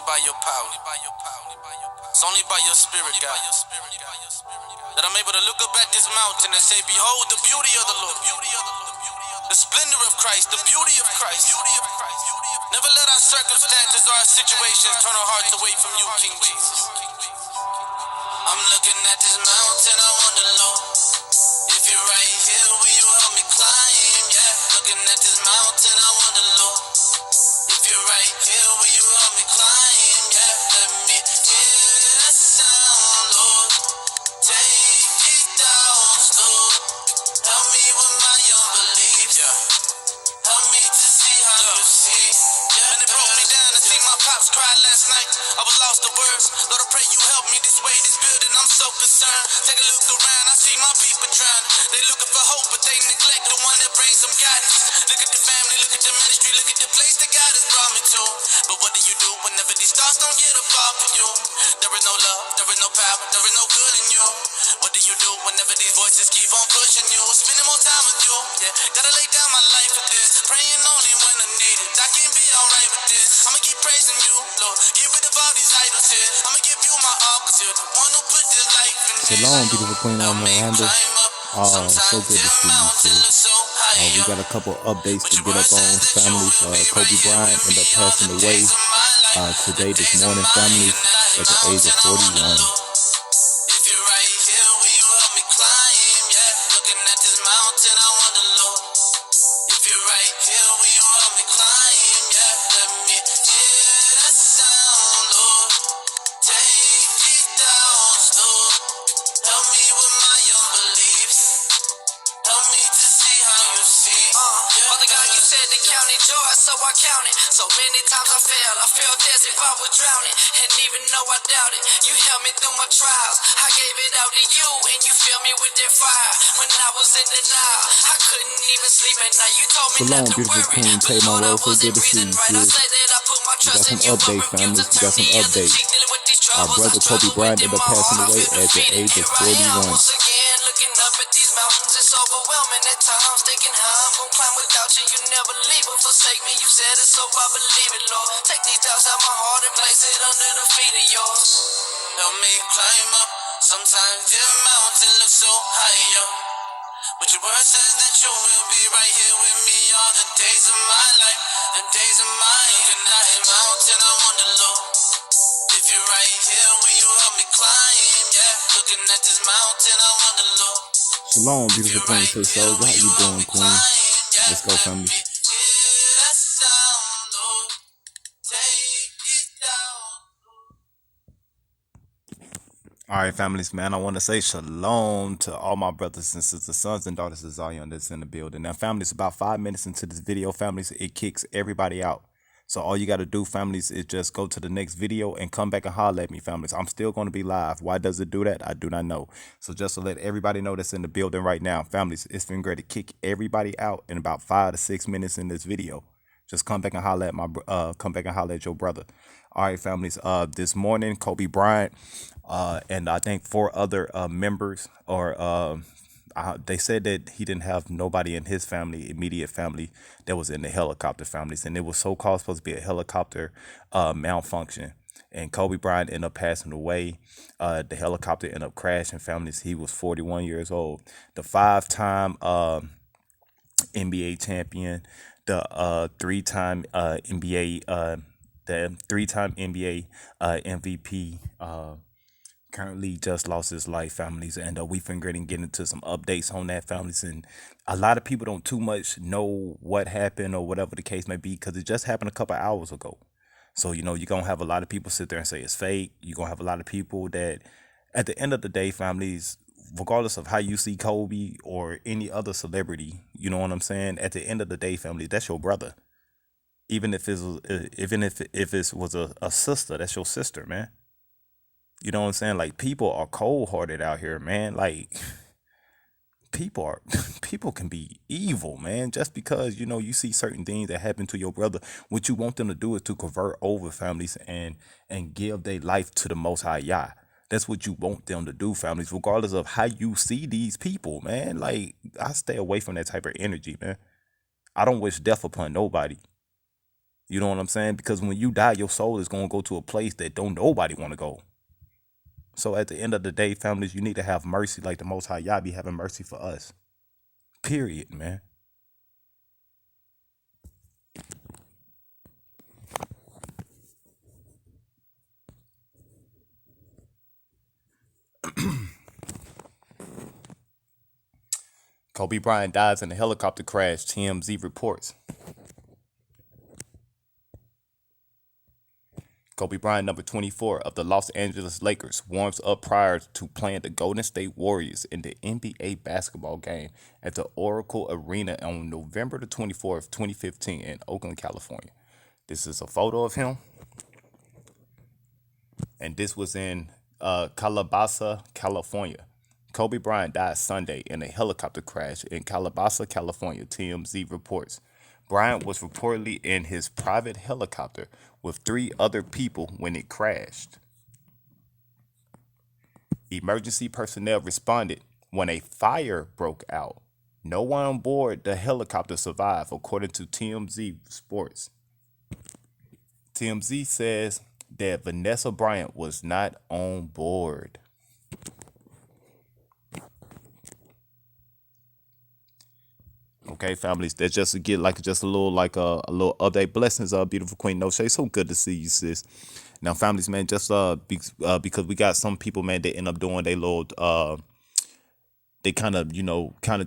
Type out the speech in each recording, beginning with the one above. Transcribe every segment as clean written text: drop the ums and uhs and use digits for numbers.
by your power. It's only by your spirit, God, that I'm able to look up at this mountain and say, behold the beauty of the Lord, the splendor of Christ, the beauty of Christ. Never let our circumstances or our situations turn our hearts away from you, King Jesus. I'm looking at this mountain, I wonder, Lord, if you're right here, will you help me climb? Yeah, looking at this mountain, I wonder, Lord, if you're right here, will you help me climb? Yeah, let me hear that sound, Lord. Take me down slow. Help me with my unbelief. Yeah. Help me to see how you see. Yeah. And it broke me down to see my pops cry last night. I was lost for words. Lord, I pray you help me this way, this building. I'm so concerned. Take a look around. I see my people drowning. They looking for hope, but they neglect the one that brings them guidance. Look at the family, look at the ministry, look at the place that God has brought me to. But what do you do whenever these thoughts don't get up off of you? There is no love, there is no power, there is no good in you. What do you do whenever these voices keep on pushing you? Spending more time with you, yeah. Gotta lay down my life for this. Praying only when I need it. I can't be alright with this. I'ma keep praising you, Lord. Get rid of all these idols here. I'ma give you my all, cause you're the one who put this life in this. Shalom, beautiful Queen of Miranda. So good to see you, sis. We got a couple updates to get up on, families. Kobe Bryant ended up passing away today, this morning, families, at the age of 41. So I count it. So many times I felt as if I was drowning, and even though I doubted, you helped me through my trials. I gave it out to you, and you filled me with that fire. When I was in denial, I couldn't even sleep at night. You told me not to worry, but Lord, I wasn't breathing right. I say that I put my trust in you, but refuse to turn the other cheek. Dealing with these troubles, our brother Kobe Bryant ended up passing away at the age of 41. Looking up at these mountains, it's overwhelming at times. Thinking how I'm gonna climb without you. You never leave or forsake me. You said it, so I believe it, Lord. Take these doubts out my heart and place it under the feet of yours. Help me climb up. Sometimes the mountain looks so high, yo. But your word says that you will be right here with me all the days of my life, the days of my looking at a mountain, I wonder, Lord, if you're right here, will you help me climb? Yeah, looking at this mountain, I wonder, Lord. Shalom, beautiful Princess Soldier. How you doing, Queen? Let's go, family. All right, families, man, I want to say shalom to all my brothers and sisters, sons and daughters of Zion that's in the building. Now, families, about 5 minutes into this video, families, it kicks everybody out. So all you got to do, families, is just go to the next video and come back and holler at me, families. I'm still going to be live. Why does it do that? I do not know. So just to let everybody know that's in the building right now, families, it's been great to kick everybody out in about 5 to 6 minutes in this video. Just come back and holler at your brother. All right, families. This morning, Kobe Bryant and I think 4 other members, or they said that he didn't have nobody in his family, immediate family, that was in the helicopter, families, and it was so-called supposed to be a helicopter malfunction. And Kobe Bryant ended up passing away. The helicopter ended up crashing, families. He was 41 years old. The 5-time NBA champion, the 3-time NBA MVP, currently just lost his life, families, and we've been getting into some updates on that, families. And a lot of people don't too much know what happened or whatever the case may be, because it just happened a couple hours ago. So, you know, you're going to have a lot of people sit there and say it's fake. You're going to have a lot of people that at the end of the day, families, regardless of how you see Kobe or any other celebrity, you know what I'm saying? At the end of the day, family, that's your brother. Even if it was a sister, that's your sister, man. You know what I'm saying? Like, people are cold-hearted out here, man. Like, people can be evil, man. Just because, you know, you see certain things that happen to your brother, what you want them to do is to convert over, families, and give their life to the Most High Yah. That's what you want them to do, families, regardless of how you see these people, man. Like, I stay away from that type of energy, man. I don't wish death upon nobody. You know what I'm saying? Because when you die, your soul is going to go to a place that don't nobody want to go. So at the end of the day, families, you need to have mercy like the Most High Yah be having mercy for us. Period, man. Kobe Bryant dies in a helicopter crash, TMZ reports. Kobe Bryant, number 24 of the Los Angeles Lakers, warms up prior to playing the Golden State Warriors in the NBA basketball game at the Oracle Arena on November the 24th, 2015 in Oakland, California. This is a photo of him, and this was in Calabasas, California. Kobe Bryant died Sunday in a helicopter crash in Calabasas, California, TMZ reports. Bryant was reportedly in his private helicopter with 3 other people when it crashed. Emergency personnel responded when a fire broke out. No one on board the helicopter survived, according to TMZ Sports. TMZ says that Vanessa Bryant was not on board. Okay, families, that's just to get like just a little a little update. Blessings, beautiful Queen No Shade. So good to see you, sis. Now, families, man, just because we got some people, man, they end up doing they little they kind of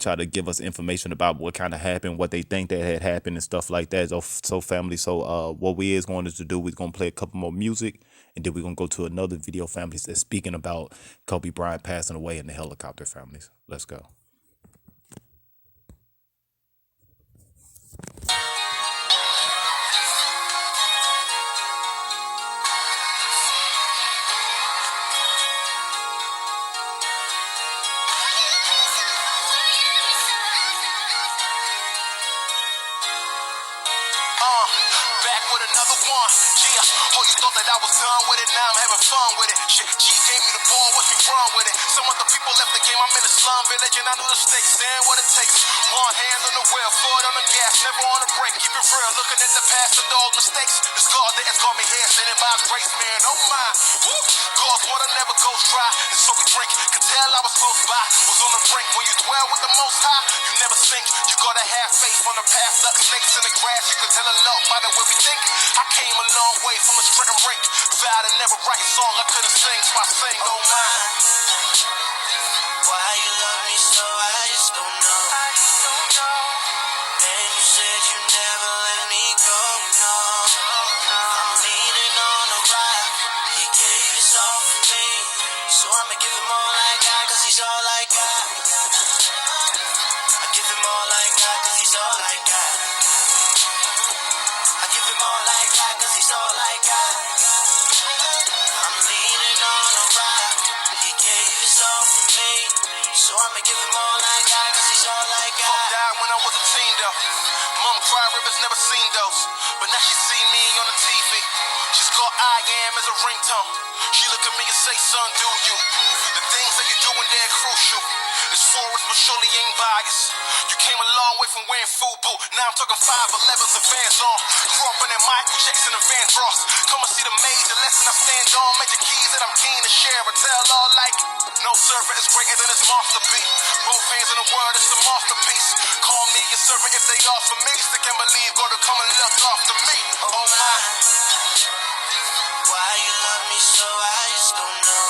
try to give us information about what kind of happened, what they think that had happened and stuff like that. So family, so what we is going to do, we're gonna play a couple more music, and then we're gonna go to another video, families, that's speaking about Kobe Bryant passing away in the helicopter. Families, let's go. Back with another one. Yeah. Oh, you thought that I was done with it? Now I'm having fun with it. Shit, G gave me the ball, watch me run with it. Some other people left the game, I'm in a slum village, and I knew the stakes, stand what it takes. One hand on the wheel, foot on the gas, never on the brake. Keep it real, looking at the past and all mistakes. The scar that has got me here, standing by grace, man. Oh my, woo. God's water never goes dry, and so we drink. Could tell I was close by, was on the brink. When you dwell with the Most High, you never sink. You gotta have faith on the path, duck snakes in the grass. You can tell a lot by the way we think. I came a long way from a straight rink. Vowed to never write a song I couldn't sing, so I sing, oh my. Why you love me so, I just don't know. And you said you never let me go, no. I'm leaning on the rock, he gave his all for me. So I'ma give him all I got, cause he's all I got. I give him all I got, cause he's all I got. I give him all I got, cause he's all I got. I'm leaning on a rock, he gave his all for me. So I'ma give him all I got, cause he's all I got. Pop died when I was a teen though. Mom cried, rivers never seen those. But now she see me on the TV. She's called I Am as a ringtone. She look at me and say, son, do you? The things that you doing, they're crucial. It's for us, but surely ain't biased. You came a long way from wearing FUBU. Now I'm talking 5'11s and Vans on. Grew up in that Michael Jackson and Van Dross. Come and see the major lesson I stand on. Major keys that I'm keen to share and tell all like. No servant is greater than his masterpiece. Both hands in the world, it's a masterpiece. Call me your servant if they offer me. Still can't believe God to come and look after me. Oh my. Why you love me so, I just don't know.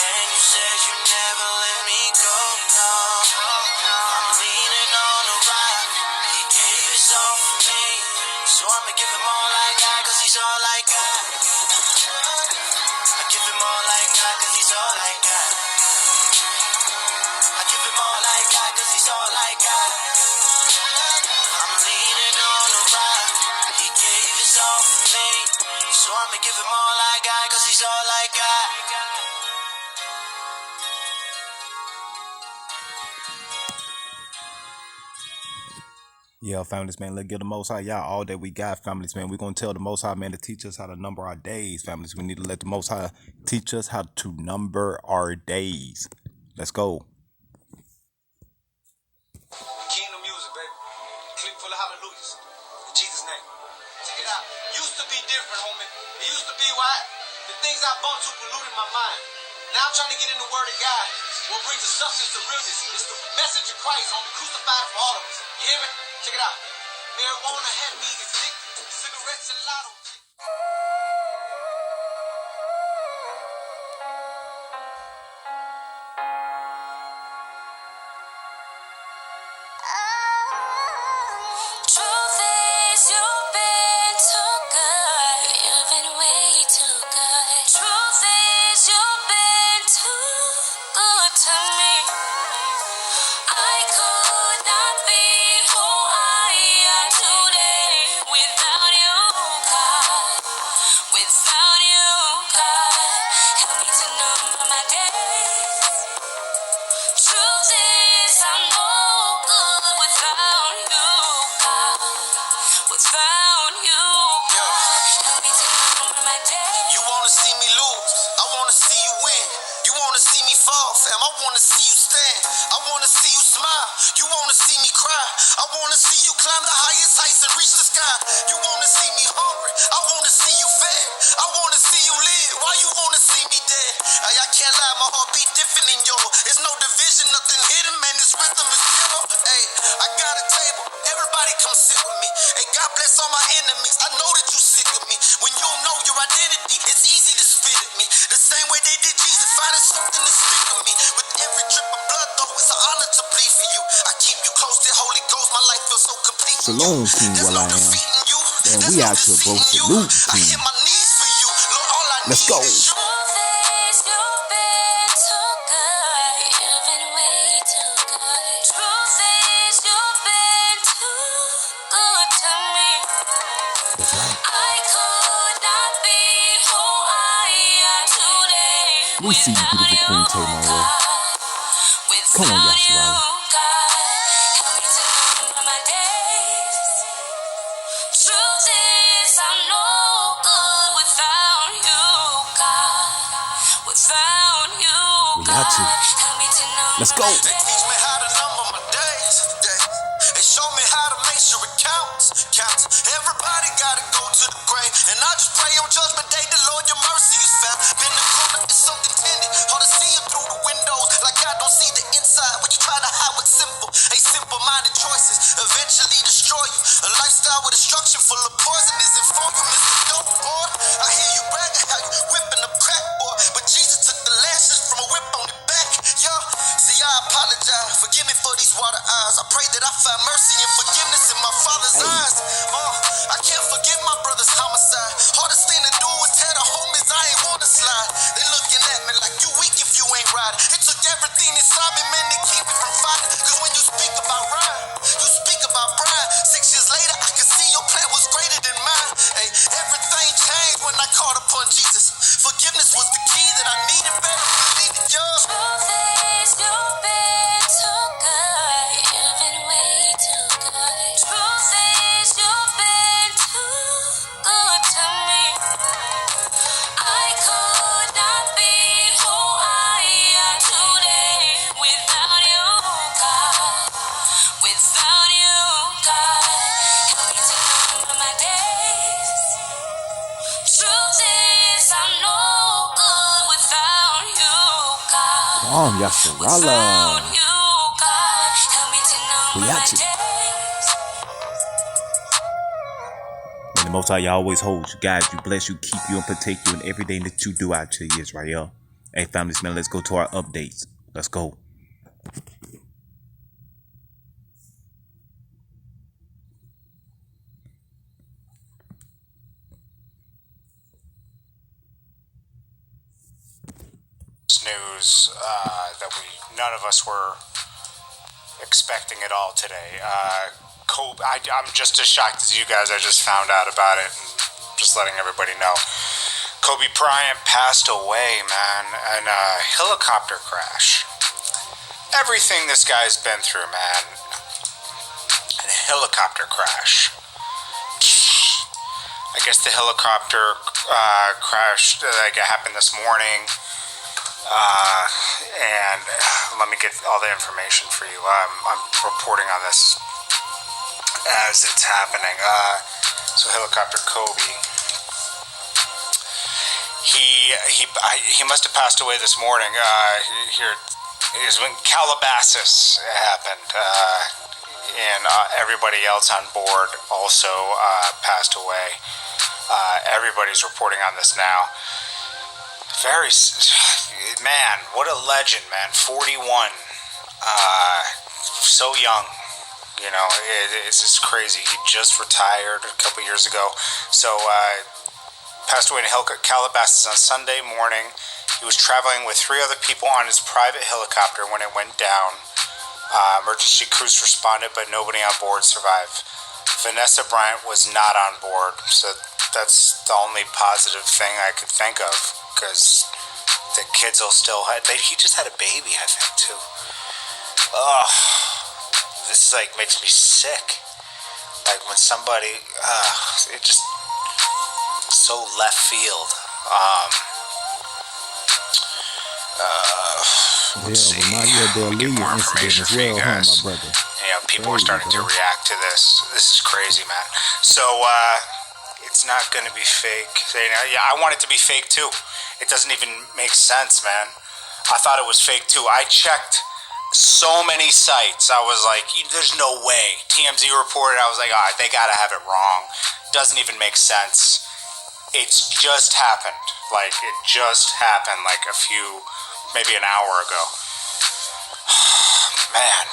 And you said you never let me go, no. I'm leaning on the rock, he gave his all for me. So I'ma give him all I got, cause he's all I got. I give him all I got, cause he's all I got. I give him all I got, cause he's all I got. I'm leaning on the rock, he gave his all for me. So I'ma give him all I got, cause he's all I got. Yeah, families, man, let's give the Most High Yah all that we got, families, man. We're going to tell the Most High, man, to teach us how to number our days, families. We need to let the Most High teach us how to number our days. Let's go. Kingdom music, baby. Clip full of hallelujahs. In Jesus' name. Check it out. Used to be different, homie. It used to be why the things I bumped to polluted my mind. Now I'm trying to get in the Word of God. What brings the substance to realness? It's the message of Christ on the crucified for all of us. You hear me? Check it out. Marijuana had me addicted. Cigarettes and lotto. Truth is, you've been too good. You've been way too good. Truth is, you've been too good to me. I could not be who I am today without you, God. Without you, God. Help me to number my days. Truth is, I'm no good without you, God. Without you, God. Help me to number my days. You wanna see me lose, I wanna see you win. You wanna see me fall, fam, I wanna see you stand. I wanna see you smile, you wanna see me cry. I wanna see you climb the highest heights and reach the sky. You wanna see me hungry, I wanna see you fed. I wanna see you live, why you wanna see me dead? Hey, I can't lie, my heart beat different than yours. There's no division, nothing hidden, man, this wisdom is pure. Hey, I got a table, everybody come sit with me. Hey, God bless all my enemies, I know that you sick of me. When you don't know your identity, it's easy to spit at me. The same way they did Jesus, finding something to stick with me. With every drip of blood, though, it's an honor to bleed for you. I keep you close to Holy Ghost, my life feels so complete. Shalom, King There's no Will I Am. defeating you. Man, There's we no out here, bro. deceiving you. Salute, I King. hit my knees for you. Lord, all I Let's need go. is you. Truth is, you've been too good. You've been way too good. Truth is, you've been too good to me. That's right. I could not be who I am today We see you, without beautiful you, Queen Tamara. God. Come on, Without you, Yashua. God. Help me to number my days. Truth is, I'm no good without you, God. Without you, We got God. you. Help me to number Let's go. my They days. teach me how to number my days. They show me how to make sure it counts. Everybody gotta go to the grave. And I just pray on judgment day, the Lord, your mercy is found. Been the corner, it's something tended. Hard to see you through the windows. Like I don't see the inside. When you try to hide what's simple. They simple-minded choices eventually destroy you. A lifestyle with destruction full of poison isn't for you, Mr. Dope Boy. I hear you bragging how you whipping a crack boy. But Jesus took the lashes from a whip on your back. Yo, see, I apologize. Forgive me for these water eyes. I pray that I find mercy and forgiveness in my Father's eyes. I can't forgive my brother's homicide. Hardest thing to do is tell the homies I ain't wanna slide. They looking at me like you weak if you ain't riding. It took everything inside me, man, to keep me from fighting. Cause when you speak about Ryan, you speak about Brian. 6 years later, I can see your plan was greater than mine. Hey, everything changed when I called upon Jesus. Forgiveness was the key that I needed, better believe it, yo. Truth is, you've been too good. You've been way too good. Truth is, you've been too good to me. I could not be who I am today without you, God. Without you, God. Help me to number my days. Truth is, I'm no good without you, God. Come on, Yashua. Without you, God. Help me to We number my got you. days. And the Most High always holds you, guide you, bless you, keep you, and protect you in everything that you do out to Israel. Hey, family, man, let's go to our updates. Let's go. News that none of us were expecting at all today. Kobe, I'm just as shocked as you guys. I just found out about it, and just letting everybody know. Kobe Bryant passed away, man, in a helicopter crash. Everything this guy's been through, man. A helicopter crash. I guess the helicopter crash happened this morning. And let me get all the information for you. I'm reporting on this as it's happening. So helicopter Kobe. He must have passed away this morning. Here, it was when Calabasas happened, and everybody else on board also passed away. Everybody's reporting on this now. Man, what a legend, man. 41, so young. You know, it's just crazy. He just retired a couple years ago. So, passed away in Calabasas on Sunday morning. He was traveling with 3 other people on his private helicopter when it went down. Emergency crews responded, but nobody on board survived. Vanessa Bryant was not on board, so that's the only positive thing I could think of, because the kids will still he just had a baby, I think, too. Ugh, this is like makes me sick. Like when somebody, it just so left field. Let's see. Get more information for you guys. My brother. You know, people are starting to react to this. This is crazy, man. So, it's not going to be fake. Yeah, I want it to be fake too. It doesn't even make sense, man. I thought it was fake too. I checked so many sites. I was like, there's no way. TMZ reported. I was like, all right, they got to have it wrong. Doesn't even make sense. It's just happened. Like, it just happened like maybe an hour ago. Man,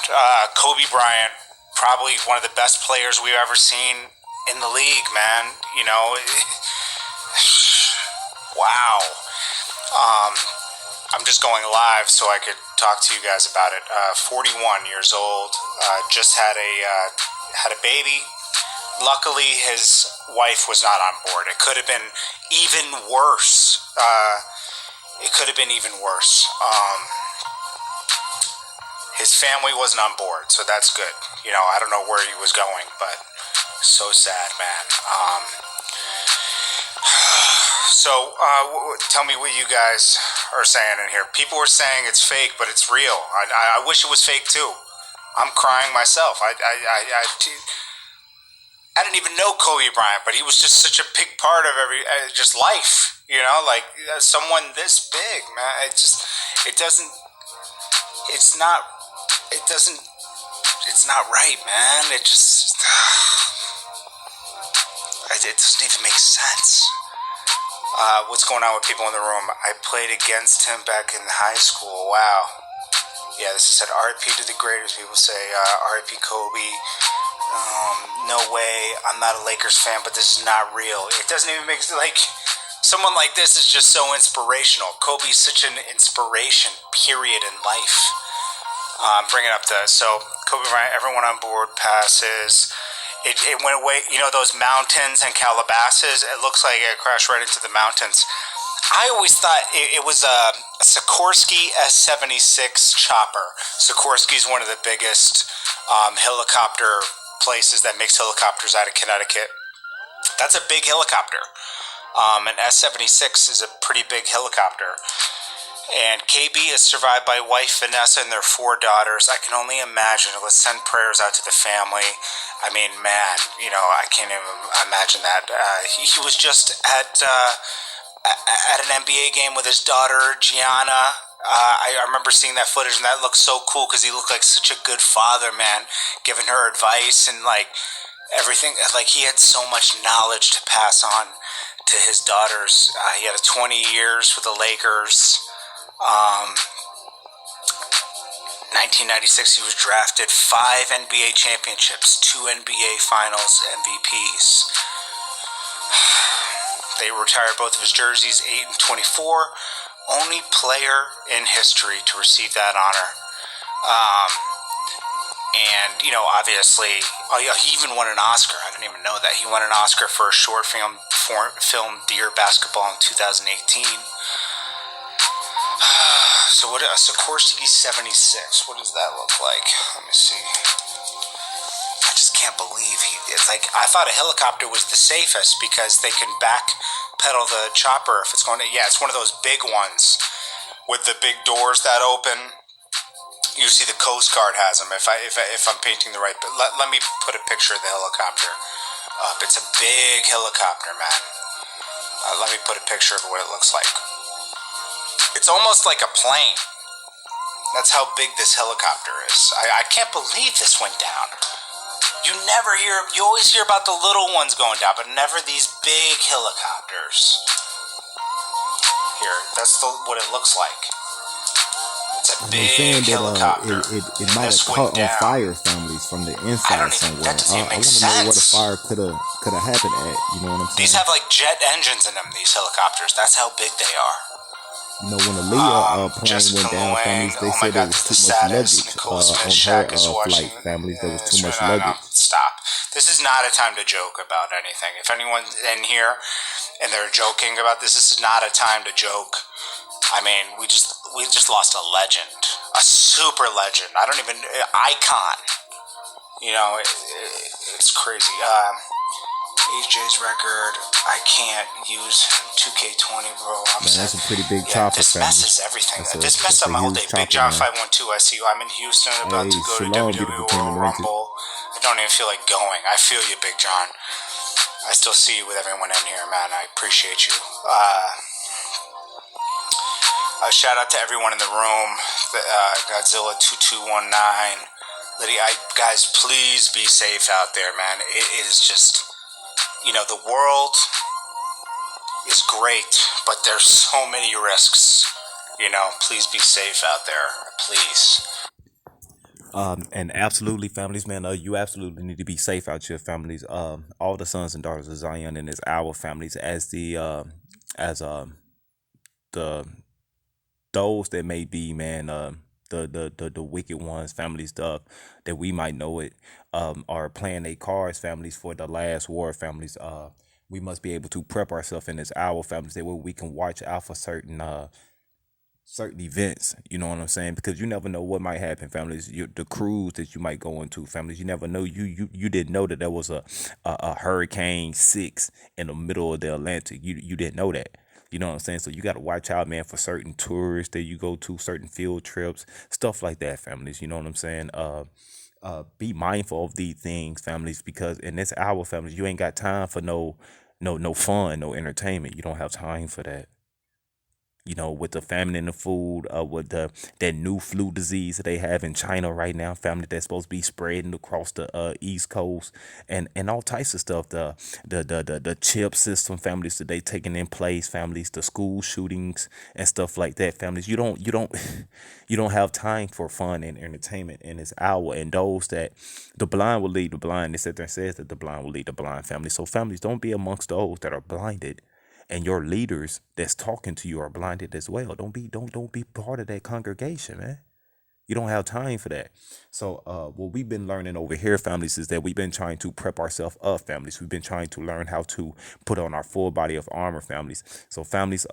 Kobe Bryant, probably one of the best players we've ever seen in the league, man. You know, wow. I'm just going live so I could talk to you guys about it. 41 years old, just had a baby. Luckily, his wife was not on board. It could have been even worse. His family wasn't on board, so that's good. You know, I don't know where he was going, but so sad, man. So, tell me what you guys are saying in here. People are saying it's fake, but it's real. I wish it was fake too. I'm crying myself. I didn't even know Kobe Bryant, but he was just such a big part of just life. You know, like someone this big, man. It's not right, man. It doesn't even make sense. What's going on with people in the room? I played against him back in high school. Wow. Yeah, this is said RIP to the greatest. People say RIP Kobe. No way. I'm not a Lakers fan, but this is not real. It doesn't even make sense. Like, someone like this is just so inspirational. Kobe's such an inspiration, period, in life. Bring it up to, so Kobe Bryant, everyone on board passes. It went away, you know, those mountains and Calabasas, it looks like it crashed right into the mountains. I always thought it was a Sikorsky S-76 chopper. Sikorsky's one of the biggest helicopter places that makes helicopters out of Connecticut. That's a big helicopter. An S-76 is a pretty big helicopter. And KB is survived by wife Vanessa and their 4 daughters. I can only imagine. Let's send prayers out to the family. I mean, man, you know, I can't even imagine that. He was just at an NBA game with his daughter, Gianna. I remember seeing that footage, and that looked so cool because he looked like such a good father, man, giving her advice and, like, everything. Like, he had so much knowledge to pass on to his daughters. He had 20 years with the Lakers. 1996, he was drafted 5 NBA championships, 2 NBA Finals MVPs. They retired both of his jerseys, 8 and 24. Only player in history to receive that honor. And, you know, obviously, he even won an Oscar. I didn't even know that. He won an Oscar for a short film Dear Basketball in 2018. So what a Sikorsky 76, what does that look like? Let me see. I just can't believe it's like, I thought a helicopter was the safest because they can backpedal the chopper if it's going to, yeah, it's one of those big ones with the big doors that open. You see, the Coast Guard has them. If I'm painting the right, but let me put a picture of the helicopter up. It's a big helicopter, man. Let me put a picture of what it looks like. It's almost like a plane. That's how big this helicopter is. I can't believe this went down. You always hear about the little ones going down, but never these big helicopters. Here, that's what it looks like. It's a big helicopter. It might have caught on fire, families, from the inside somewhere. I want to know where the fire could have happened at. You know what I'm saying? These have like jet engines in them. These helicopters. That's how big they are. You know, when the Leah plane went down, families, they said there was too much luggage on her flight. Families, there was too much luggage. Stop. This is not a time to joke about anything. If anyone's in here and they're joking about this, this is not a time to joke. I mean, we just lost a legend, a super legend. Icon. You know, it's crazy. HJ's record. I can't use 2K20, bro. That's a pretty big chopper. This messes everything. This messed up my whole day. Big John 512. I see you. I'm in Houston, about to go to WWE Royal Rumble. I don't even feel like going. I feel you, Big John. I still see you with everyone in here, man. I appreciate you. Shout out to everyone in the room. Godzilla 2219. Lydia, guys, please be safe out there, man. It is just, you know, the world is great, but there's so many risks. You know, please be safe out there. Please. And absolutely, families, man, you absolutely need to be safe out here, families. All the sons and daughters of Zion and his our families, as those that may be, man, the wicked ones, families, that we might know it, are playing their cards, families, for the last war, families. We must be able to prep ourselves in this hour, families, that way we can watch out for certain events. You know what I'm saying? Because you never know what might happen, families. The cruise that you might go into, families. You never know. You didn't know that there was a Hurricane 6 in the middle of the Atlantic. You didn't know that. You know what I'm saying? So you got to watch out, man, for certain tours that you go to, certain field trips, stuff like that, families. You know what I'm saying? Be mindful of these things, families, because in this hour, families, you ain't got time for no fun, no entertainment. You don't have time for that. You know, with the famine in the food, with that new flu disease that they have in China right now, family, that's supposed to be spreading across the East Coast, and all types of stuff. The chip system, families, that they taking in place, families, the school shootings and stuff like that, families. You don't have time for fun and entertainment in this hour. And those that the blind will lead the blind. They sit there and says that the blind will lead the blind, family. So families, don't be amongst those that are blinded. And your leaders that's talking to you are blinded as well. Don't be part of that congregation, man. You don't have time for that. So what we've been learning over here, families, is that we've been trying to prep ourselves up, families. We've been trying to learn how to put on our full body of armor, families. So families,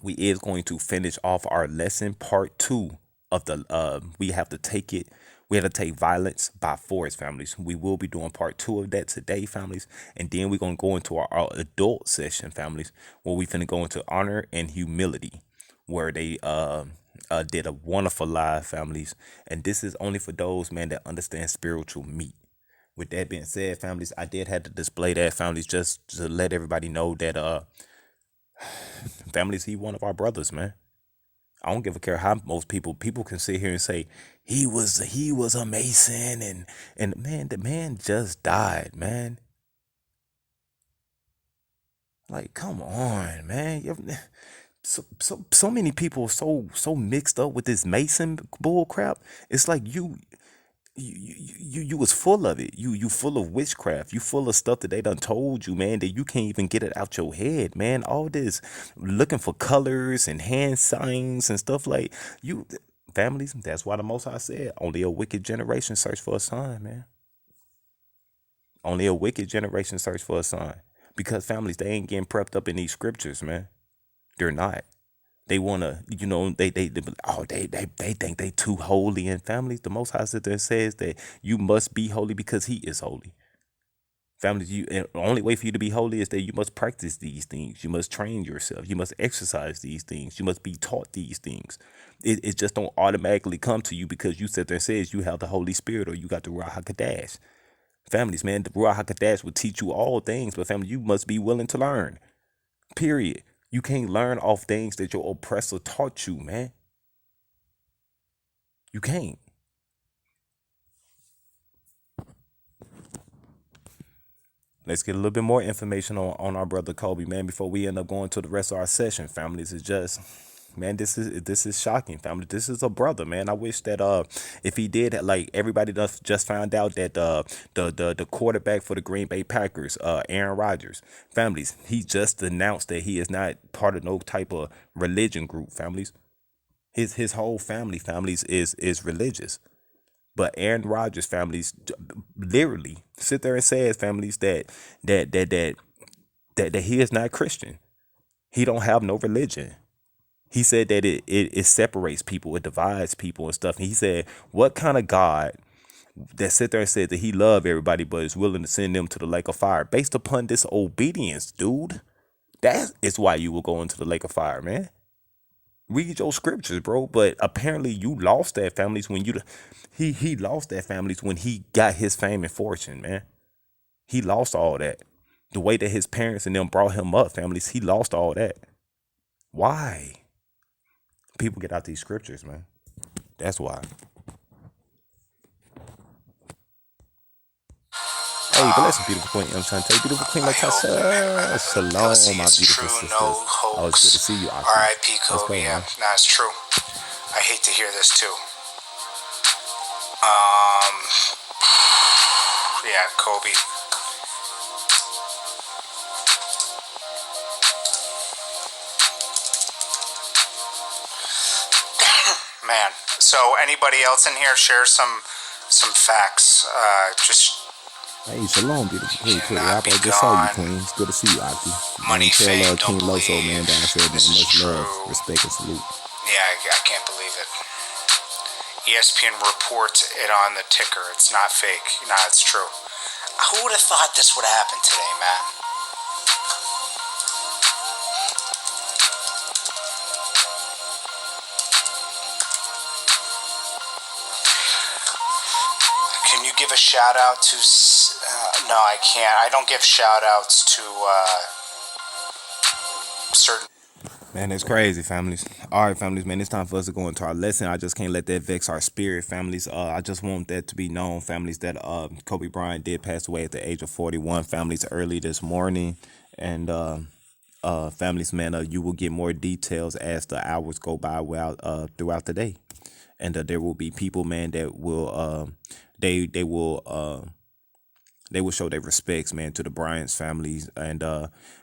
we is going to finish off our lesson part 2 of the we have to take violence by force, families. We will be doing part 2 of that today, families. And then we're going to go into our adult session, families, where we finna go into honor and humility, where they did a wonderful live, families. And this is only for those, man, that understand spiritual meat. With that being said, families, I did have to display that, families, just to let everybody know that families, he one of our brothers, man. I don't give a care how most people can sit here and say he was a Mason and man, the man just died, man. Like, come on, man. So many people are so mixed up with this Mason bull crap. It's like you was full of it. You full of witchcraft. You full of stuff that they done told you, man, that you can't even get it out your head, man. All this looking for colors and hand signs and stuff like you families. That's why the Most High said only a wicked generation search for a sign, man. Only a wicked generation search for a sign. Because families, they ain't getting prepped up in these scriptures, man. They're not. They want to, you know, they think they too holy. And families, the Most High sit there says that you must be holy because he is holy. Families, and the only way for you to be holy is that you must practice these things. You must train yourself. You must exercise these things. You must be taught these things. It just don't automatically come to you because you sit there and says you have the Holy Spirit or you got the Ruach HaKodesh. Families, man, the Ruach HaKodesh will teach you all things, but family, you must be willing to learn. Period. You can't learn off things that your oppressor taught you, man. You can't. Let's get a little bit more information on our brother Kobe, man, before we end up going to the rest of our session. Families, is just, man, this is shocking, family. This is a brother, man. I wish that if he did, like, everybody just found out that the quarterback for the Green Bay Packers, Aaron Rodgers, families, he just announced that he is not part of no type of religion group, families. His whole families is religious. But Aaron Rodgers families literally sit there and says families that he is not Christian. He don't have no religion. He said that it separates people, it divides people and stuff. And he said, what kind of God that sit there and said that he love everybody but is willing to send them to the lake of fire based upon disobedience, dude? That is why you will go into the lake of fire, man. Read your scriptures, bro. But apparently you lost that families when he lost that families when he got his fame and fortune, man. He lost all that. The way that his parents and them brought him up, families, he lost all that. Why? People get out these scriptures, man. That's why. Hey, bless you, beautiful queen. I'm trying to tell you, beautiful queen Latasha. Shalom, my beautiful sisters. Oh, it's good to see you, Aki. R.I.P. Kobe. Yeah, that's true. I hate to hear this too. Yeah, Kobe. Man. So, anybody else in here share some facts? Just. Hey, shalom, beautiful queen. I just saw you, queen. It's good to see you, Aki. Money, fame, King don't Loso, man, downstairs, man. Much love, respect, and salute. Yeah, I can't believe it. ESPN reports it on the ticker. It's not fake. Nah, it's true. Who would have thought this would happen today, man? Can you give a shout out to... no, I can't. I don't give shout outs to certain... Man, it's crazy, families. All right, families, man, it's time for us to go into our lesson. I just can't let that vex our spirit, families. I just want that to be known, families, that Kobe Bryant did pass away at the age of 41, families, early this morning. And families, man, you will get more details as the hours go by throughout the day. And there will be people, man, that will they will show their respects, man, to the Bryant's families. And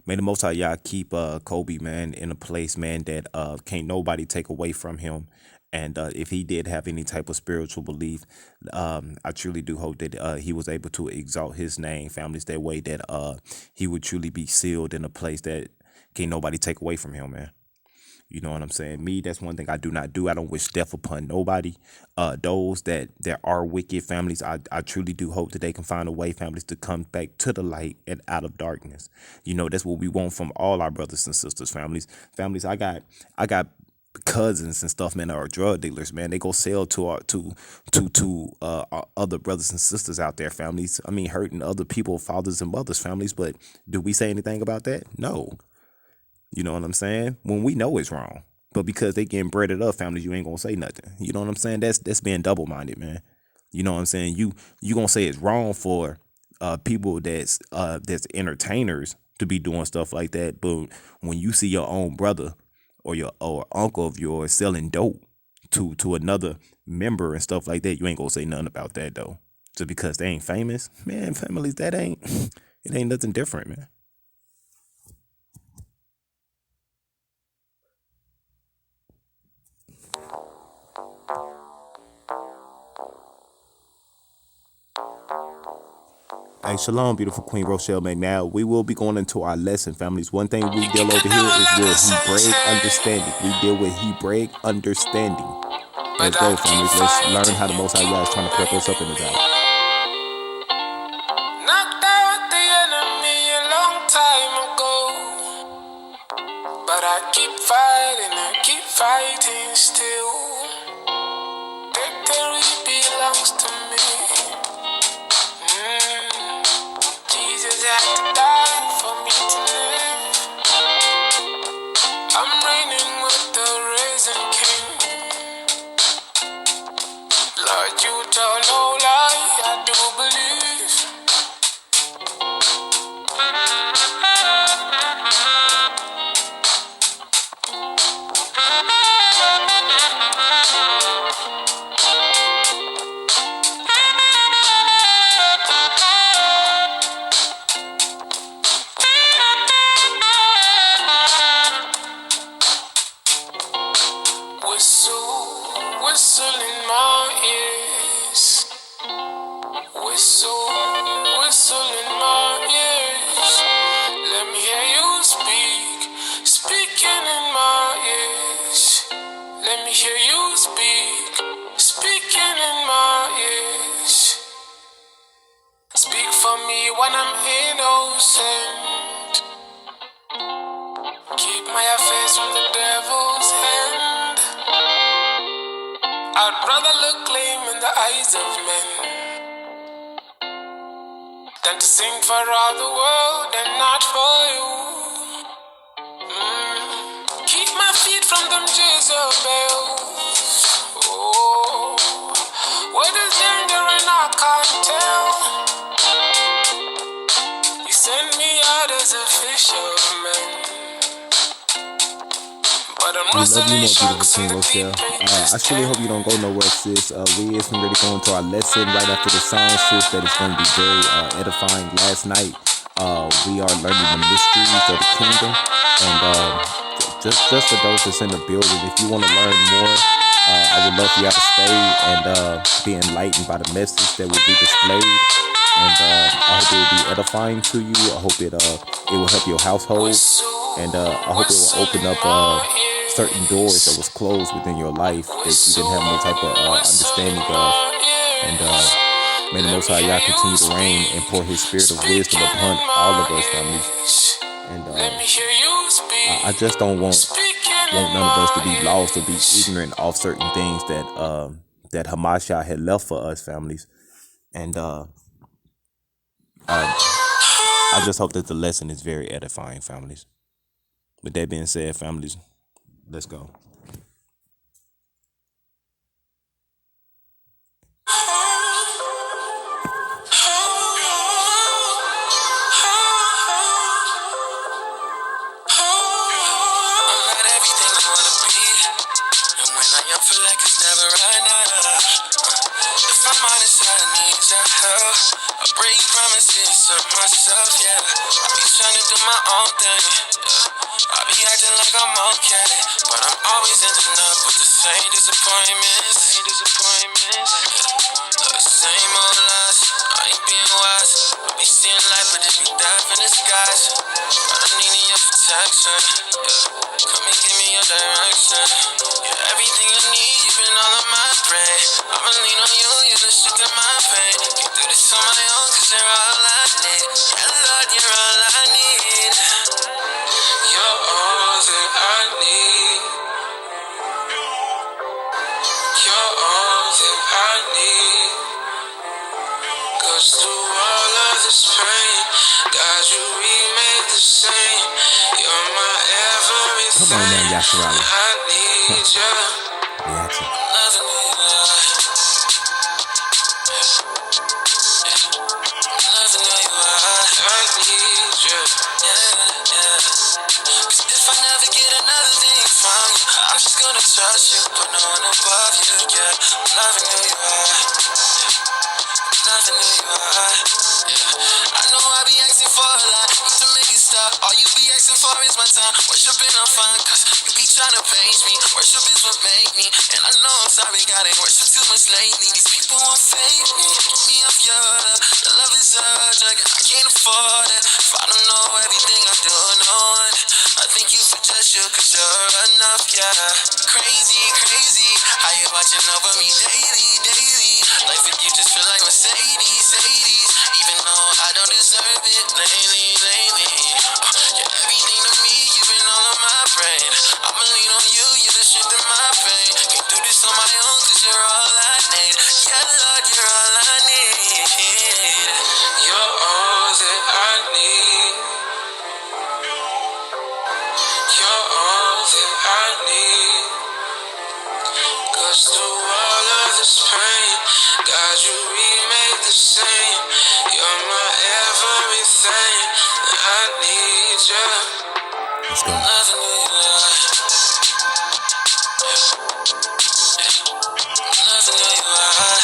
may the Most High Yah keep Kobe, man, in a place, man, that can't nobody take away from him. And if he did have any type of spiritual belief, I truly do hope that he was able to exalt his name, families, that way that he would truly be sealed in a place that can't nobody take away from him, man. You know what I'm saying? Me, that's one thing I do not do. I don't wish death upon nobody. Those that are wicked families, I truly do hope that they can find a way, families, to come back to the light and out of darkness. You know, that's what we want from all our brothers and sisters, families. Families, I got cousins and stuff, man, that are drug dealers, man. They go sell to our other brothers and sisters out there, families. I mean, hurting other people, fathers and mothers, families. But do we say anything about that? No. You know what I'm saying? When we know it's wrong, but because they getting breaded up, families, you ain't gonna say nothing. You know what I'm saying? That's being double-minded, man. You know what I'm saying? You gonna say it's wrong for people that's entertainers to be doing stuff like that, but when you see your own brother or uncle of yours selling dope to another member and stuff like that, you ain't gonna say nothing about that though. Just because they ain't famous, man. Families, it ain't nothing different, man. Hey, shalom, beautiful Queen Rochelle McNabb. We will be going into our lesson, families. One thing we deal over here is with Hebraic understanding. We deal with Hebraic understanding. Let's go, families. Let's learn how the Most High Yah is trying to prep us up in this hour. Knocked out the I keep fighting still. Victory belongs to me. Jesus had to die for me to live. I'm reigning with the risen King. Lord, you tell no lie, I do believe. Whistle in my ears. Whistle in my ears. Let me hear you speaking in my ears. Let me hear you speaking in my ears. Speak for me when I'm innocent. Keep my affairs from the devil's hand. I'd rather look lame in the eyes of men than to sing for all the world and not for you. Keep my feet from them Jezebels. Oh, what is danger and I can't tell. You send me out as a fisherman, but I'm We love you rustling more, beautiful sharks in King the Rochelle. deep end. I truly hope you don't go nowhere, sis. We is ready to go into our lesson right after the song, sis. That is going to be very edifying. Last night, we are learning the mysteries of the kingdom, and just for those that's in the building, if you want to learn more, I would love for y'all to stay and be enlightened by the message that will be displayed. And I hope it will be edifying to you. I hope it will help your household, and I hope it will open up certain doors that was closed within your life that you didn't have no type of understanding of. And may the Most High Yah continue to reign and pour His spirit of wisdom upon all of us, families. And I just don't want none of us to be lost or be ignorant of certain things that Hamashiach had left for us, families. And I just hope that the lesson is very edifying, families. With that being said, families, let's go. Feel like it's never enough. If I'm honest, I need your help. I break promises to myself, yeah. I be trying to do my own thing, yeah. I be acting like I'm okay, but I'm always ending up with the same disappointments. The same old lies. I ain't being wise. I be seeing life, but it be death in disguise. But I'm needing your protection, yeah. Come and give me your direction. You're everything I need, you've been all of my brain. I'ma lean on you, you're the shit to my pain. Can't do this on my own, cause you're all I need. Yeah, Lord, you're all I need. You're all that I need. You're all that I need. Cause through all of this pain, God, you remain the same. You're my everything. Come on now, Yasharali. I need you. Reaction. Loving me, loving who you are. I need you. Yeah. Cause if I never get another thing from you, I'm just gonna trust you, but no one above you. Yeah, I'm loving who you are. Loving who you are. Yeah. I know I be asking for a lot, need to make it stop. All you be asking for is my time. Worshiping I'm fine, cause you be trying to page me. Worship is what make me, and I know I'm sorry, God ain't worship too much lately. These people won't fade me, get me off your love. The love is a drug, and I can't afford it. If I don't know everything I do, no one. I thank you for just you, cause you're enough, yeah. Crazy, how you watching over me daily. Life with you just feel like Mercedes. Even though I don't deserve it lately. You're everything to me, you've been all on my brain. Let's go.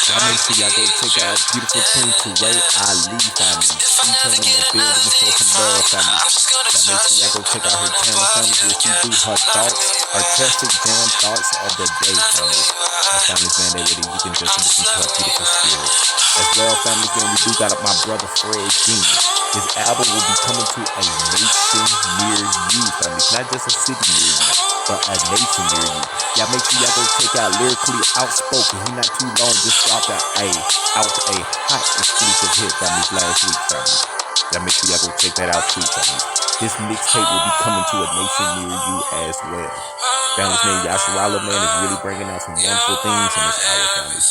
Y'all make sure y'all go check out beautiful queen Ray Ali family. She came in the building to show some love family. Y'all make sure y'all go check out her channel family where she do her thoughts, her trusted jam thoughts of the day family. And families man, they ready, you can just listen to her beautiful spirit. As well families man, we do got up my brother Fred Genius. His album will be coming to a nation near you families. Not just a city near you, but a nation near you. Y'all make sure y'all go check out Lyrically Outspoken. He not too long just dropped out a hot exclusive hit families last week families. Y'all make sure y'all go check that out too families. His mixtape will be coming to a nation near you as well. Families man, Yasharala man is really bringing out some wonderful things in this hour families.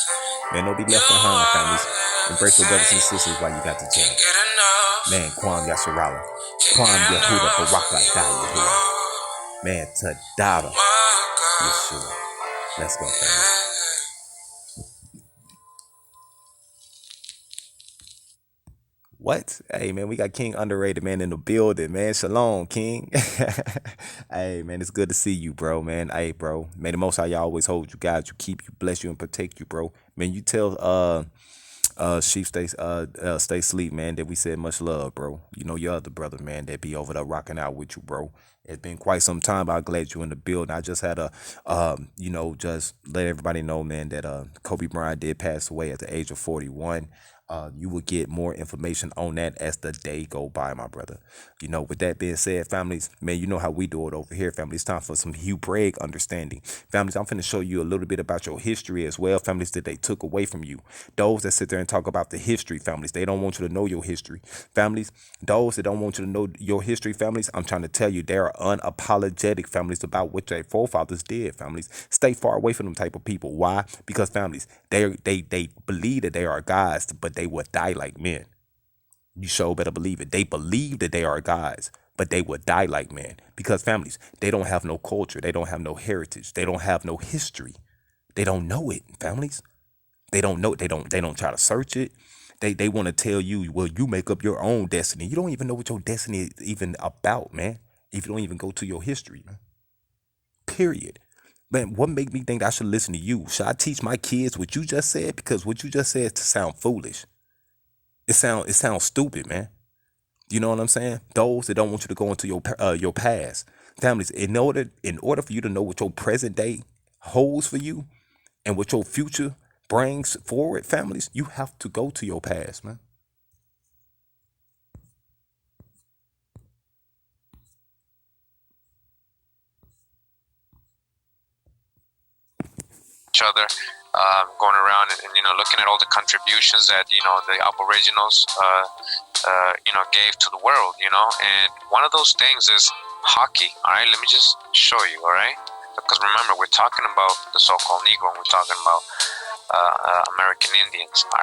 Man, don't be left behind families. Embrace your brothers and sisters while you got the chance. Man, Kwam Yasharala. Kwam Yehuda, Baraka Da Yehuda. Man, Tadada. Yeshua. Let's go, family. What? Hey, man, we got King Underrated, man, in the building, man. Shalom, King. Hey, man, it's good to see you, bro, man. Hey, bro. May the Most High y'all always hold you, guide you, keep you, bless you, and protect you, bro. Man, you tell Chief stay sleep, man, that we said much love, bro. You know your other brother, man, that be over there rocking out with you, bro. It's been quite some time, but I'm glad you in the building. I just had just let everybody know, man, that Kobe Bryant did pass away at the age of 41. You will get more information on that as the day go by, my brother. You know, with that being said, families, man, you know how we do it over here, family. It's time for some Hugh Bragg understanding. Families, I'm finna show you a little bit about your history as well, families, that they took away from you. Those that sit there and talk about the history, families, they don't want you to know your history. Families, those that don't want you to know your history, families, I'm trying to tell you, they are unapologetic, families, about what their forefathers did, families. Stay far away from them type of people. Why? Because, families, they believe that they are gods, but they would die like men. You sure better believe it. They believe that they are gods, but they would die like men. Because, families, they don't have no culture. They don't have no heritage. They don't have no history. They don't know it, families. They don't know it. They don't try to search it. They want to tell you, well, you make up your own destiny. You don't even know what your destiny is even about, man. If you don't even go to your history, man. Period. Man, what make me think I should listen to you? Should I teach my kids what you just said? Because what you just said sound foolish. It sounds stupid, man. You know what I'm saying? Those that don't want you to go into your past, families. In order for you to know what your present day holds for you and what your future brings forward, families, you have to go to your past, man. Each other, going around and looking at all the contributions that the Aboriginals gave to the world, and one of those things is hockey. All right, let me just show you. All right, because remember, we're talking about the so-called Negro, and we're talking about American Indians. All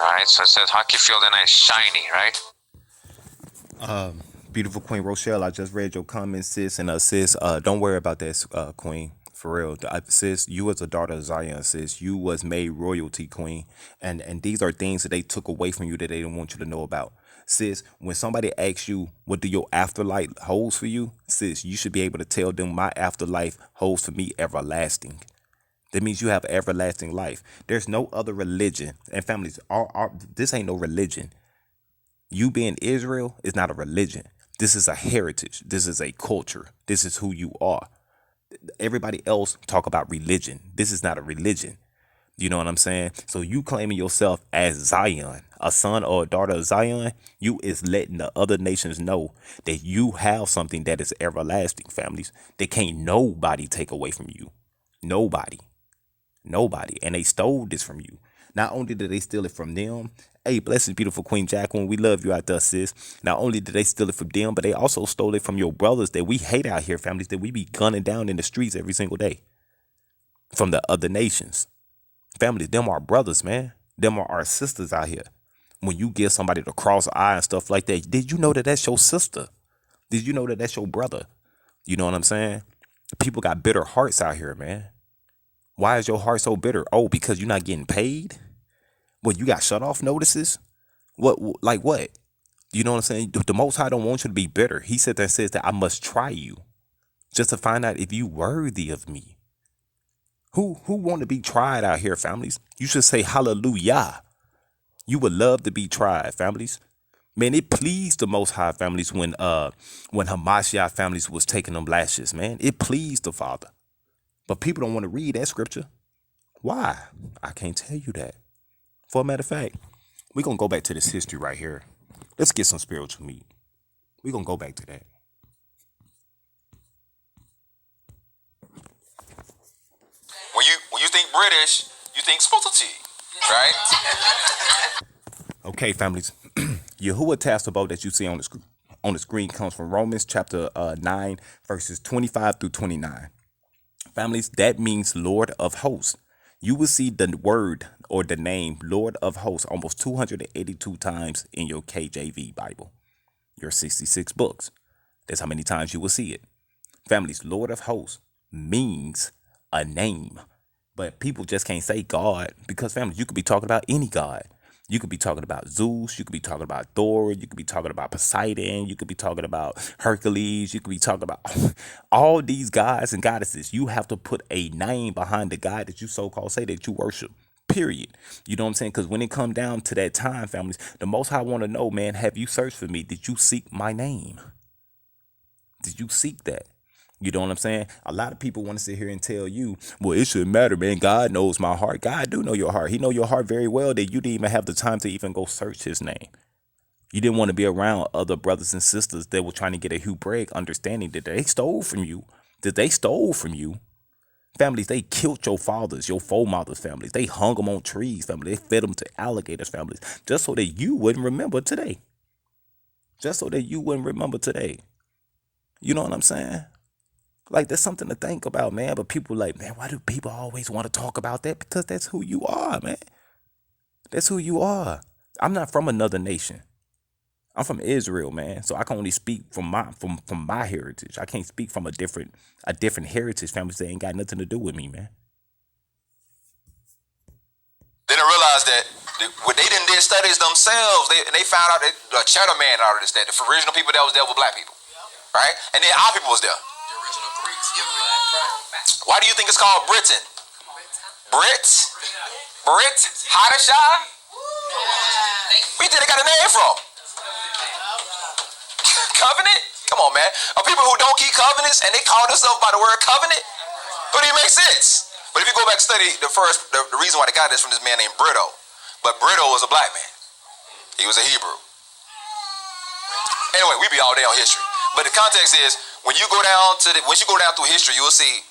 right, so it says hockey field and it's shiny, right? Beautiful Queen Rochelle, I just read your comments, sis, and sis, don't worry about that, Queen. For real, sis, you as a daughter of Zion, sis, you was made royalty, queen. And these are things that they took away from you that they didn't want you to know about. Sis, when somebody asks you, what do your afterlife holds for you? Sis, you should be able to tell them my afterlife holds for me everlasting. That means you have everlasting life. There's no other religion. And families, this ain't no religion. You being Israel is not a religion. This is a heritage. This is a culture. This is who you are. Everybody else talk about religion. This is not a religion. You know what I'm saying? So you claiming yourself as Zion, a son or a daughter of Zion, you is letting the other nations know that you have something that is everlasting, families. They can't nobody take away from you. Nobody. And they stole this from you. Not only did they steal it from them, hey, blessed beautiful Queen Jacqueline, we love you out there, sis. Not only did they steal it from them, but they also stole it from your brothers that we hate out here, families, that we be gunning down in the streets every single day. From the other nations. Families, them are brothers, man. Them are our sisters out here. When you give somebody the cross eye and stuff like that, did you know that that's your sister? Did you know that that's your brother? You know what I'm saying? People got bitter hearts out here, man. Why is your heart so bitter? Oh, because you're not getting paid? Well, you got shut off notices? What? You know what I'm saying? The Most High don't want you to be bitter. He said that says that I must try you just to find out if you worthy of me. Who want to be tried out here, families? You should say hallelujah. You would love to be tried, families. Man, it pleased the Most High, families, when Hamashiach families was taking them lashes, man. It pleased the Father. But people don't want to read that scripture. Why? I can't tell you that. For a matter of fact, we're going to go back to this history right here. Let's get some spiritual meat. We're going to go back to that. When you think British, you think specialty, right? Okay, families. Yahuwah Tastable that you see on the screen comes from Romans chapter 9, verses 25 through 29. Families, that means Lord of Hosts. You will see the word or the name Lord of Hosts almost 282 times in your KJV Bible, your 66 books. That's how many times you will see it. Families, Lord of Hosts means a name. But people just can't say God because, families, you could be talking about any God. You could be talking about Zeus. You could be talking about Thor. You could be talking about Poseidon. You could be talking about Hercules. You could be talking about all these gods and goddesses. You have to put a name behind the God that you so-called say that you worship. Period. You know what I'm saying? Because when it come down to that time, families, the Most High want to know, man, have you searched for me? Did you seek my name? Did you seek that? You know what I'm saying? A lot of people want to sit here and tell you, well, it shouldn't matter, man. God knows my heart. God do know your heart. He know your heart very well that you didn't even have the time to even go search his name. You didn't want to be around other brothers and sisters that were trying to get a Hebraic understanding that they stole from you. Families, they killed your fathers, your foremothers, families. They hung them on trees, family. They fed them to alligators, families, just so that you wouldn't remember today. You know what I'm saying? Like, that's something to think about, man. But people like, man, why do people always want to talk about that? Because that's who you are, man. That's who you are. I'm not from another nation. I'm from Israel, man. So I can only speak from my heritage. I can't speak from a different heritage family that ain't got nothing to do with me, man. They didn't realize that when they did studies themselves, they found out that the Cheddar Man and all of this, that the original people that was there were black people, right? And then our people was there. Why do you think it's called Britain? Brits? Hadashah? Where did they got a name from? Covenant? Come on, man. Are people who don't keep covenants and they call themselves by the word covenant? But it makes sense. But if you go back and study the reason why they got this from this man named Brito. But Brito was a black man. He was a Hebrew. Anyway, we be all day on history. But the context is, when you go down through history, you will see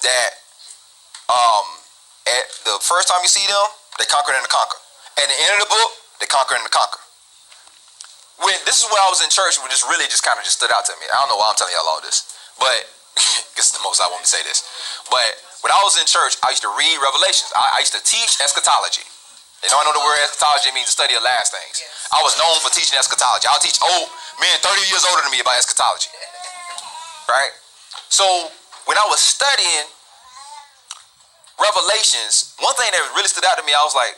that at the first time you see them, they conquer and conquer. At the end of the book, they conquer and conquer. This is when I was in church, which just really just kind of just stood out to me. I don't know why I'm telling y'all all this, but it's the most I want to say this. But when I was in church, I used to read Revelations. I used to teach eschatology. You know, I know the word eschatology means the study of last things. Yes. I was known for teaching eschatology. I'll teach men 30 years older than me about eschatology. Right? So when I was studying Revelations, one thing that really stood out to me, I was like,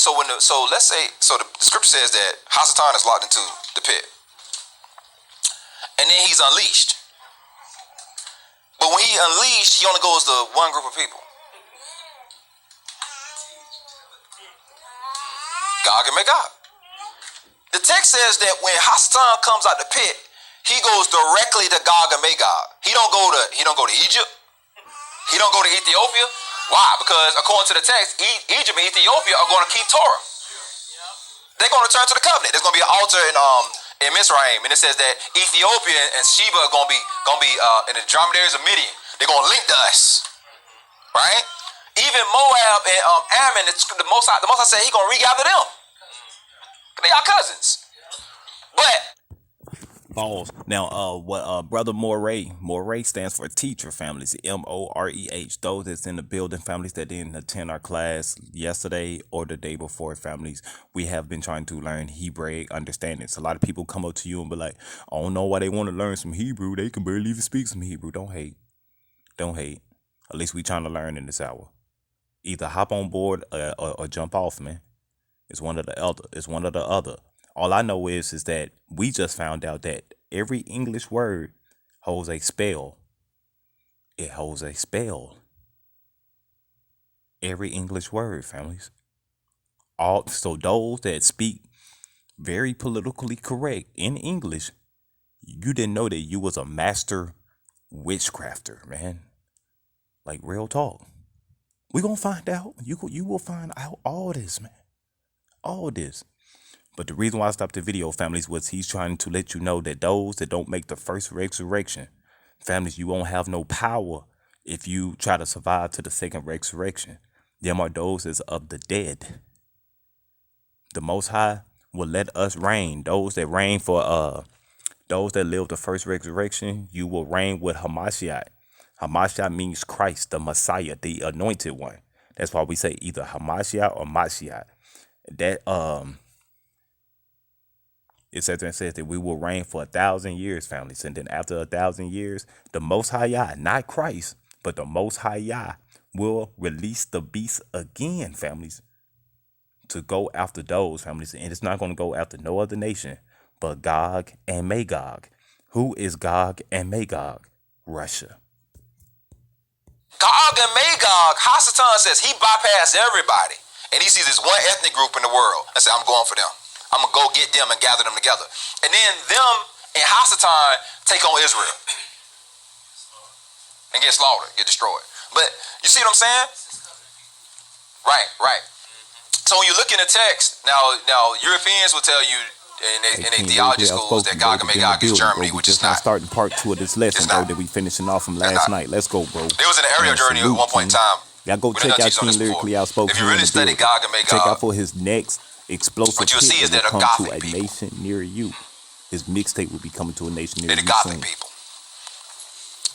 the scripture says that Hasatan is locked into the pit. And then he's unleashed. But when he unleashed, he only goes to one group of people. Gog and Magog. The text says that when Hasatan comes out the pit, he goes directly to Gog and Magog. He don't go to Egypt. He don't go to Ethiopia. Why? Because according to the text, Egypt and Ethiopia are going to keep Torah. They're going to return to the covenant. There's going to be an altar in Mizraim, and it says that Ethiopia and Sheba are going to be in the dromedaries of Midian. They're going to link to us, right? Even Moab and Ammon, the Most High said He's going to regather them. They are cousins, but. Balls. Now, what Brother Moreh stands for teacher families, MOREH. Those that's in the building, families that didn't attend our class yesterday or the day before, families, we have been trying to learn Hebraic understandings. A lot of people come up to you and be like, I don't know why they want to learn some Hebrew. They can barely even speak some Hebrew. Don't hate. At least we trying to learn in this hour. Either hop on board or jump off, man. It's one or the other. All I know is that we just found out that every English word holds a spell. It holds a spell. Every English word, families. So those that speak very politically correct in English, you didn't know that you was a master witchcrafter, man. Like real talk. We gonna find out. You will find out all this, man. All this. But the reason why I stopped the video, families, was he's trying to let you know that those that don't make the first resurrection, families, you won't have no power if you try to survive to the second resurrection. Them are those as of the dead. The Most High will let us reign. Those that reign for those that live the first resurrection, you will reign with Hamashiach. Hamashiach means Christ, the Messiah, the anointed one. That's why we say either Hamashiach or Mashiach. That it says that we will reign for 1,000 years, families. And then after 1,000 years, the Most High Yah, not Christ, but the Most High Yah will release the beast again, families, to go after those, families. And it's not going to go after no other nation but Gog and Magog. Who is Gog and Magog? Russia. Gog and Magog, Hasatan says he bypassed everybody. And he sees this one ethnic group in the world and said, I'm going for them. I'm going to go get them and gather them together. And then them and Hasatan take on Israel. And get slaughtered, get destroyed. But you see what I'm saying? Right. So when you look in the text, now Europeans will tell you in their theology schools that Gog and Magog is Germany, which is not. Starting part 2 of this lesson, bro, that we finishing off from last night. Let's go, bro. There was an aerial journey at one point in time. Y'all go check out King Lyrically Outspoken. If you really study Gog and Magog, check out for his next explosive what you'll see is that come they're to Gothic a people. nation near you. His mixtape will be coming to a nation near They're you the Gothic soon. people.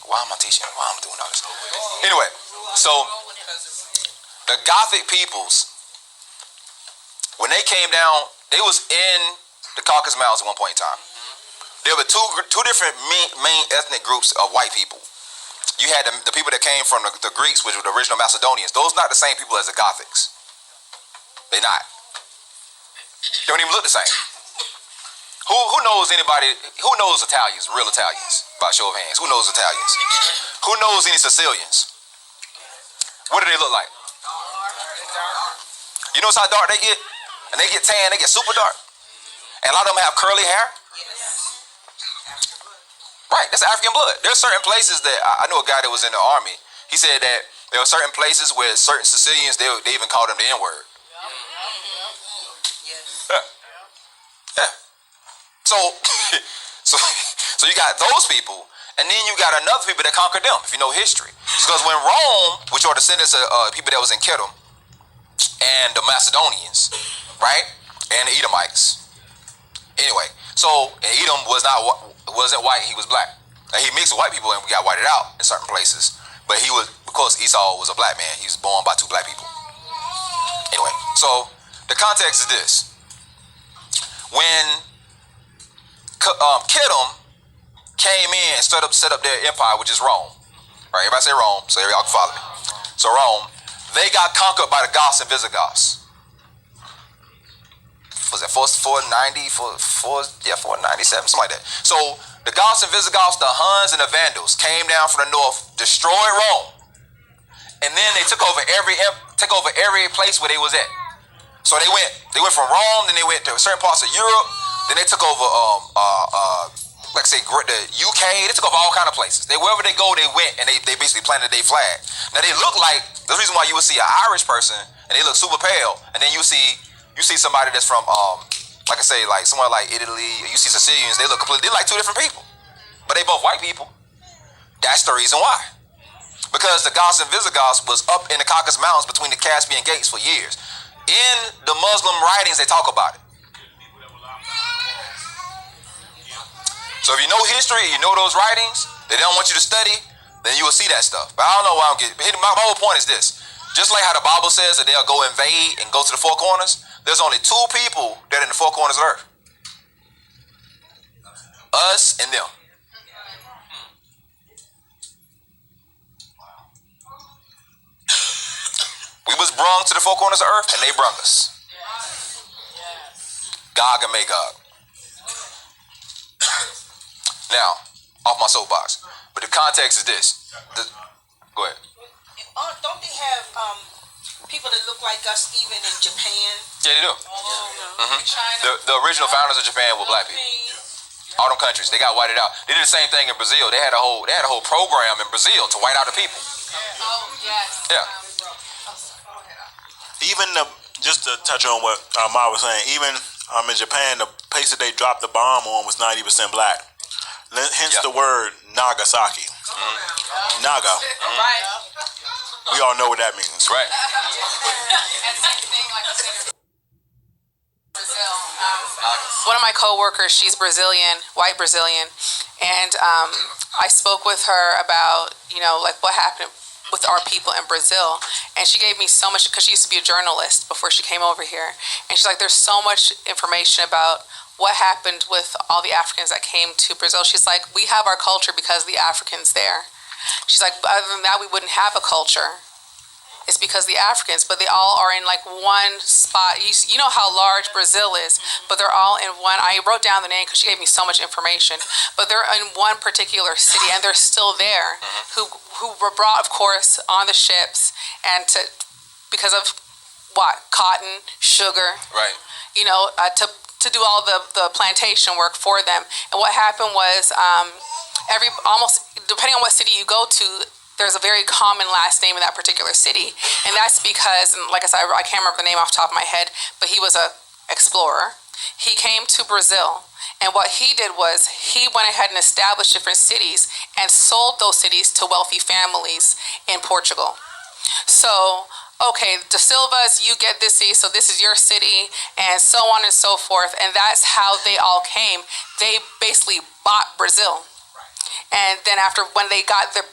Why am I teaching? Why am I doing all this? Anyway, so the Gothic peoples, when they came down, they was in the Caucasus Mountains at one point in time. There were two different main ethnic groups of white people. You had the people that came from the Greeks, which were the original Macedonians. Those not the same people as the Gothics. They not. They don't even look the same. Who knows anybody? Who knows Italians? Real Italians? By show of hands. Who knows Italians? Who knows any Sicilians? What do they look like? You notice how dark they get? And they get tan, they get super dark. And a lot of them have curly hair. Right, that's African blood. There's certain places that, I know a guy that was in the army. He said that there were certain places where certain Sicilians, they even called them the N-word. Yeah. So you got those people, and then you got another people that conquered them, if you know history. Because when Rome, which are descendants of people that was in Kittim, and the Macedonians, right, and the Edomites. Anyway, so and Edom wasn't white, he was black. And he mixed with white people and we got whited out in certain places. But he was, of course, Esau was a black man. He was born by 2 black people. Anyway, so the context is this. When Kittim came in and set up their empire, which is Rome. Right, everybody say Rome, so y'all can follow me. So Rome, they got conquered by the Goths and Visigoths. Was that 490, 497, something like that. So the Goths and Visigoths, the Huns and the Vandals came down from the north, destroyed Rome, and then they took over every place where they was at. So they went from Rome, then they went to certain parts of Europe, then they took over like say the UK. They took over all kind of places. Wherever they go, they went and they basically planted their flag. Now they look like the reason why you would see an Irish person and they look super pale, and then you see somebody that's from like I say, like somewhere like Italy. You see Sicilians, they look completely, they're like 2 different people, but they both white people. That's the reason why. Because the Goths and Visigoths was up in the Caucasus Mountains between the Caspian Gates for years. In the Muslim writings, they talk about it. So if you know history, you know those writings, they don't want you to study, then you will see that stuff. But I don't know why I'm getting. My whole point is this. Just like how the Bible says that they'll go invade and go to the 4 corners, there's only 2 people that are in the 4 corners of the earth. Us and them. We was brung to the 4 corners of earth and they brung us. Gog and Magog. Now, off my soapbox. But the context is this. Go ahead. Don't they have people that look like us even in Japan? Yeah, they do. Mm-hmm. The original founders of Japan were black people. All them countries, they got whited out. They did the same thing in Brazil. They had a whole program in Brazil to white out the people. Oh yes. Yeah. Even just to touch on what Ma was saying, even in Japan, the place that they dropped the bomb on was 90% black. Hence the word Nagasaki. Naga. Right. We all know what that means. Right. And same thing, like I said, Brazil. One of my coworkers, she's Brazilian, white Brazilian, and I spoke with her about, like what happened with our people in Brazil, and she gave me so much, because she used to be a journalist before she came over here, and she's like, there's so much information about what happened with all the Africans that came to Brazil. She's like, we have our culture because of the Africans there. She's like, other than that, we wouldn't have a culture. It's because the Africans, but they all are in like one spot. You know how large Brazil is, but they're all in one. I wrote down the name because she gave me so much information, but they're in one particular city, and they're still there, who were brought, of course, on the ships, and because of what? Cotton, sugar, Right. To do all the plantation work for them. And what happened was almost depending on what city you go to, there's a very common last name in that particular city, and that's because, and like I said, I can't remember the name off the top of my head, but he was a explorer. He came to Brazil, and what he did was he went ahead and established different cities and sold those cities to wealthy families in Portugal. So, okay, De Silvas, you get this city, so this is your city, and so on and so forth, and that's how they all came. They basically bought Brazil. And then when they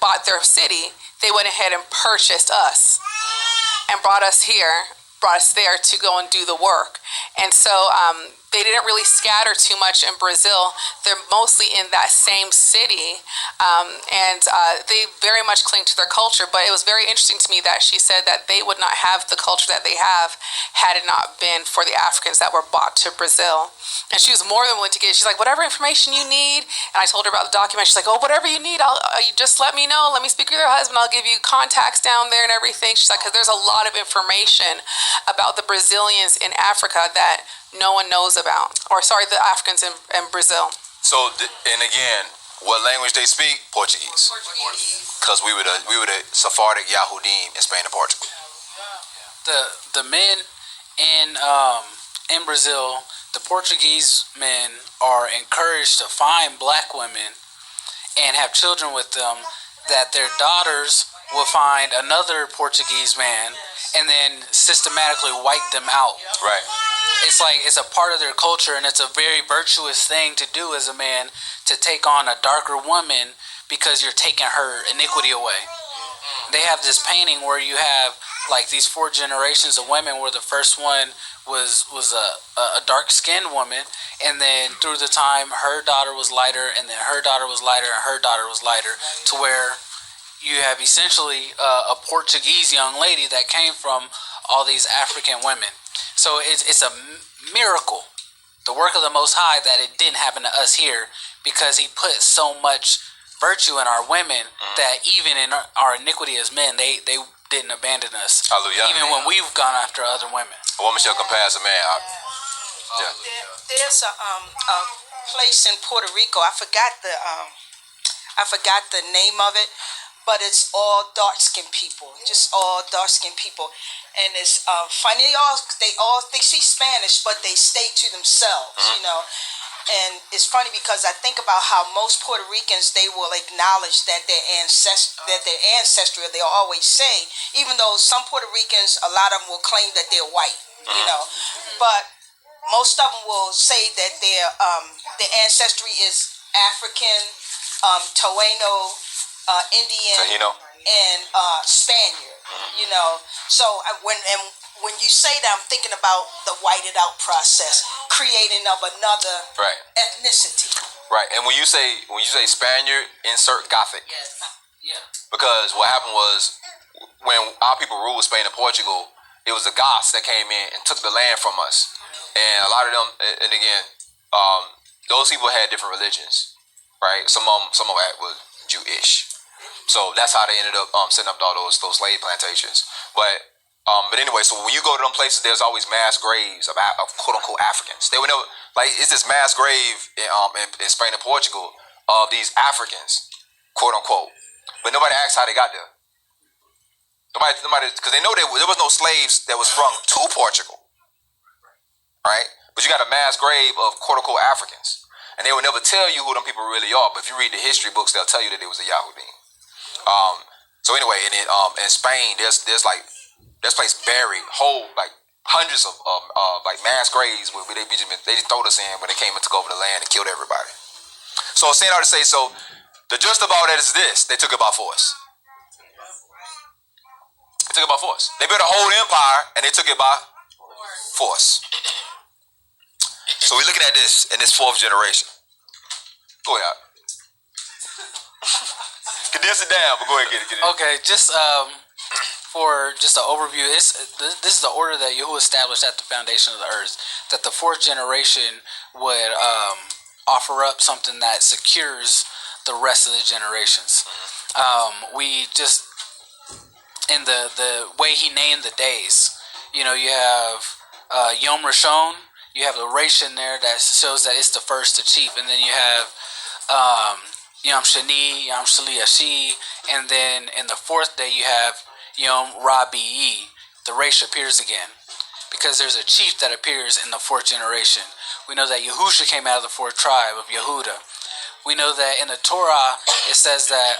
bought their city, they went ahead and purchased us and brought us there to go and do the work. And so they didn't really scatter too much in Brazil. They're mostly in that same city, and they very much cling to their culture. But it was very interesting to me that she said that they would not have the culture that they have had it not been for the Africans that were brought to Brazil. And she was more than willing to give. She's like, whatever information you need. And I told her about the document. She's like, oh, whatever you need, you just let me know. Let me speak with your husband. I'll give you contacts down there and everything. She's like, because there's a lot of information about the Brazilians in Africa that no one knows about. The Africans in Brazil. So, and again, what language they speak? Portuguese. Because we were the Sephardic Yahudim in Spain and Portugal. The men in Brazil, the Portuguese men are encouraged to find black women and have children with them, that their daughters will find another Portuguese man and then systematically wipe them out. Right. It's like it's a part of their culture, and it's a very virtuous thing to do as a man, to take on a darker woman because you're taking her iniquity away. They have this painting where you have like these 4 generations of women, where the first one was a dark-skinned woman, and then through the time her daughter was lighter, and then her daughter was lighter, and her daughter was lighter, to where you have essentially a Portuguese young lady that came from all these African women. So it's a miracle, the work of the Most High, that it didn't happen to us here, because He put so much virtue in our women that even in our iniquity as men, they didn't abandon us. Hallelujah. Even when we've gone after other women. A woman shall compass a man. There's a place in Puerto Rico. I forgot the name of it, but it's all dark-skinned people, just all dark-skinned people, and it's funny. They speak Spanish, but they stay to themselves, And it's funny because I think about how most Puerto Ricans, they will acknowledge that their ancestry, they'll always say, even though some Puerto Ricans, a lot of them will claim that they're white, but most of them will say that their ancestry is African, Taino, Indian, Tahino, and Spaniard. So when you say that, I'm thinking about the whited out process, creating of another ethnicity. Right, and when you say Spaniard, insert Gothic. Yes. Yeah. Because what happened was, when our people ruled Spain and Portugal, it was the Goths that came in and took the land from us. And a lot of them, and again, those people had different religions, right? Some of them were Jewish. So that's how they ended up setting up all those slave plantations. But anyway, so when you go to them places, there's always mass graves of quote unquote Africans. They would never, like, it's this mass grave in Spain and Portugal of these Africans, quote unquote. But nobody asks how they got there. Nobody, because they know there was no slaves that was sprung to Portugal, right? But you got a mass grave of quote unquote Africans, and they will never tell you who them people really are. But if you read the history books, they'll tell you that it was a Yahudi. So anyway, and then in Spain, there's place buried whole like hundreds of like mass graves where they just throwed us in when they came and took over the land and killed everybody. So saying all to say, so the gist of all that is this: they took it by force. They took it by force. They built a whole empire and they took it by force. So we're looking at this in this fourth generation. Go ahead. Condense it down, but go ahead and get it. Okay, just for just an overview, this is the order that Yahuwah established at the foundation of the earth, that the fourth generation would offer up something that secures the rest of the generations. We just, in the way he named the days, you have Yom Rishon, you have the ration there that shows that it's the first, the chief, and then you have Yom Shani, Yom Shaliashi, and then in the fourth day you have Yom Rabi'i. The Resh appears again because there's a chief that appears in the fourth generation. We know that Yahusha came out of the fourth tribe of Yehuda. We know that in the Torah it says that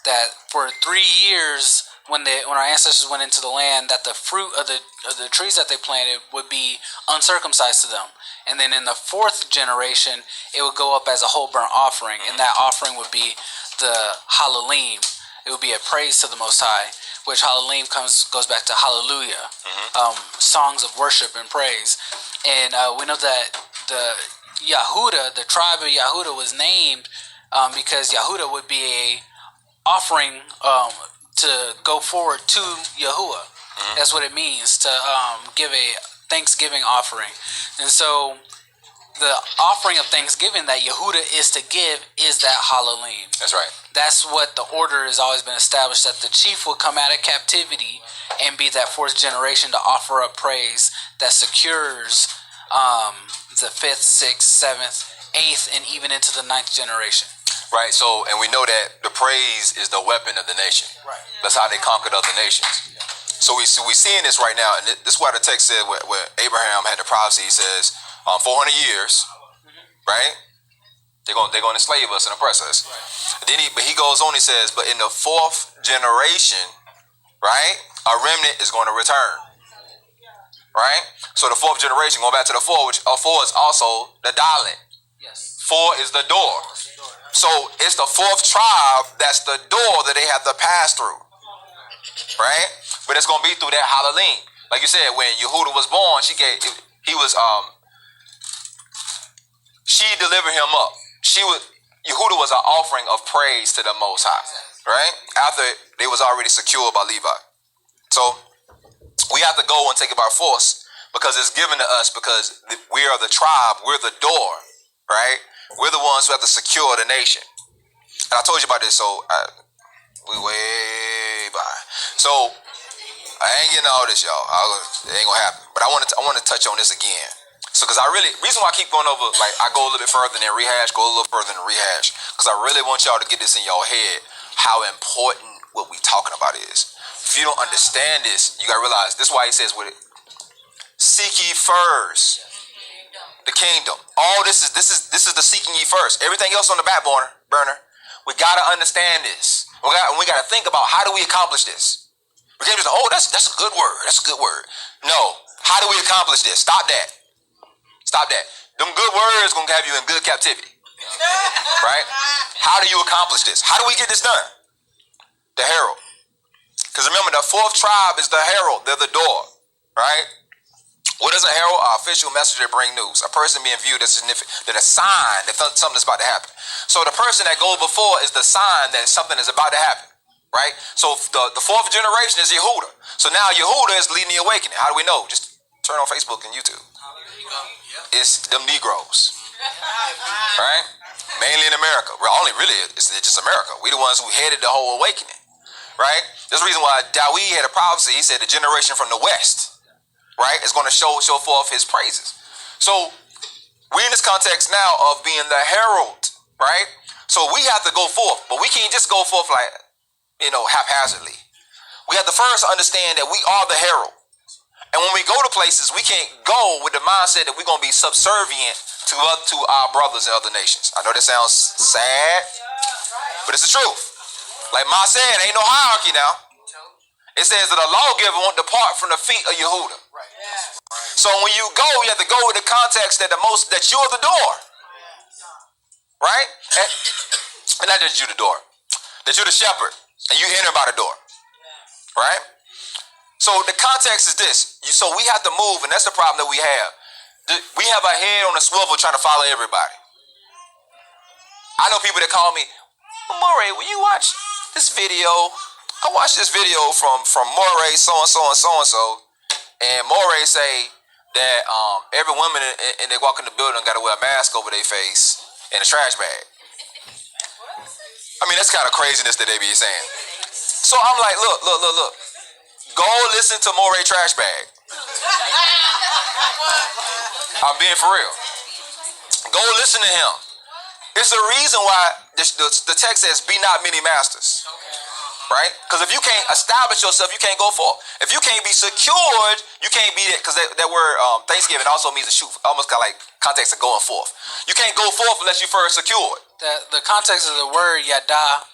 that for 3 years when our ancestors went into the land, that the fruit of the trees that they planted would be uncircumcised to them. And then in the fourth generation, it would go up as a whole burnt offering, and that offering would be the Halalim. It would be a praise to the Most High, which Halalim goes back to Hallelujah, songs of worship and praise. And we know that the Yehuda, the tribe of Yehuda, was named because Yehuda would be a offering to go forward to Yahuwah. That's what it means to give a Thanksgiving offering. And so the offering of Thanksgiving that Yehuda is to give is that Halalim. That's right. That's what the order has always been established, that the chief would come out of captivity and be that fourth generation to offer up praise that secures the fifth, sixth, seventh, eighth, and even into the ninth generation. Right, so, and we know that the praise is the weapon of the nation. Right. That's how they conquered other nations. So we seeing this right now, and this is why the text said where Abraham had the prophecy. He says, 400 years, right? They're going to enslave us and oppress us. Right. But he goes on. He says, but in the fourth generation, right, a remnant is going to return. Right. So the fourth generation, going back to the four, which four is also the Dalet. Yes. Four is the door. So it's the fourth tribe that's the door that they have to pass through, right? But it's gonna be through that Halalim. Like you said, when Yehuda was born, she delivered him up. Yehuda was an offering of praise to the Most High, right? After they was already secured by Levi. So we have to go and take it by force because it's given to us because we are the tribe, we're the door, right? We're the ones who have to secure the nation. And I told you about this, so we way behind. So I ain't getting all this, y'all. It ain't gonna happen. But I want to touch on this again. So, because reason why I keep going over, like I go a little bit further than rehash, because I really want y'all to get this in your head, how important what we talking about is. If you don't understand this, you gotta realize this is why he says with it, seek ye first the kingdom. All this is the seeking ye first. Everything else on the back burner. We gotta understand this. We gotta think about how do we accomplish this. We can't just that's a good word. That's a good word. No. How do we accomplish this? Stop that. Them good words gonna have you in good captivity. Right? How do you accomplish this? How do we get this done? The herald. Because remember, the fourth tribe is the herald. They're the door. Right? What is a herald? An official messenger to bring news. A person being viewed as significant, that a sign that something is about to happen. So the person that goes before is the sign that something is about to happen, right? So the fourth generation is Yehuda. So now Yehuda is leading the awakening. How do we know? Just turn on Facebook and YouTube. It's them Negroes, right? Mainly in America. Well, only really it's just America. We the ones who headed the whole awakening, right? There's a reason why Dawid had a prophecy. He said the generation from the West, right, is going to show forth his praises. So we're in this context now of being the herald, right? So we have to go forth, but we can't just go forth like, haphazardly. We have to first understand that we are the herald. And when we go to places, we can't go with the mindset that we're going to be subservient to our brothers in other nations. I know that sounds sad, but it's the truth. Like Ma said, ain't no hierarchy now. It says that a lawgiver won't depart from the feet of Yehuda. So when you go, you have to go with the context that you're the door. Right? And not just you the door. That you're the shepherd. And you enter by the door. Right? So the context is this. So we have to move, and that's the problem that we have. We have our head on a swivel trying to follow everybody. I know people that call me, Moray, will you watch this video? I watched this video from Moray, so-and-so and so-and-so. And Moray say that every woman and they walk in the building got to wear a mask over their face and a trash bag. I mean, that's kind of craziness that they be saying. So I'm like, look. Go listen to Moray Trash Bag. I'm being for real. Go listen to him. There's a reason why the text says, be not many masters. Right? Because if you can't establish yourself, you can't go forth. If you can't be secured, you can't be it. Because that word Thanksgiving also means a shoot, almost kind of like context of going forth. You can't go forth unless you first secured. The context of the word yada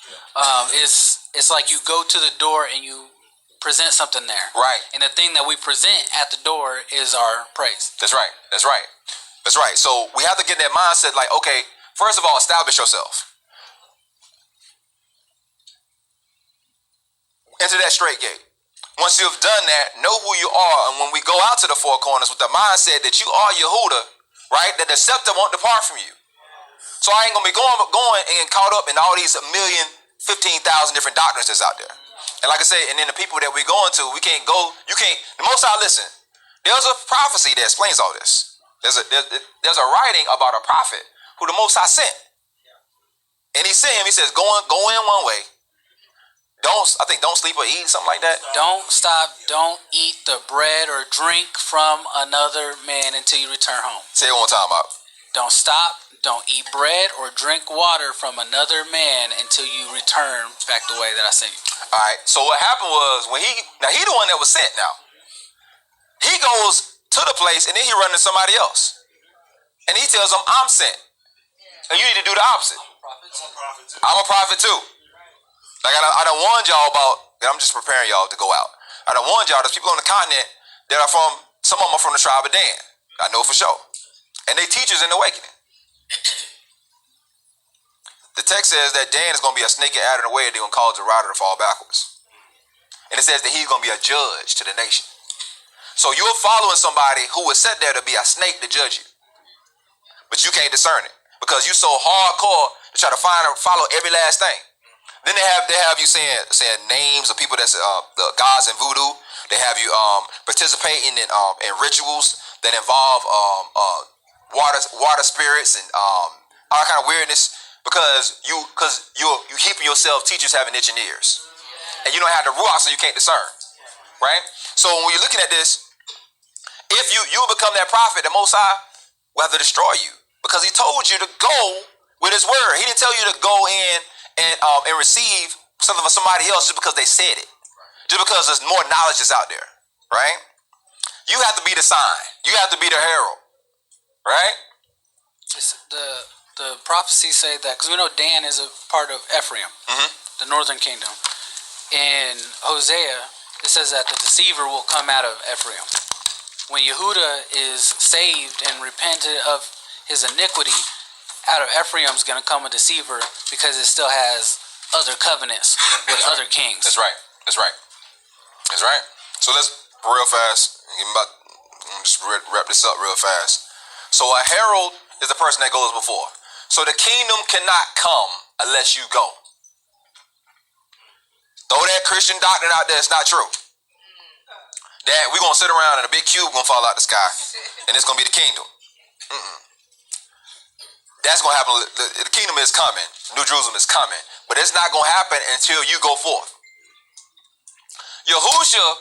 it's like you go to the door and you present something there. Right. And the thing that we present at the door is our praise. That's right. So we have to get that mindset like, okay, first of all, establish yourself. Enter that straight gate. Once you've done that, know who you are. And when we go out to the four corners with the mindset that you are Yehuda, right, that the scepter won't depart from you. So I ain't going to be going and caught up in all these 1,015,000 different doctrines that's out there. And like I say, and then the people that we're going to, the Most High, listen, there's a prophecy that explains all this. There's a writing about a prophet who the Most High sent. And he sent him, he says, go in one way. Don't sleep or eat, something like that. Don't eat the bread or drink from another man until you return home. Say it one time out. Don't eat bread or drink water from another man until you return back the way that I sent you. All right. So what happened was he the one that was sent now. He goes to the place and then he runs into somebody else. And he tells them, I'm sent. And you need to do the opposite. I'm a prophet too. Like I done warned y'all about, and I'm just preparing y'all to go out. I done warned y'all, there's people on the continent that are some of them are from the tribe of Dan. I know for sure. And they teachers in the awakening. The text says that Dan is going to be a snake and adder in a way that they're going to cause the rider to fall backwards. And it says that he's going to be a judge to the nation. So you're following somebody who was set there to be a snake to judge you. But you can't discern it because you're so hardcore to try to follow every last thing. Then they have you saying names of people that's the gods in voodoo. They have you participating in rituals that involve water spirits and all kind of weirdness. Because you heaping yourself teachers having itching ears. And you don't have the ruach, so you can't discern. Right? So when you're looking at this, if you become that prophet, the Most High will have to destroy you. Because he told you to go with his word. He didn't tell you to go in and receive something from somebody else just because they said it. Just because there's more knowledge that's out there. Right? You have to be the sign. You have to be the herald. Right? The prophecies say that, because we know Dan is a part of Ephraim, the northern kingdom. In Hosea, it says that the deceiver will come out of Ephraim. When Yehuda is saved and repented of his iniquity, out of Ephraim is going to come a deceiver because it still has other covenants with other kings. That's right. So let's real fast. Just wrap this up real fast. So a herald is the person that goes before. So the kingdom cannot come unless you go. Throw that Christian doctrine out there, it's not true. that we're gonna sit around and a big cube gonna fall out the sky, and it's gonna be the kingdom. That's gonna happen. The kingdom is coming. New Jerusalem is coming, but it's not gonna happen until you go forth. Yahushua,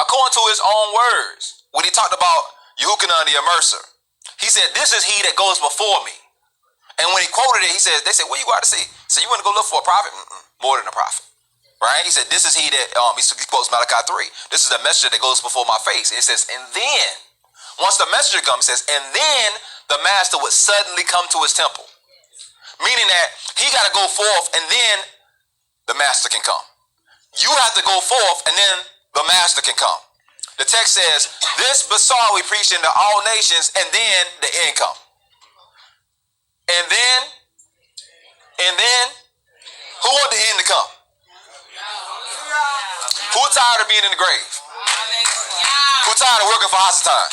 according to his own words, when he talked about Yehukanan the immerser, he said, "This is he that goes before me." And when he quoted it, he said, "They said, where you got to see?" So you want to go look for a prophet? More than a prophet, right? He said, "This is he that." He quotes Malachi 3. This is the messenger that goes before my face. It says, and then once the messenger comes, it says, and then the master would suddenly come to his temple, meaning that he got to go forth, and then the master can come. You have to go forth, and then the master can come. The text says, "This Basar we preach into all nations, and then the end come." And then, who want the end to come? Who tired of being in the grave? Who tired of working for Hasatan?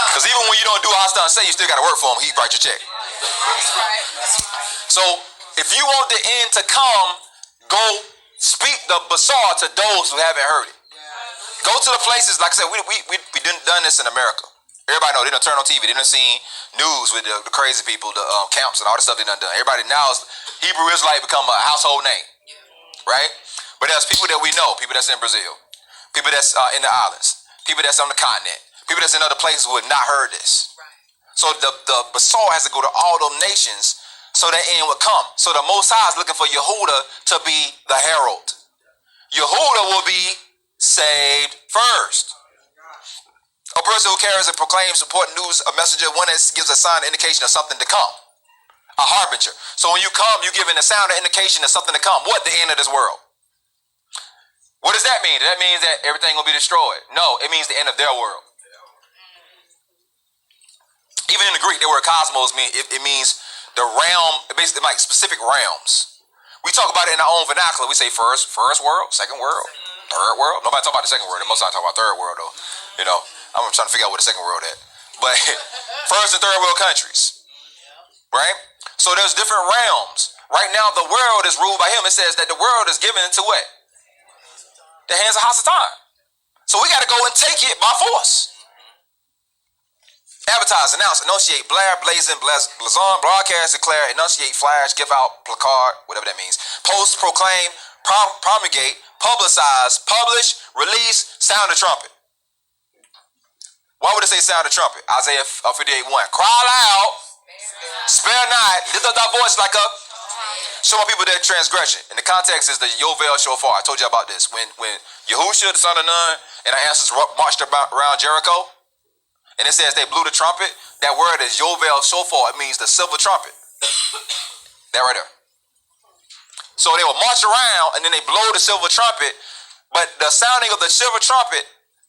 Because even when you don't do what Hasatan say, you still got to work for him. He write your check. So if you want the end to come, go speak the Basar to those who haven't heard it. Go to the places, like I said, we done this in America. Everybody know, they done turn on TV, they done seen news with the crazy people, the camps and all the stuff they done done. Everybody now, Hebrew Israelite become a household name, right? But there's people that we know, people that's in Brazil, people that's in the islands, people that's on the continent, people that's in other places who have not heard this. So the Basar has to go to all those nations so that end would come. So the Most High is looking for Yehuda to be the herald. Yehuda will be saved first. A person who carries and proclaims important news, a messenger, one that gives a sign, indication of something to come. A harbinger. So when you come, you're giving a sound, an indication of something to come. What? The end of this world. What does that mean? That means that everything will be destroyed. No, it means the end of their world. Even in the Greek, the word cosmos it means the realm, basically like specific realms. We talk about it in our own vernacular. We say first world, second world, third world. Nobody talk about the second world. Most of the time talk about third world though. You know, I'm trying to figure out where the second world at. But first and third world countries, right? So there's different realms. Right now, the world is ruled by him. It says that the world is given into what? The hands of Hasatan. So we got to go and take it by force. Advertise, announce, enunciate, blare, blazon, blazon, broadcast, declare, enunciate, flash, give out, placard, whatever that means. Post, proclaim, promulgate, publicize, publish, release, sound the trumpet. Why would it say sound the trumpet? Isaiah 58:1. Cry loud, spare not, lift up thy voice like a, show my people their transgression. And the context is the Yovel shofar. I told you about this. When Yahushua, the son of Nun, and our ancestors marched around Jericho, and it says they blew the trumpet, that word is Yovel shofar. It means the silver trumpet. That right there. So they will march around, and then they blow the silver trumpet, but the sounding of the silver trumpet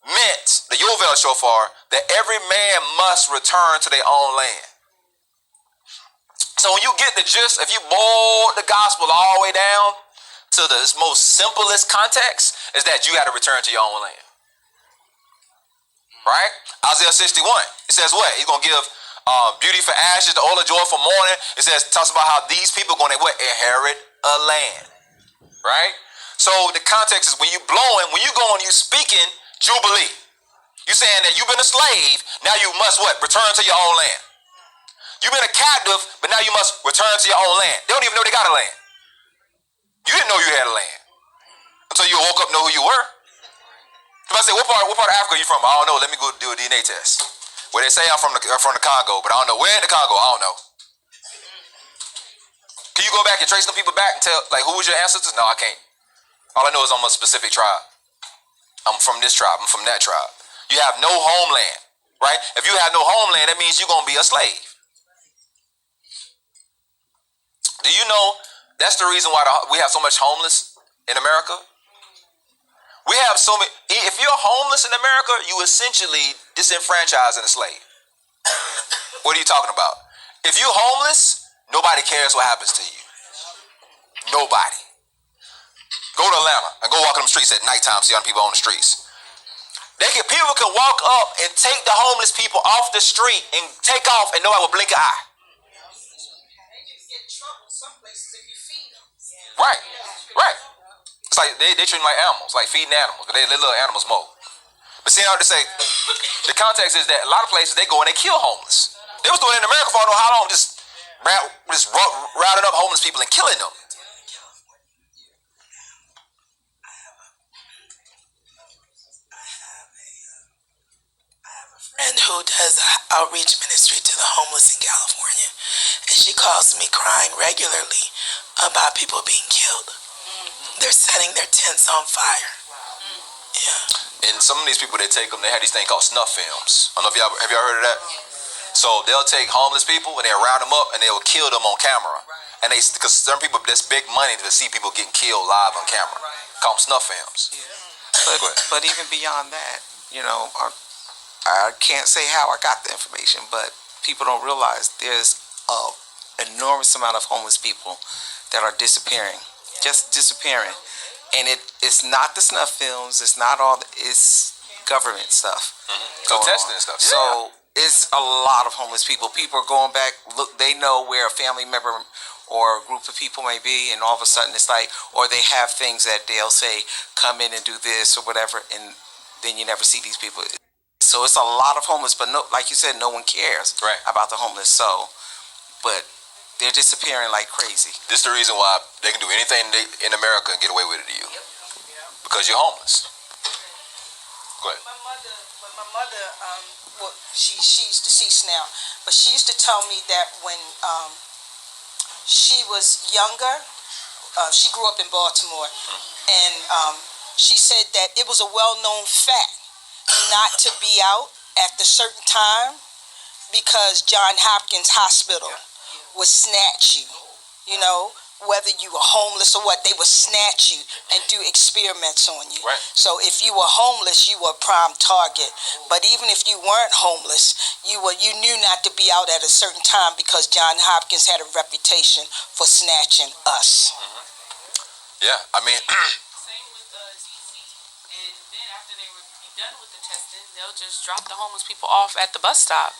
meant, the Yovel shofar, that every man must return to their own land. So when you get the gist, if you boil the gospel all the way down to the most simplest context, is that you got to return to your own land. Right? Isaiah 61. It says what? He's going to give beauty for ashes, the oil of joy for mourning. It says, talks about how these people are going to what? Inherit a land. Right? So the context is when you blowing, when you going, you speaking Jubilee. You saying that you've been a slave, now you must what? Return to your own land. You've been a captive, but now you must return to your own land. They don't even know they got a land. You didn't know you had a land until you woke up and know who you were. If I say, what part of Africa are you from? I don't know. Let me go do a DNA test. Well, they say I'm from the Congo, but I don't know. Where in the Congo? I don't know. Can you go back and trace some people back and tell, like, who was your ancestors? No, I can't. All I know is I'm a specific tribe. I'm from this tribe. I'm from that tribe. You have no homeland, right? If you have no homeland, that means you're going to be a slave. Do you know that's the reason why we have so much homeless in America? We have so many. If you're homeless in America, you essentially disenfranchised and a slave. What are you talking about? If you're homeless, nobody cares what happens to you. Nobody. Go to Atlanta and go walk on the streets at nighttime, see other people on the streets. People can walk up and take the homeless people off the street and take off and nobody will blink an eye. Right. It's like they treat them like animals, like feeding animals. But they little animals more. But see, I have to say, the context is that a lot of places they go and they kill homeless. They was doing it in America for I don't know how long, just rounding up homeless people and killing them. Friend who does outreach ministry to the homeless in California, and she calls me crying regularly about people being killed. They're setting their tents on fire. Yeah. And some of these people, they take them, they have these things called snuff films. I don't know if have y'all heard of that? So they'll take homeless people and they'll round them up and they'll kill them on camera. And because some people, that's big money to see people getting killed live on camera. Call them snuff films. But even beyond that, you know, I can't say how I got the information, but people don't realize there's an enormous amount of homeless people that are disappearing, just disappearing. And it's not the snuff films, it's not it's government stuff. So testing and stuff. So it's a lot of homeless people. People are going back, look, they know where a family member or a group of people may be, and all of a sudden it's like, or they have things that they'll say, come in and do this or whatever, and then you never see these people. So it's a lot of homeless, but no, like you said, no one cares about the homeless. So, but they're disappearing like crazy. This is the reason why they can do anything in America and get away with it to you. Because you're homeless. Go ahead. My mother, well, she's deceased now, but she used to tell me that when she was younger, she grew up in Baltimore, and she said that it was a well-known fact not to be out at the certain time because John Hopkins Hospital would snatch you, you know, whether you were homeless or what, they would snatch you and do experiments on you. Right. So if you were homeless, you were a prime target. But even if you weren't homeless, you knew not to be out at a certain time because John Hopkins had a reputation for snatching us. Mm-hmm. Yeah, I mean... Same with DC, and then after they were done with the testing, they'll just drop the homeless people off at the bus stop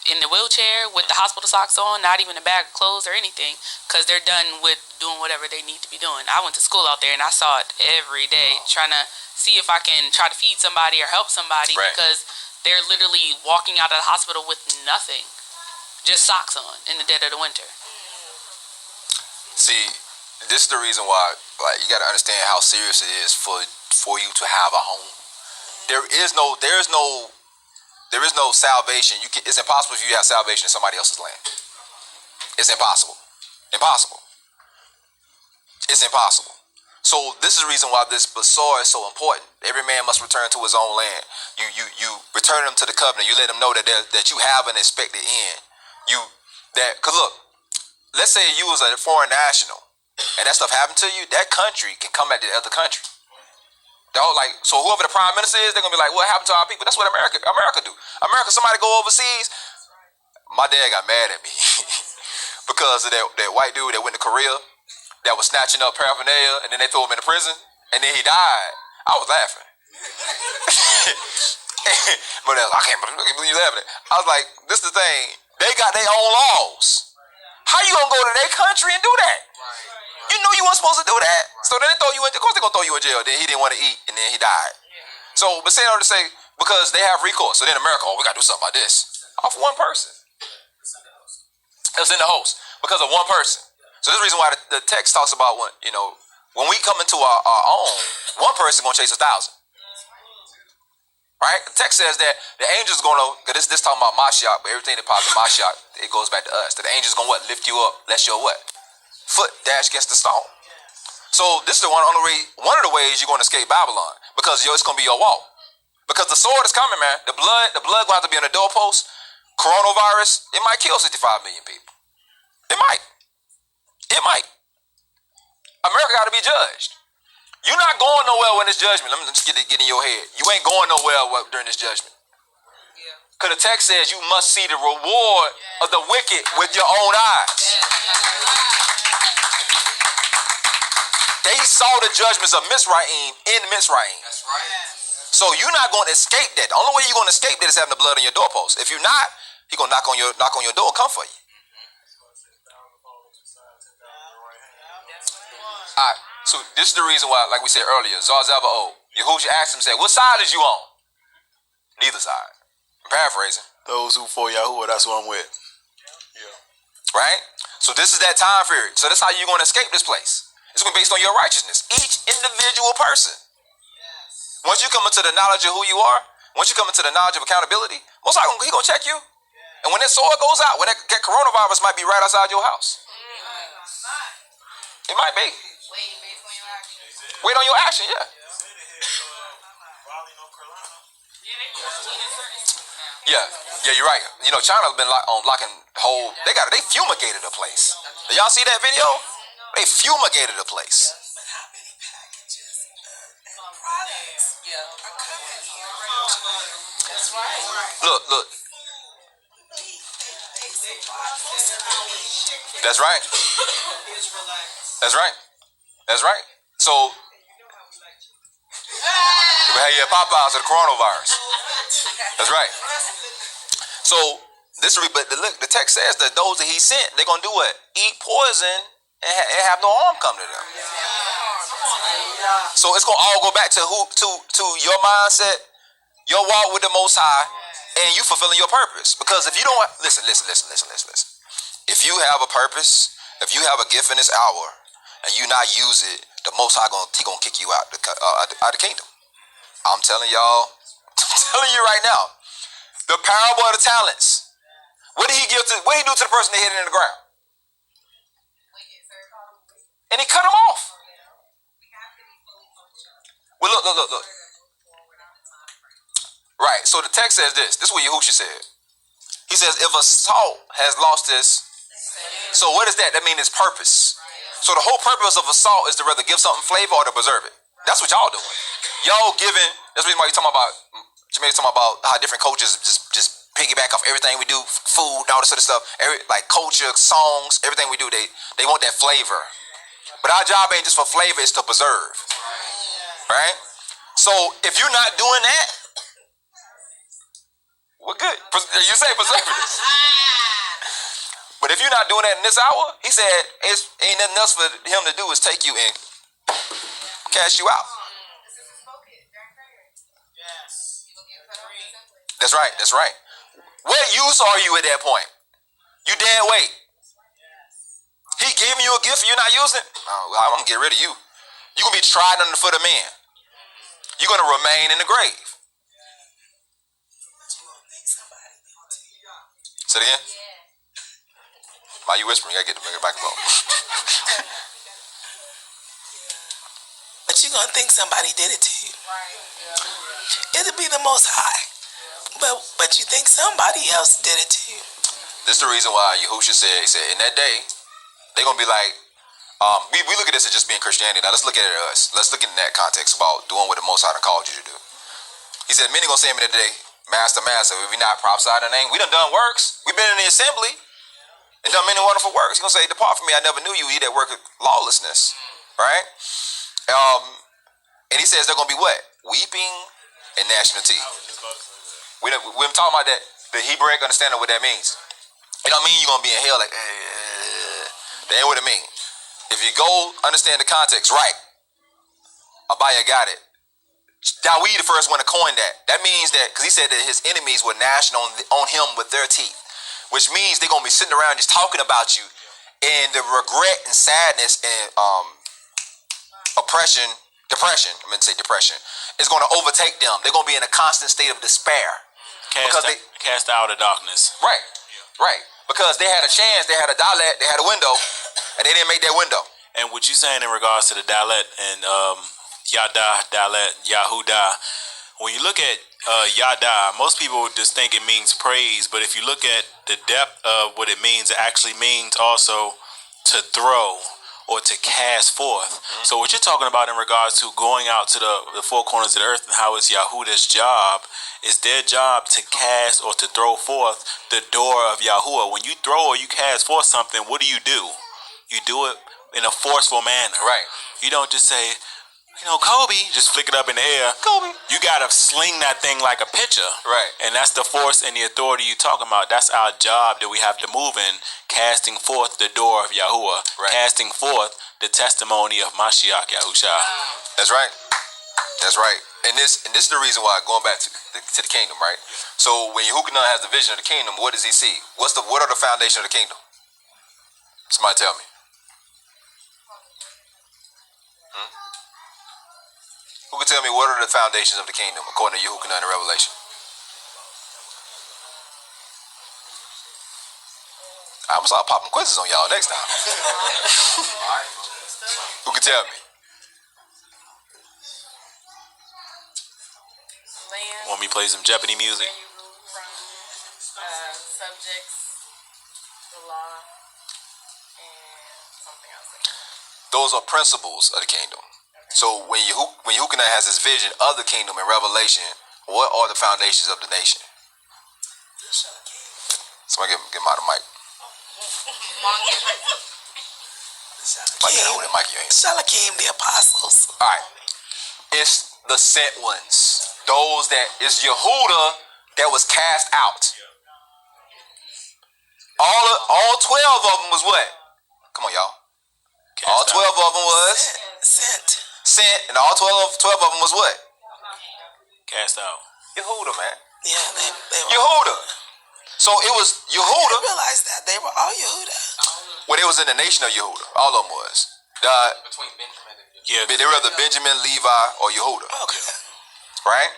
in the wheelchair with the hospital socks on, not even a bag of clothes or anything, because they're done with doing whatever they need to be doing. I went to school out there and I saw it every day, trying to see if I can try to feed somebody or help somebody, because they're literally walking out of the hospital with nothing, just socks on in the dead of the winter. See, this is the reason why, like, you got to understand how serious it is for you to have a home. There is no salvation. It's impossible if you have salvation in somebody else's land. It's impossible. Impossible. It's impossible. So this is the reason why this Basar is so important. Every man must return to his own land. You return them to the covenant. You let them know that you have an expected end. Cause look, let's say you was a foreign national and that stuff happened to you. That country can come at the other country. So whoever the prime minister is, they're gonna be like, what happened to our people? That's what America do. Somebody go overseas. My dad got mad at me because of that white dude that went to Korea that was snatching up paraphernalia, and then they threw him in the prison, and then he died. I was laughing. But I can't believe you laughing. I was like, this is the thing. They got their own laws. How you gonna go to their country and do that? You know you weren't supposed to do that. So then they throw you in. Of course they're gonna throw you in jail. Then he didn't want to eat, and then he died. So, but saying all to say, because they have recourse. So then America, we gotta do something about this. Off one person. It was in the host because of one person. So this is the reason why the text talks about when we come into our own, one person gonna chase 1,000. Right? The text says that the angels gonna, because this talking about Mashiach, but everything that positive Mashiach, it goes back to us. That the angels gonna lift you up, lest your foot dash against the stone. So this is one of the ways you're going to escape Babylon, because it's going to be your walk. Because the sword is coming, man. The blood going to have to be on the doorpost. Coronavirus, it might kill 65 million people. It might. America got to be judged. You're not going nowhere when this judgment. Let me just get in your head. You ain't going nowhere during this judgment. Because the text says you must see the reward of the wicked with your own eyes. They saw the judgments of Mizraim in Mizraim. That's right. So you're not going to escape that. The only way you're going to escape that is having the blood on your doorpost. If you're not, he's going to knock on your door and come for you. All right. So this is the reason why, like we said earlier, Zarzaba Yahushua asked him, said, what side is you on? Neither side. I'm paraphrasing. Those who for Yahuwah, that's what I'm with. Right? So this is that time period. So that's how you're going to escape this place. It's going to be based on your righteousness. Each individual person. Once you come into the knowledge of who you are, once you come into the knowledge of accountability, most likely He's going to check you. And when that sword goes out, when that coronavirus might be right outside your house. It might be. Wait on your action, yeah. Yeah, you're right. You know, China's been locking whole. They fumigated the place. Did y'all see that video? They fumigated the place. Look. That's right. So, yeah, Popeyes of the coronavirus. That's right. So but the text says that those that He sent, they're gonna do what? Eat poison and have no harm come to them. So it's gonna all go back to your mindset, your walk with the Most High, and you fulfilling your purpose. Because if you don't listen. If you have a purpose, if you have a gift in this hour, and you not use it, the Most High gonna kick you out the kingdom. I'm telling y'all. I'm telling you right now. The parable of the talents. What did He do to the person that hit it in the ground? And He cut him off. Well, look. Right. So the text says this. This is what Yahushua said. He says, if a salt has lost its, so what is that? That means its purpose. So the whole purpose of a salt is to rather give something flavor or to preserve it. That's what y'all doing. Y'all giving. That's the reason why you're talking about. Jermaine's talking about how different cultures just piggyback off everything we do, food, all this other stuff. Like culture, songs, everything we do, they want that flavor. But our job ain't just for flavor; it's to preserve. Right? So if you're not doing that, we're good. You say preserve it. But if you're not doing that in this hour, He said, ain't nothing else for Him to do is take you and cast you out. That's right. What use are you at that point? You dead weight. He giving you a gift and you're not using it? Oh, I'm going to get rid of you. You're going to be tried under the foot of man. You're going to remain in the grave. Say it again? Why you whispering? You got to get the microphone. But you're going to think somebody did it to you. It'll be the Most High. But you think somebody else did it to you. This is the reason why Yahushua said, He said, in that day, they're going to be like, we look at this as just being Christianity. Now let's look at it as us. Let's look in that context about doing what the Most High called you to do. He said, many going to say to me today, Master, if we not prophesied in the name, we done works. We've been in the assembly and done many wonderful works. He's going to say, depart from me, I never knew you, ye that work of lawlessness. Right? And He says they're going to be what? Weeping and gnashing of teeth. We're talking about that, the Hebraic understanding of what that means. It don't mean you're going to be in hell like, that ain't what it means. If you go understand the context right, Abaya got it. Dawid the first one to coin that. That means that, because he said that his enemies were gnashing on him with their teeth, which means they're going to be sitting around just talking about you, and the regret and sadness and depression, is going to overtake them. They're going to be in a constant state of despair. Cast out of darkness. Right. Because they had a chance, they had a dalet, they had a window, and they didn't make that window. And what you saying in regards to the dalet and Yada, dalet, Yahudah, when you look at Yada, most people just think it means praise, but if you look at the depth of what it actually means also to throw or to cast forth. Mm-hmm. So what you're talking about in regards to going out to the four corners of the earth and how it's Yahudah's job, is their job to cast or to throw forth the door of Yahuwah. When you throw or you cast forth something, what do? You do it in a forceful manner. Right. You don't just say, Kobe, just flick it up in the air. Kobe. You got to sling that thing like a pitcher. Right. And that's the force and the authority you're talking about. That's our job that we have to move in, casting forth the door of Yahuwah. Right. Casting forth the testimony of Mashiach Yahusha. That's right. That's right. And this is the reason why, going back to the kingdom, right? So when Yehukanah has the vision of the kingdom, what does he see? What are the foundation of the kingdom? Somebody tell me. Who can tell me what are the foundations of the kingdom according to Yehukanah in the Revelation? I'm gonna start popping quizzes on y'all next time. Who can tell me? Want me to play some Jeopardy music? Subjects, the law, and something else. Those are principles of the kingdom. So when Yehukanah has his vision of the kingdom in Revelation, what are the foundations of the nation? Somebody give him out the mic. Shalakim, the apostles. All right. It's the sent ones. Those that it's Yehuda that was cast out. All 12 of them was what? Come on, y'all. All 12 of them was sent, and all 12 of them was what? Cast out. Yehuda, man. Yeah, they were. Yehuda. So it was Yehuda. I realized that they were all Yehuda. Well, they was in the nation of Yehuda. All of them was. Between Benjamin and They were either Benjamin, Levi, or Yehuda. Okay. Right?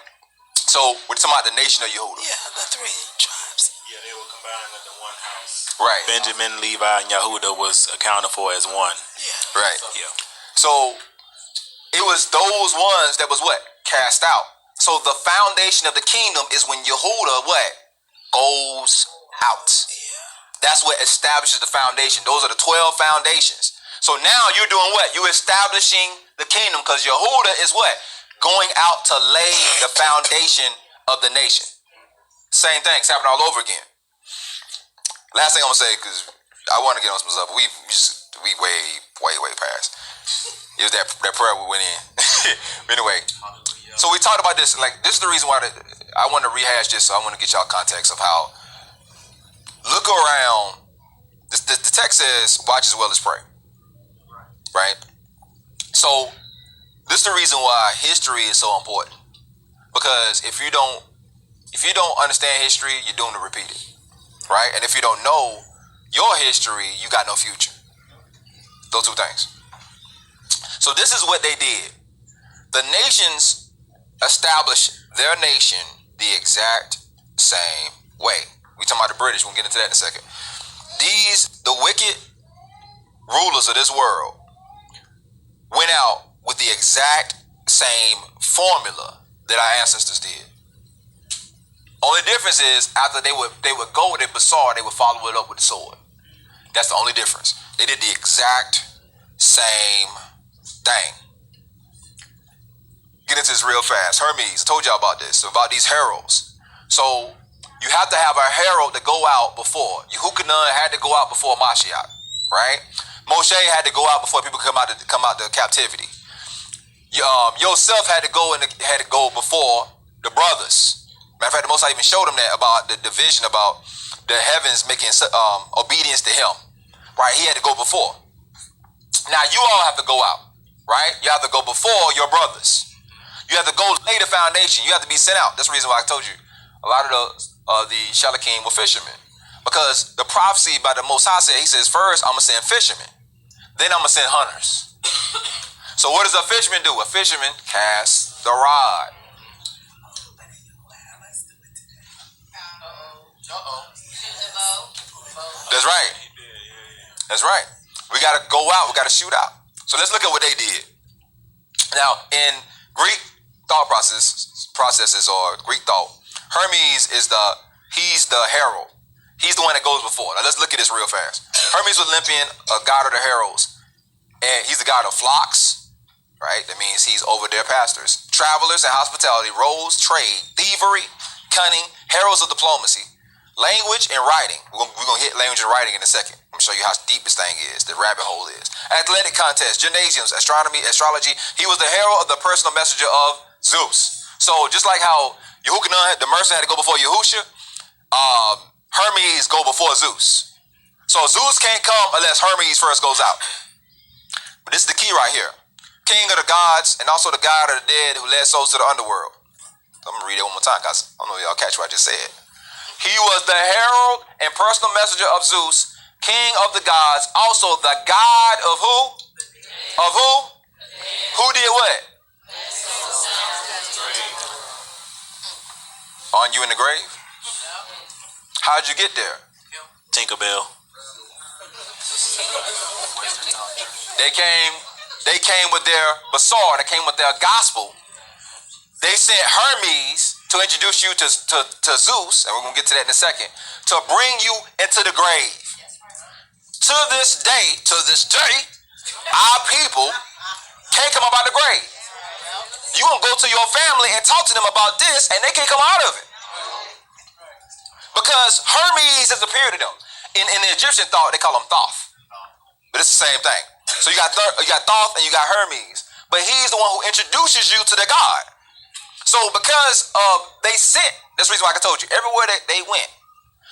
So we're talking about the nation of Yehuda. Yeah, the three tribes. Yeah, they were combined into one house. Right. Benjamin, Levi, and Yehuda was accounted for as one. Yeah. Right. Yeah. So it was those ones that was what? Cast out. So the foundation of the kingdom is when Yehuda what? Goes out. That's what establishes the foundation. Those are the 12 foundations. So now you're doing what? You're establishing the kingdom because Yehuda is what? Going out to lay the foundation of the nation. Same thing. It's happening all over again. Last thing I'm going to say, because I want to get on some stuff, but we way past. It was that prayer we went in. Anyway, so we talked about this. Like, this is the reason why I want to rehash this, so I want to get y'all context of how, look around. The text says, watch as well as pray. Right? So, this is the reason why history is so important. Because if you don't understand history, you're doomed to repeat it. Right? And if you don't know your history, you got no future. Those two things. So this is what they did. The nations established their nation the exact same way. We talking about the British. We'll get into that in a second. The wicked rulers of this world went out with the exact same formula that our ancestors did. Only difference is after they would go with their bazaar, they would follow it up with the sword. That's the only difference. They did the exact same thing. Get into this real fast. Hermes, I told y'all about this, about these heralds. So you have to have a herald to go out before. Yehukanah had to go out before Mashiach, right? Moshe had to go out before people come out to captivity. Yosef had to go before the brothers. Matter of fact, the Most High even showed him that about the division about the heavens making obedience to him, right? He had to go before. Now you all have to go out, right? You have to go before your brothers. You have to go lay the foundation. You have to be sent out. That's the reason why I told you a lot of the Shalakim were fishermen, because the prophecy by the Most High said, he says, first I'm gonna send fishermen, then I'm gonna send hunters. So what does a fisherman do? A fisherman casts the rod. That's right. That's right. We got to go out. We got to shoot out. So let's look at what they did. Now, in Greek thought processes or Greek thought, Hermes is he's the herald. He's the one that goes before. Now let's look at this real fast. Hermes was Olympian, a god of the heralds, and he's the god of flocks, right? That means he's over their pastors, travelers and hospitality, roads, trade, thievery, cunning, heralds of diplomacy, language and writing. We're gonna hit language and writing in a second. I'm gonna show you how deep this thing is, the rabbit hole is. Athletic contests, gymnasiums, astronomy, astrology. He was the herald of the personal messenger of Zeus. So just like how Yehukanah, the mercer, had to go before Yahusha, Hermes go before Zeus. So Zeus can't come unless Hermes first goes out. But this is the key right here. King of the gods and also the God of the dead who led souls to the underworld. I'm going to read it one more time, guys. I don't know if y'all catch what I just said. He was the herald and personal messenger of Zeus, king of the gods, also the God of who? Of who? Who did what? Aren't you in the grave? How'd you get there? Tinkerbell. They came with their bazaar, they came with their gospel. They sent Hermes to introduce you to Zeus, and we're going to get to that in a second, to bring you into the grave. To this day, our people can't come up out the grave. You going to go to your family and talk to them about this, and they can't come out of it. Because Hermes has appeared to them. In the Egyptian thought, they call him Thoth. But it's the same thing. So you got Thoth and you got Hermes. But he's the one who introduces you to the God. So because they sent, that's the reason why I told you, everywhere that they went,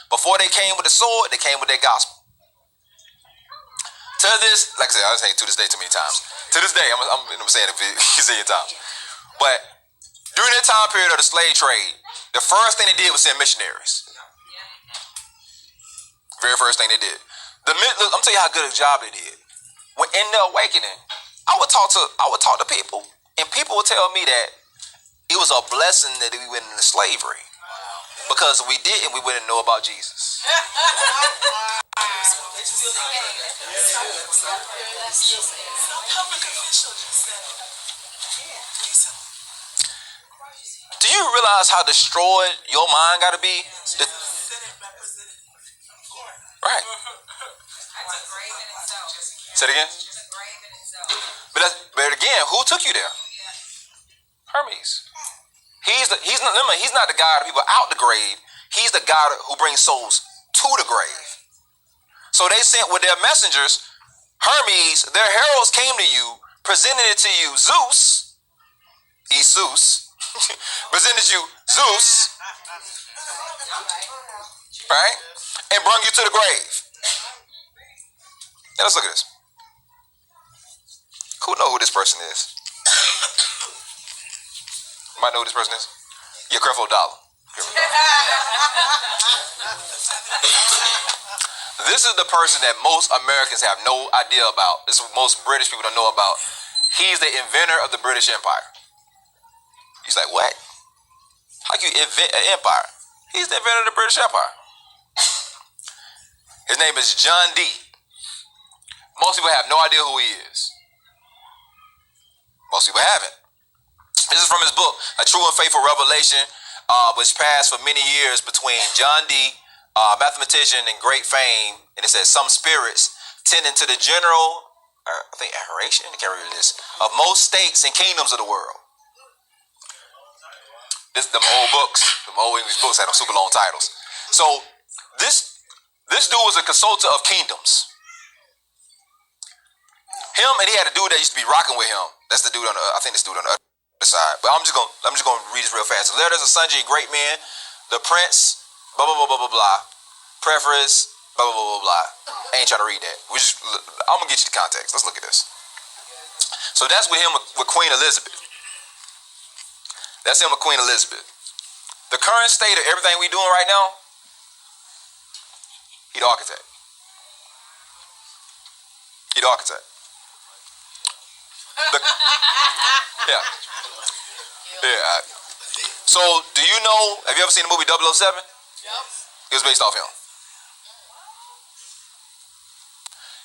before they came with the sword, they came with their gospel. To this, like I said, I was saying to this day too many times. To this day, I'm saying it a zillion times. But during that time period of the slave trade, the first thing they did was send missionaries. Very first thing they did. I'm telling you how good a job they did. When in the awakening, I would talk to people, and people would tell me that it was a blessing that we went into slavery. Because if we didn't, we wouldn't know about Jesus. Do you realize how destroyed your mind got to be? Right. Say it again. But again, who took you there? Hermes. He's not the God of people out the grave. He's the God who brings souls to the grave. So they sent with their messengers, Hermes, their heralds came to you, presented it to you, Zeus, presented you, Zeus, right? And brought you to the grave. Now let's look at this. Who knows who this person is? Might know who this person is? Yeah, Creflo Dollar. This is the person that most Americans have no idea about. This is what most British people don't know about. He's the inventor of the British Empire. He's like, what? How can you invent an empire? He's the inventor of the British Empire. His name is John Dee. Most people have no idea who he is. Most people haven't. This is from his book, A True and Faithful Revelation, which passed for many years between John Dee, mathematician and great fame, and it says some spirits tending to the general, adoration, I can't read this, of most states and kingdoms of the world. Them old English books had them super long titles. So this dude was a consultant of kingdoms. Him, and he had a dude that used to be rocking with him. That's the dude on the, I think this dude on the other side. But I'm just gonna read this real fast. So letters of sundry great men, the prince, blah blah blah blah blah blah, preface, blah blah blah blah blah. I ain't trying to read that. I'm gonna get you the context. Let's look at this. So that's with him with Queen Elizabeth. That's him with Queen Elizabeth. The current state of everything we doing right now, he the architect. He the architect. Yeah. So, do you know, have you ever seen the movie 007? Yep. It was based off him.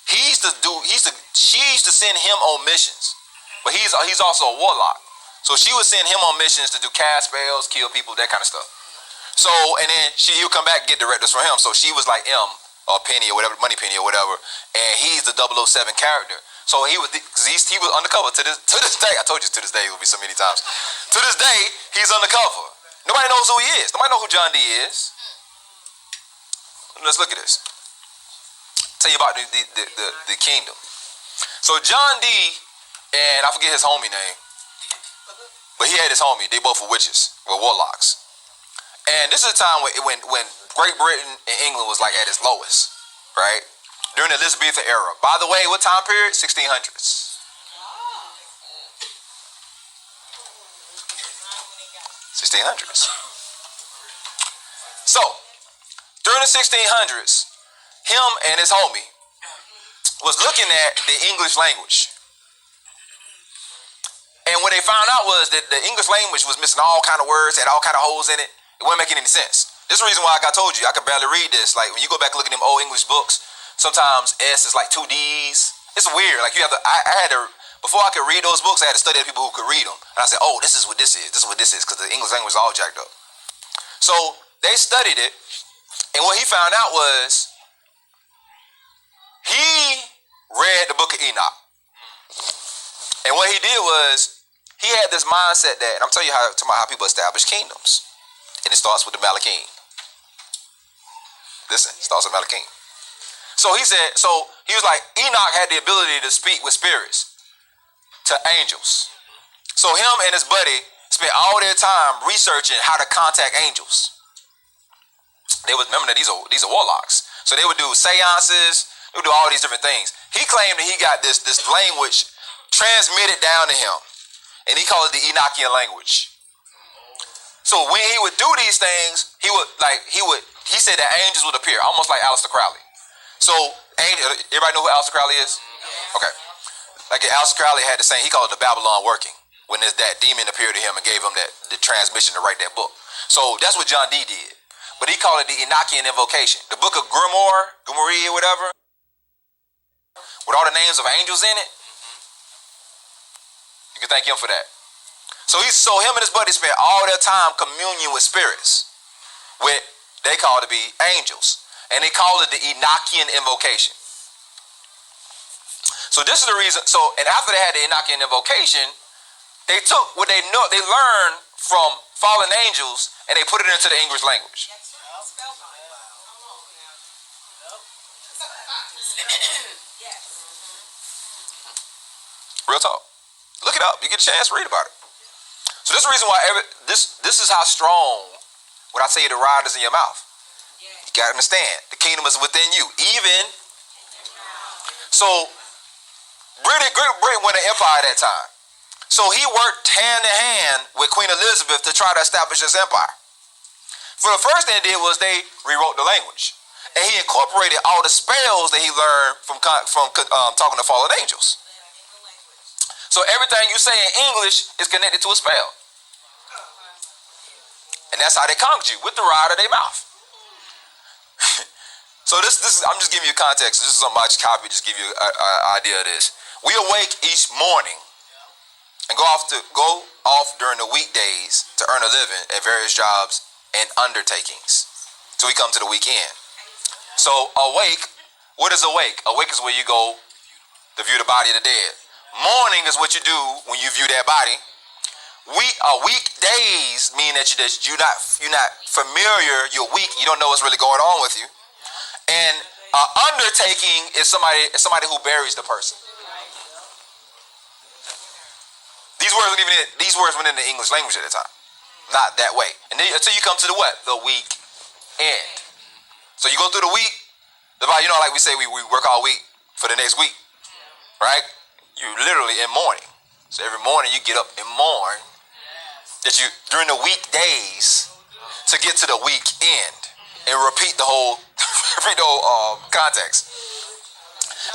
She used to send him on missions. But he's also a warlock. So she would send him on missions to do cast spells, kill people, that kind of stuff. So, and then he would come back and get directives from him. So she was like M, or Penny, or whatever, Money Penny, or whatever. And he's the 007 character. So he was undercover to this day. I told you to this day it will be so many times. To this day, he's undercover. Nobody knows who he is. Nobody knows who John Dee is. Let's look at this. Tell you about the kingdom. So John Dee, and I forget his homie name, but he had his homie. They both were witches, were warlocks. And this is a time when Great Britain and England was at its lowest, right? During the Elizabethan era. By the way, what time period? 1600s. 1600s. So, during the 1600s, him and his homie was looking at the English language. And what they found out was that the English language was missing all kind of words, had all kind of holes in it. It wasn't making any sense. This is the reason why I told you I could barely read this. Like when you go back and look at them old English books, sometimes S is like 2 D's. It's weird. Like you have to, I had to, before I could read those books, I had to study the people who could read them. And I said, oh, this is what this is. This is what this is, because the English language is all jacked up. So they studied it, and what he found out was he read the book of Enoch. And what he did was he had this mindset that, and I'm telling you how people establish kingdoms. And it starts with the Malachim. Listen, it starts with Malachim. So he was like, Enoch had the ability to speak with spirits to angels. So him and his buddy spent all their time researching how to contact angels. They would remember that these are warlocks. So they would do seances, they would do all these different things. He claimed that he got this language transmitted down to him. And he called it the Enochian language. So when he would do these things, he said that angels would appear, almost like Aleister Crowley. So everybody know who Aleister Crowley is? Okay. Like Aleister Crowley had the same, he called it the Babylon working, when that demon appeared to him and gave him the transmission to write that book. So that's what John Dee did. But he called it the Enochian invocation. The book of Grimoire, whatever, with all the names of angels in it. You can thank him for that. So him and his buddy spent all their time communion with spirits, with they call to be angels, and they call it the Enochian invocation. So this is the reason. So, and after they had the Enochian invocation, they took what they learned from fallen angels, and they put it into the English language. Real talk. Look it up. You get a chance to read about it. So this is the reason why this is how strong when I say the rod is in your mouth. You gotta understand, the kingdom is within you. Even so, Great Britain went an empire at that time. So he worked hand in hand with Queen Elizabeth to try to establish this empire. For the first thing they did was they rewrote the language, and he incorporated all the spells that he learned from talking to fallen angels. So everything you say in English is connected to a spell. And that's how they conquered you, with the rod of their mouth. So this is, I'm just giving you context. This is something I just copied, just give you an idea of this. We awake each morning and go off during the weekdays to earn a living at various jobs and undertakings. So we come to the weekend. So awake, what is awake? Awake is where you go to view the body of the dead. Mourning is what you do when you view that body. Weekdays mean that you're not familiar. You're weak. You don't know what's really going on with you. And undertaking is somebody who buries the person. These words went in the English language at the time, not that way. And then until you come to the what? The week end. So you go through the week. Like we say, we work all week for the next week, right? You literally in mourning. So every morning you get up and mourn that you during the weekdays to get to the weekend and repeat the whole context.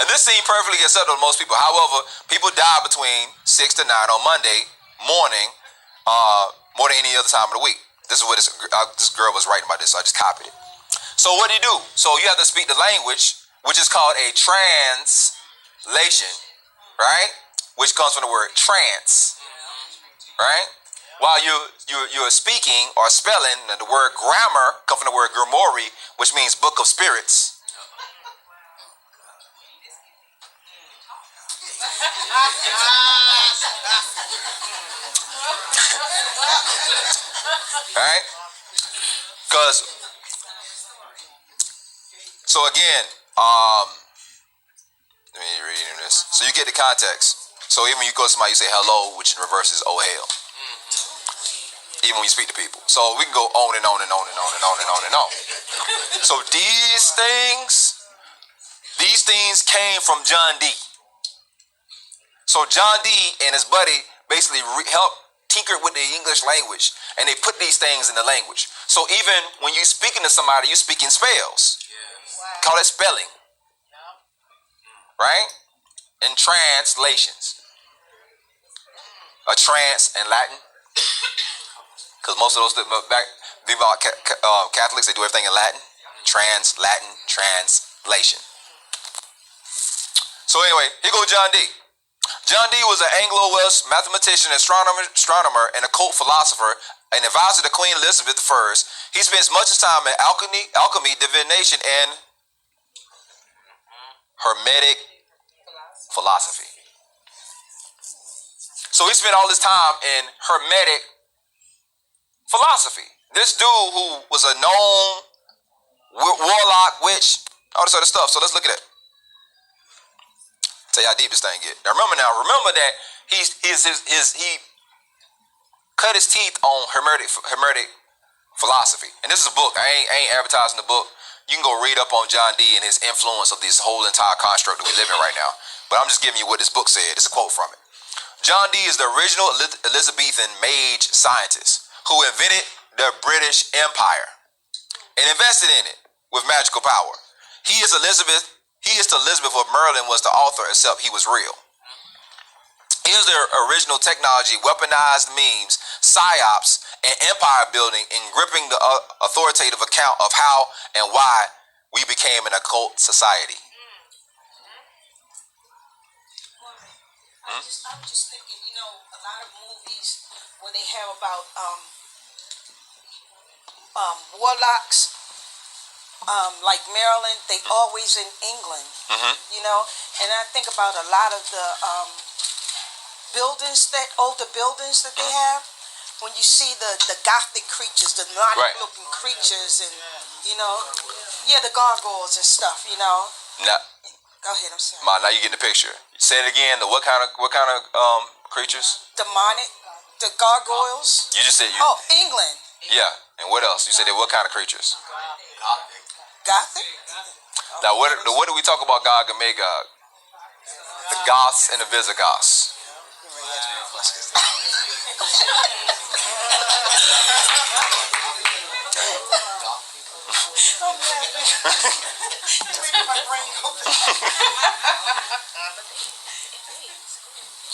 And this seemed perfectly acceptable to most people. However, people die between 6 to 9 on Monday morning, more than any other time of the week. This is what this girl was writing about this, so I just copied it. So what do you do? So you have to speak the language, which is called a translation. Right? Which comes from the word trance. Right? While you're speaking or spelling, the word grammar comes from the word grimoire, which means book of spirits. Right? Because so again, let me read this. So you get the context. So even when you go to somebody, you say hello, which in reverse is oh hell. Even when you speak to people. So we can go on and on and on and on and on and on and on. So these things came from John Dee. So John Dee and his buddy basically helped tinkered with the English language, and they put these things in the language. So even when you're speaking to somebody, you're speaking spells. Call it spelling. Right? And translations. A trance in Latin. Because most of those Catholics, they do everything in Latin. Latin, translation. So anyway, here goes John Dee. John Dee was an Anglo-Welsh mathematician, astronomer, and occult philosopher, and advisor to Queen Elizabeth I. He spends much of his time in alchemy, divination, and Hermetic philosophy. So he spent all his time in Hermetic philosophy. This dude who was a known warlock, witch, all this other stuff. So let's look at it. Tell you how deep this thing get. Remember that he cut his teeth on Hermetic philosophy. And this is a book. I ain't advertising the book. You can go read up on John Dee and his influence of this whole entire construct that we live in right now. But I'm just giving you what this book said. It's a quote from it. John Dee is the original Elizabethan mage scientist who invented the British Empire and invested in it with magical power. He is to Elizabeth what Merlin was the author, except he was real. He is the original technology, weaponized memes, psyops, and empire building in gripping the authoritative account of how and why we became an occult society. I'm just thinking, a lot of movies where they have about warlocks, like Maryland, they always in England, and I think about a lot of the older buildings that they have. When you see the gothic creatures, the demonic looking creatures, and the gargoyles and stuff, Now, go ahead, I'm sorry. now you get the picture. Say it again. What kind of creatures? Demonic, the gargoyles. You just said you. Oh, England. Yeah, and what else? You said what kind of creatures? Gothic. Now, what do we talk about Gog and Magog? The Goths and the Visigoths.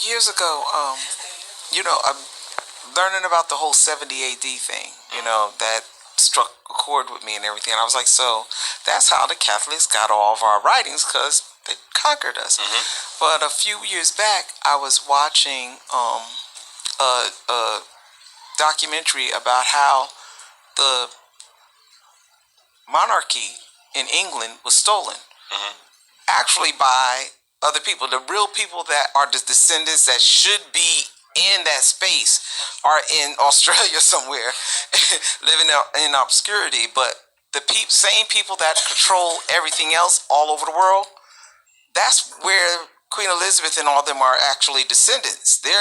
Years ago, I'm learning about the whole 70 AD thing, that struck a chord with me and everything. And I was like, so that's how the Catholics got all of our writings, because they conquered us. Mm-hmm. But a few years back, I was watching a documentary about how the monarchy in England was stolen. Mm-hmm. Actually by other people. The real people that are the descendants that should be in that space are in Australia somewhere, living in obscurity. But the same people that control everything else all over the world, that's where Queen Elizabeth and all them are actually descendants. They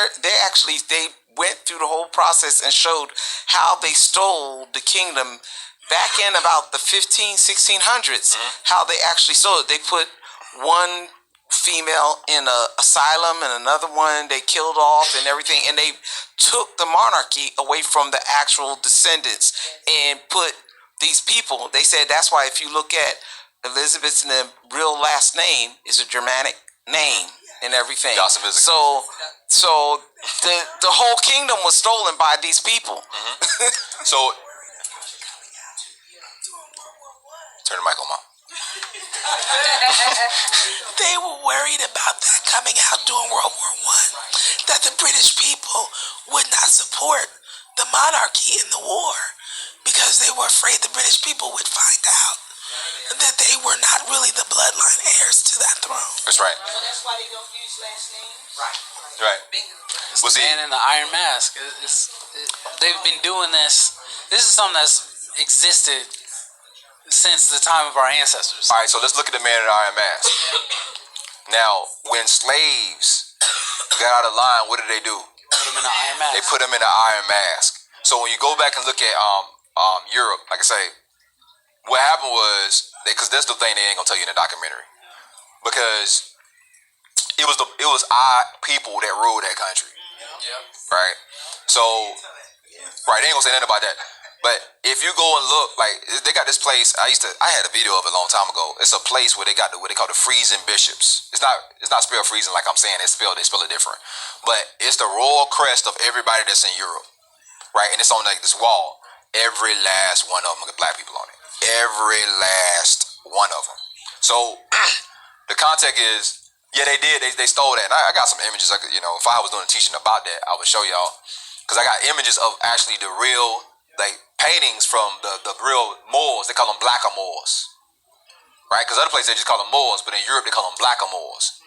went through the whole process and showed how they stole the kingdom back in about the 1600s, how they actually stole it. They put one female in an asylum and another one they killed off and everything, and they took the monarchy away from the actual descendants and put these people. They said that's why if you look at Elizabeth's real last name is a Germanic name and everything. So the whole kingdom was stolen by these people. Mm-hmm. So turn the mic on, Mom. They were worried about that coming out during World War I, that the British people would not support the monarchy in the war because they were afraid the British people would find out that they were not really the bloodline heirs to that throne. That's right. So that's why they don't use last names? Right. It's the man in the iron mask. They've been doing this. This is something that's existed since the time of our ancestors. All right, so let's look at the man in the iron mask. Now, when slaves got out of line, what did they do? Put them in the iron mask. They put them in the iron mask. So when you go back and look at Europe, like I say, what happened was because that's the thing they ain't gonna tell you in the documentary, because it was our people that ruled that country. Yep. Right. So, right, they ain't gonna say nothing about that. But if you go and look, like they got this place. I had a video of it a long time ago. It's a place where they got what they call the freezing bishops. It's not spelled freezing like I'm saying. They spell it different. But it's the royal crest of everybody that's in Europe, right? And it's on like this wall. Every last one of them got black people on it. Every last one of them. So the context is, yeah, they did. They stole that. And I got some images. I could, if I was doing a teaching about that, I would show y'all. Because I got images of actually the real, like, paintings from the real Moors. They call them blacker Moors. Right? Because other places they just call them Moors, but in Europe they call them blacker Moors.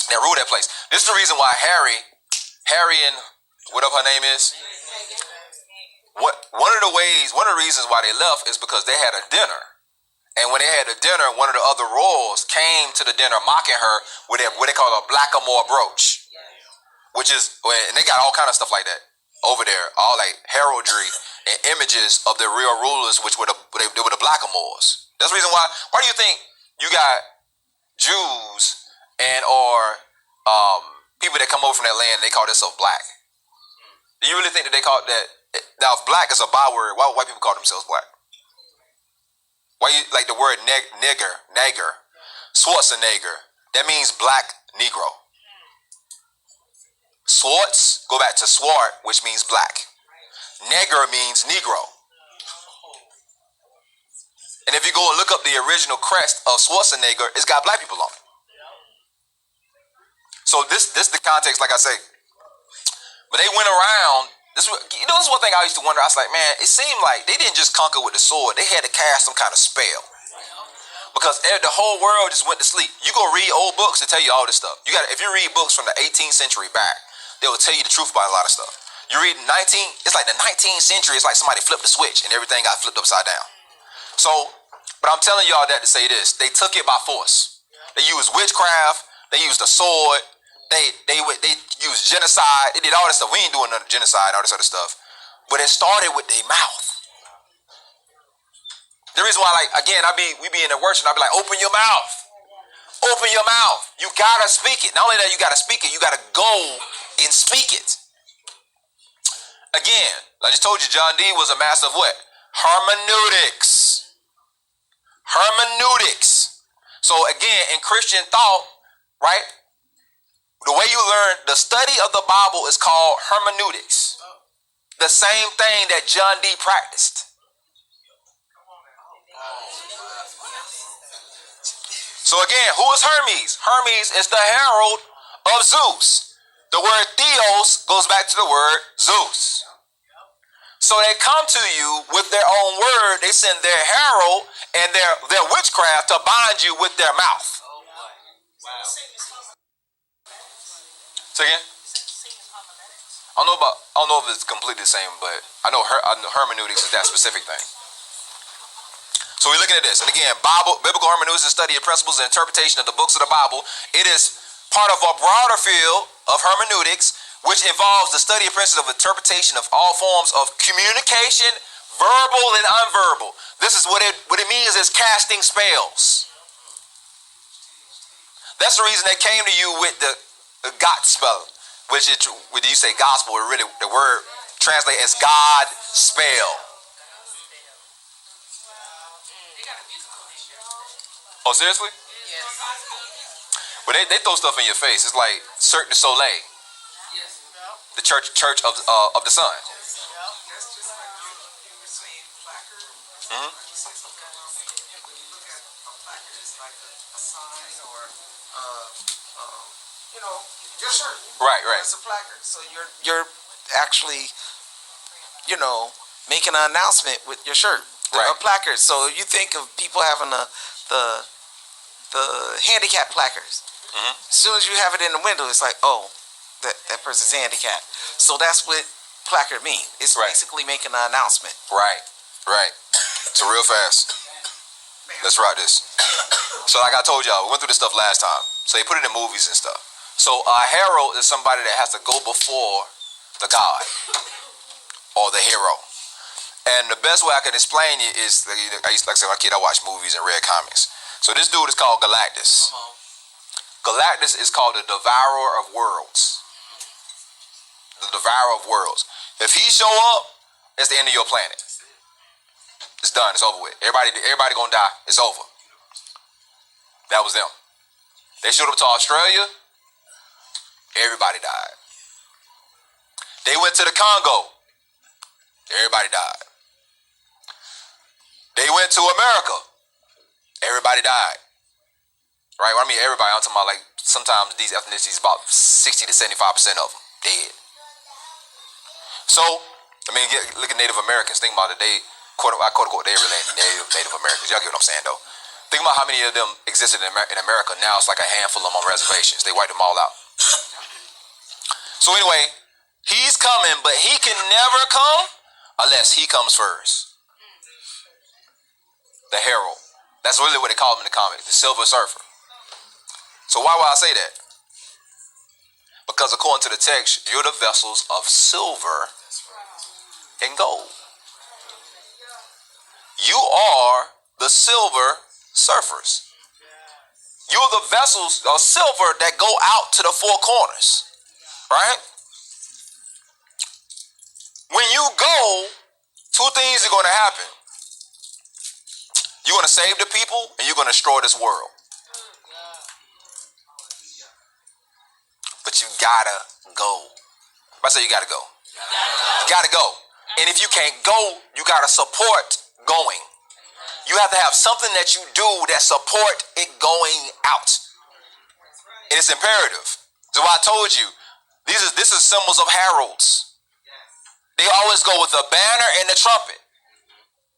They rule that place. This is the reason why Harry and whatever her name is, one of the reasons why they left is because they had a dinner. And when they had a dinner, one of the other royals came to the dinner mocking her with what they call a blackamoor brooch. Which is, and they got all kind of stuff like that over there. All like heraldry and images of the real rulers, which were they were the blackamoors. That's the reason why do you think you got Jews or people that come over from that land, they call themselves black? Do you really think that they call that? Now, if black is a byword, why would white people call themselves black? Why you like the word nigger, Schwarzenegger? That means black Negro. Swartz, go back to swart, which means black. Negger means Negro. And if you go and look up the original crest of Schwarzenegger, it's got black people on it. So this the context, like I say. But they went around. This is one thing I used to wonder. I was like, man, it seemed like they didn't just conquer with the sword. They had to cast some kind of spell. Because the whole world just went to sleep. You go read old books to tell you all this stuff. If you read books from the 18th century back, they will tell you the truth about a lot of stuff. You read it's like the 19th century, it's like somebody flipped the switch and everything got flipped upside down. So, but I'm telling y'all that to say this, they took it by force. They used witchcraft, they used the sword, they used genocide, they did all this stuff. We ain't doing none of genocide and all this other stuff. But it started with their mouth. The reason why, like, again, we be in the worship and I be like, open your mouth. Open your mouth. You gotta speak it. Not only that you gotta speak it, you gotta go and speak it. Again, I just told you, John D was a master of what? Hermeneutics. Hermeneutics. So again, in Christian thought, right? The way you learn the study of the Bible is called hermeneutics. The same thing that John D practiced. So again, who is Hermes? Hermes is the herald of Zeus. The word theos goes back to the word Zeus. So they come to you with their own word. They send their herald and their witchcraft to bind you with their mouth. Say again? I don't know if it's completely the same, but I know hermeneutics is that specific thing. So we're looking at this, and again, biblical hermeneutics is the study of principles and interpretation of the books of the Bible. It is part of a broader field of hermeneutics, which involves the study of principles of interpretation of all forms of communication, verbal and unverbal. This is what it means is casting spells. That's the reason they came to you with the gospel, which is when you say gospel, really the word translates as God spell. Oh, seriously? Yes. But they throw stuff in your face. It's like Cirque du Soleil, the church of the sun. Mm-hmm. Your shirt. Right. It's a placard. So you're actually, making an announcement with your shirt. Right. A placard. So you think of people having the handicap placards. Mm-hmm. As soon as you have it in the window, it's like, oh, that person's handicapped. So that's what placard means. It's basically making an announcement. Right. So real fast. Let's rock this. So like I told y'all, we went through this stuff last time. So they put it in movies and stuff. So a herald is somebody that has to go before the god or the hero. And the best way I can explain it is, I used to, like I said, when I was a kid, I watched movies and read comics. So this dude is called Galactus. Galactus is called the Devourer of Worlds. The Devourer of Worlds. If he show up, it's the end of your planet. It's done. It's over with. Everybody gonna die. It's over. That was them. They showed up to Australia. Everybody died. They went to the Congo. Everybody died. They went to America. Everybody died. Right? When I mean everybody, I'm talking about like sometimes these ethnicities, about 60 to 75% of them dead. So, I mean, look at Native Americans. Think about it. They, quote unquote, they really Native Americans. Y'all get what I'm saying, though. Think about how many of them existed in America. Now it's like a handful of them on reservations. They wiped them all out. So anyway, he's coming, but he can never come unless he comes first. The herald. That's really what they call him in the comic, the Silver Surfer. So why would I say that? Because according to the text, you're the vessels of silver and gold. You are the silver surfers. You're the vessels of silver that go out to the four corners. Right? When you go, two things are going to happen. You're going to save the people and you're going to destroy this world. But you gotta go. I say you gotta go. You gotta go. And if you can't go, you gotta support going. You have to have something that you do that support it going out. And it's imperative. So I told you, this is symbols of heralds. They always go with the banner and the trumpet.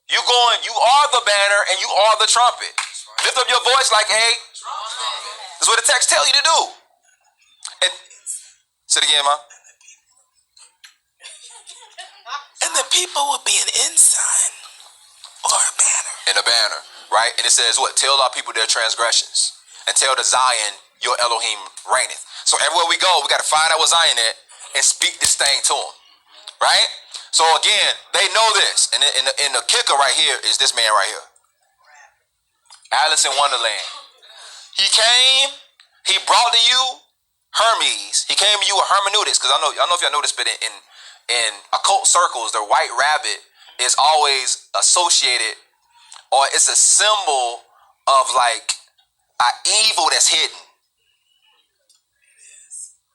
You are the banner and you are the trumpet. Lift up your voice like a trumpet. That's what the text tells you to do. And say it again, Ma. And the people will be an ensign or a banner. And a banner, right? And it says what? Tell our people their transgressions. And tell the Zion your Elohim reigneth. So everywhere we go, we got to find out what Zion at and speak this thing to them. Right? So again, they know this. And the kicker right here is this man right here. Alice in Wonderland. He came, he brought to you Hermes. He came to you with hermeneutics. Because I don't know if y'all noticed, but in occult circles, the white rabbit is always associated, or it's a symbol of like an evil that's hidden.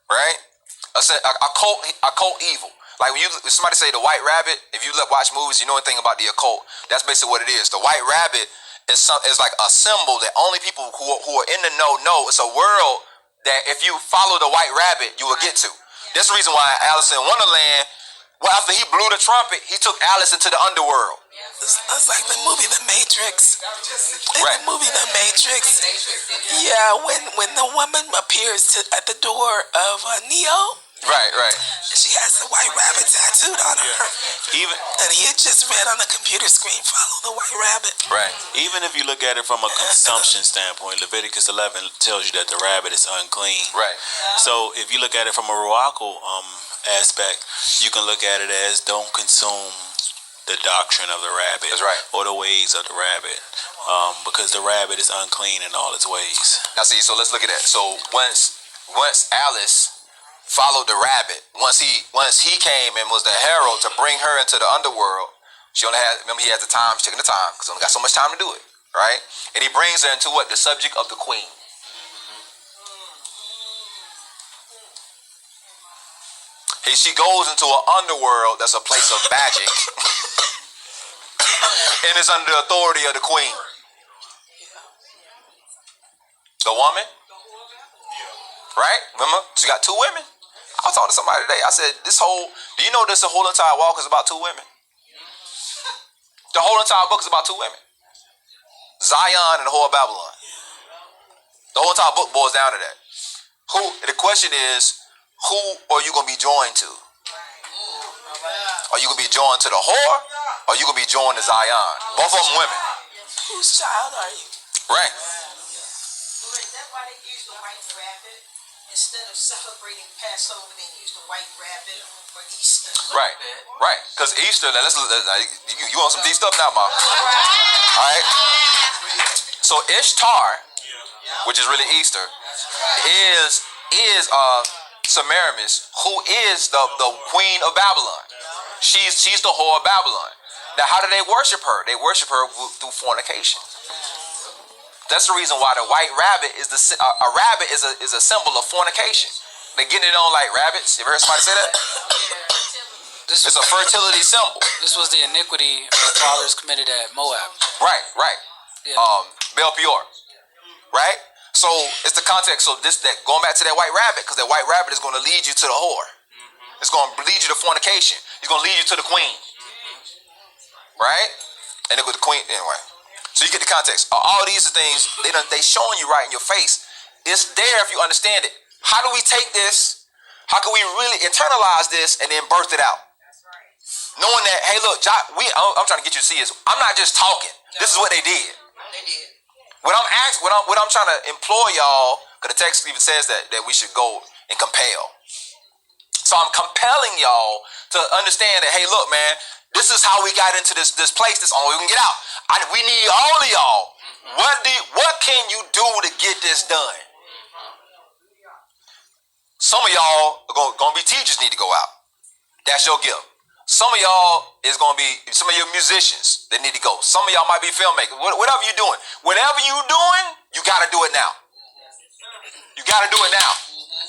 Right? Occult evil. Like when somebody say the white rabbit, if you watch movies, you know anything about the occult. That's basically what it is. The white rabbit is like a symbol that only people who are in the know. It's a world that if you follow the white rabbit, you will get to. That's the reason why Alice in Wonderland, well, after he blew the trumpet, he took Alice into the underworld. It's like the movie The Matrix. Right. The movie The Matrix. Yeah, when the woman appears at the door of Neo. Right. She has the white rabbit tattooed on her. And he had just read on the computer screen, follow the white rabbit. Right. Even if you look at it from a consumption standpoint, Leviticus 11 tells you that the rabbit is unclean. Right. So if you look at it from a ruachal aspect, you can look at it as don't consume the doctrine of the rabbit. That's right. Or the ways of the rabbit. Because the rabbit is unclean in all its ways. Now see, so let's look at that. So once Alice followed the rabbit, once he came and was the herald to bring her into the underworld, she only had, remember he had the time, she's taking the time, because only got so much time to do it, right? And he brings her into what? The subject of the queen. And she goes into an underworld that's a place of magic. And it's under the authority of the queen. The woman? Right? Remember? She got two women. I was talking to somebody today. I said, do you know the whole entire walk is about two women? The whole entire book is about two women. Zion and the whole Babylon. The whole entire book boils down to that. The question is, who are you going to be joined to? Are you going to be joined to the whore? Or are you going to be joined to Zion? Both of them women. Whose child are you? Right. Is that why they use the white rabbit? Instead of celebrating Passover, they use the white rabbit for Easter. Right. Because Easter, you want some deep stuff now, Mom? All right. So Ishtar, which is really Easter, is Semiramis, who is the queen of Babylon. She's the whore of Babylon. Now, how do they worship her? They worship her through fornication. That's the reason why the white rabbit is a rabbit is a symbol of fornication. They getting it on like rabbits. You ever heard somebody say that? It's a fertility symbol. This was the iniquity the fathers committed at Moab. Right. Yeah. Baal Peor. Right? So it's the context. So going back to that white rabbit, because that white rabbit is going to lead you to the whore. It's going to lead you to fornication. It's going to lead you to the queen. Right? And then with the queen, anyway. So you get the context. All these are things they showing you right in your face. It's there if you understand it. How do we take this? How can we really internalize this and then birth it out? Knowing that, hey, look, I'm trying to get you to see is I'm not just talking. This is what they did. What I'm trying to implore y'all, because the text even says that we should go and compel. So I'm compelling y'all to understand that, hey, look, man, this is how we got into this place. This is all we can get out. We need all of y'all. What can you do to get this done? Some of y'all are going to be teachers, need to go out. That's your gift. Some of y'all is going to be some of your musicians that need to go. Some of y'all might be filmmakers. Whatever you're doing. Whatever you're doing, you got to do it now. You got to do it now.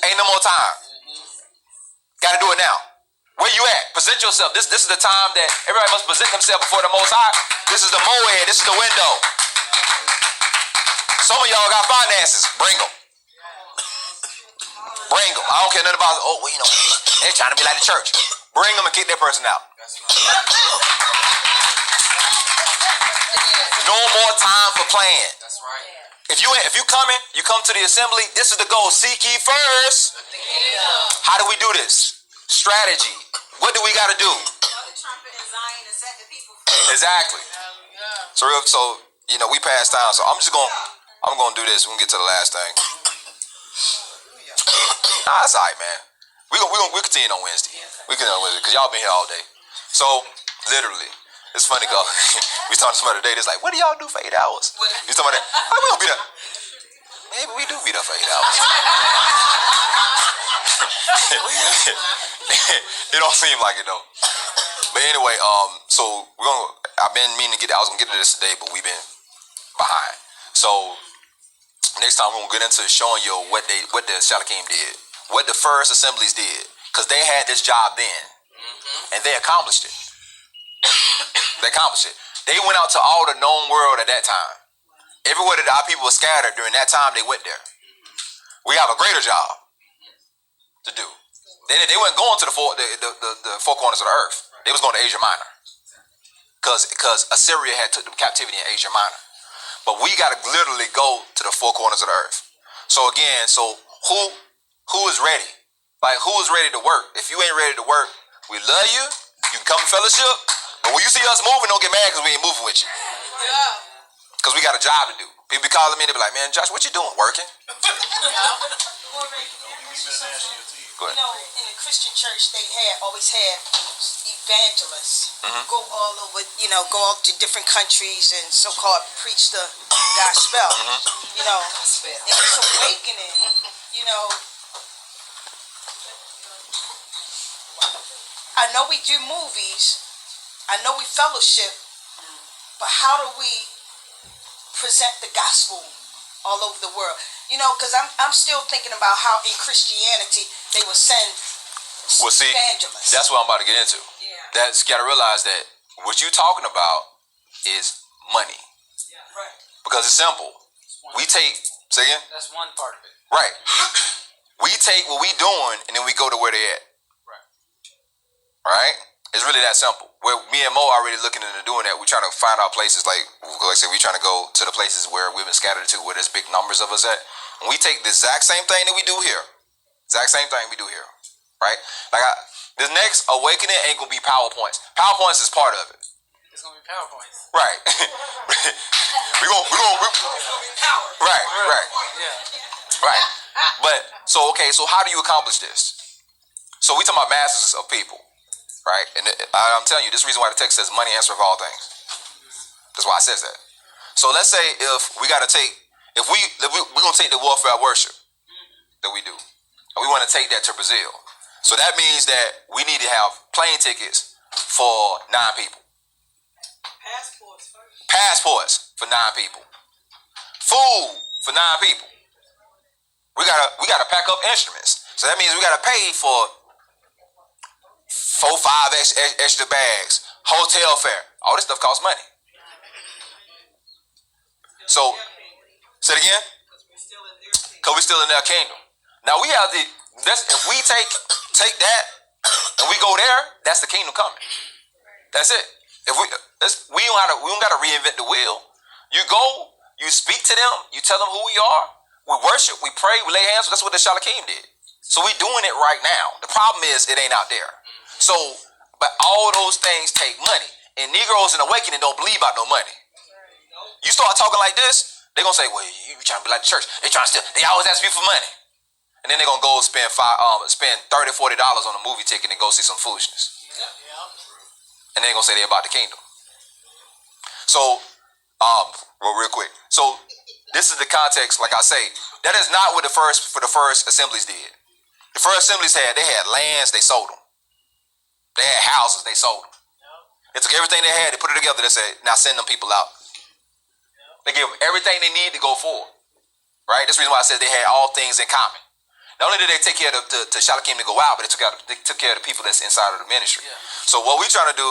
Ain't no more time. Got to do it now. Where you at? Present yourself. This is the time that everybody must present themselves before the Most High. This is the moed. This is the window. Some of y'all got finances. Bring them. Bring them. I don't care nothing about, they're trying to be like the church. Bring them and kick that person out. No more time for playing. That's right. If you come to the assembly, this is the goal. Seek ye first. How do we do this? Strategy. What do we got to do? Exactly. So we passed time. So I'm gonna do this. We're gonna get to the last thing. Nah, it's alright, man. We'll continue on Wednesday. We continue on Wednesday because y'all been here all day. So literally, it's funny because we talking to somebody today that's like, what do y'all do for 8 hours? You talking about that? Oh, we don't be there. Maybe we do be there for 8 hours. It don't seem like it though. But anyway, so I've been meaning to I was gonna get to this today, but we've been behind. So next time we're gonna get into showing you what the Shalakim did, what the first assemblies did, because they had this job then, and they accomplished it. They went out to all the known world at that time. Everywhere that our people were scattered during that time, they went there. We have a greater job to do. They weren't going to the four corners of the earth. They was going to Asia Minor, because Assyria had took them captivity in Asia Minor. But we got to literally go to the four corners of the earth. So again, who is ready? Like, who is ready to work? If you ain't ready to work, we love you. You can come to fellowship. But when you see us moving, don't get mad because we ain't moving with you. Because we got a job to do. People be calling me, they be like, man, Josh, what you doing? Working? Go ahead. In the Christian church, they always had evangelists go all over, go out to different countries and so-called preach the gospel. And it's awakening, I know we do movies, I know we fellowship, but how do we present the gospel all over the world? Because I'm still thinking about how in Christianity they would send evangelists. That's what I'm about to get into. Yeah. You got to realize that what you're talking about is money. Yeah. Right. Because it's simple. Say again? That's one part of it. Right. We take what we doing and then we go to where they at. Right? It's really that simple. Where me and Mo are already looking into doing that. We're trying to find out places like I said, we're trying to go to the places where we've been scattered to, where there's big numbers of us at. And we take the exact same thing that we do here. Right? Like this next awakening ain't gonna be PowerPoints. PowerPoints is part of it. It's gonna be PowerPoints. Right. we gonna Right. Yeah. Right. But so how do you accomplish this? So we talking about masses of people. Right, and I'm telling you, this is the reason why the text says money answereth all things. That's why it says that. So let's say if we're gonna take the warfare worship that we do, and we want to take that to Brazil. So that means that we need to have plane tickets for 9 people. Passports for 9 people. Food for 9 people. We gotta pack up instruments. So that means we gotta pay for 4, 5 extra bags, hotel fare. All this stuff costs money. So, say it again. Cause we're still in their kingdom. Now we have if we take that and we go there, that's the kingdom coming. That's it. If we don't gotta reinvent the wheel. You go, you speak to them, you tell them who we are, we worship, we pray, we lay hands. That's what the Shalakim did. So we doing it right now. The problem is it ain't out there. So, but all those things take money. And Negroes in Awakening don't believe about no money. You start talking like this, they're gonna say, well, you trying to be like the church. They trying to steal. They always ask you for money. And then they're gonna go spend $30, $40 on a movie ticket and go see some foolishness. And then they're gonna say they're about the kingdom. So, real quick. So this is the context, like I say, that is not what the first assemblies did. The first assemblies had lands, they sold them. They had houses, they sold them. They took everything they had, they put it together, they said, now send them people out. They gave them everything they need to go forward. Right? That's the reason why I said they had all things in common. Not only did they take care of the Shalakim to go out, but they took care of the people that's inside of the ministry. Yeah. So what we're trying to do,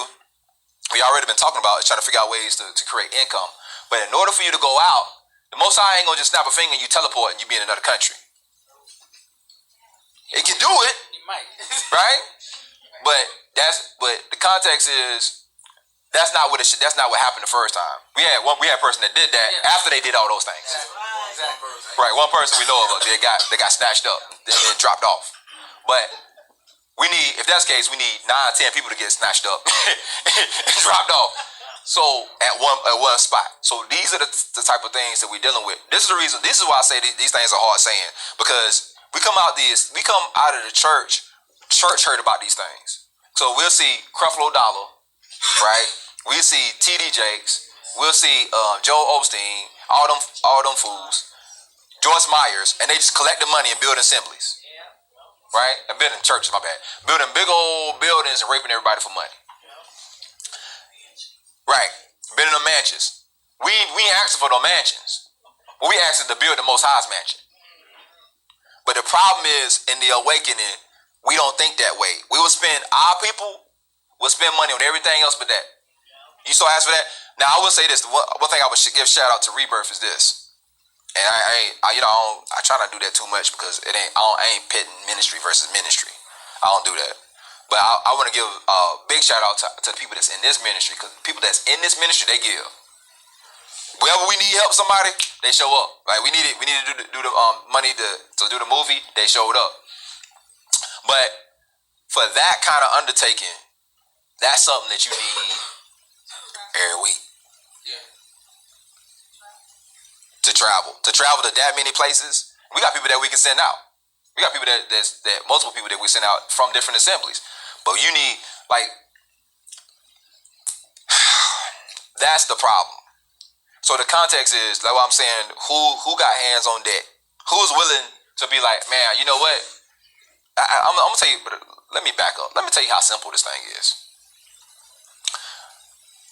we already been talking about, is trying to figure out ways to create income. But in order for you to go out, the Most High ain't gonna just snap a finger and you teleport and you be in another country. It can do it. You might. Right? But the context is that's not what happened the first time. We had a person that did that after they did all those things. Exactly. Right, one person we know of they got snatched up, then it dropped off. But we need, if that's the case, we need 9, 10 people to get snatched up and dropped off. So at one spot. So these are the type of things that we're dealing with. This is the reason. This is why I say these things are hard saying, because we come out of the church. Church heard about these things. So we'll see Creflo Dollar, right? We'll see T.D. Jakes. We'll see Joel Osteen, all them fools, Joyce Myers, and they just collect the money and build assemblies, right? And building churches, my bad. Building big old buildings and raping everybody for money. Right, building them mansions. We ain't asking for no mansions. But we asking to build the Most High's mansion. But the problem is, in the awakening, we don't think that way. Our people will spend money on everything else but that. You so ask for that? Now I will say this. One thing I would give shout out to Rebirth is this. And I try not to do that too much because I ain't pitting ministry versus ministry. I don't do that. But I want to give a big shout out to the people that's in this ministry, because people that's in this ministry, they give. Wherever we need help somebody, they show up. Like we need to do the money to do the movie, they showed up. But for that kind of undertaking, that's something that you need every week. To travel to that many places. We got people that we can send out. We got people that multiple people that we send out from different assemblies. But you need, like, that's the problem. So the context is, like what I'm saying, who got hands on deck? Who's willing to be like, man, you know what? I'm gonna tell you, but let me back up. Let me tell you how simple this thing is.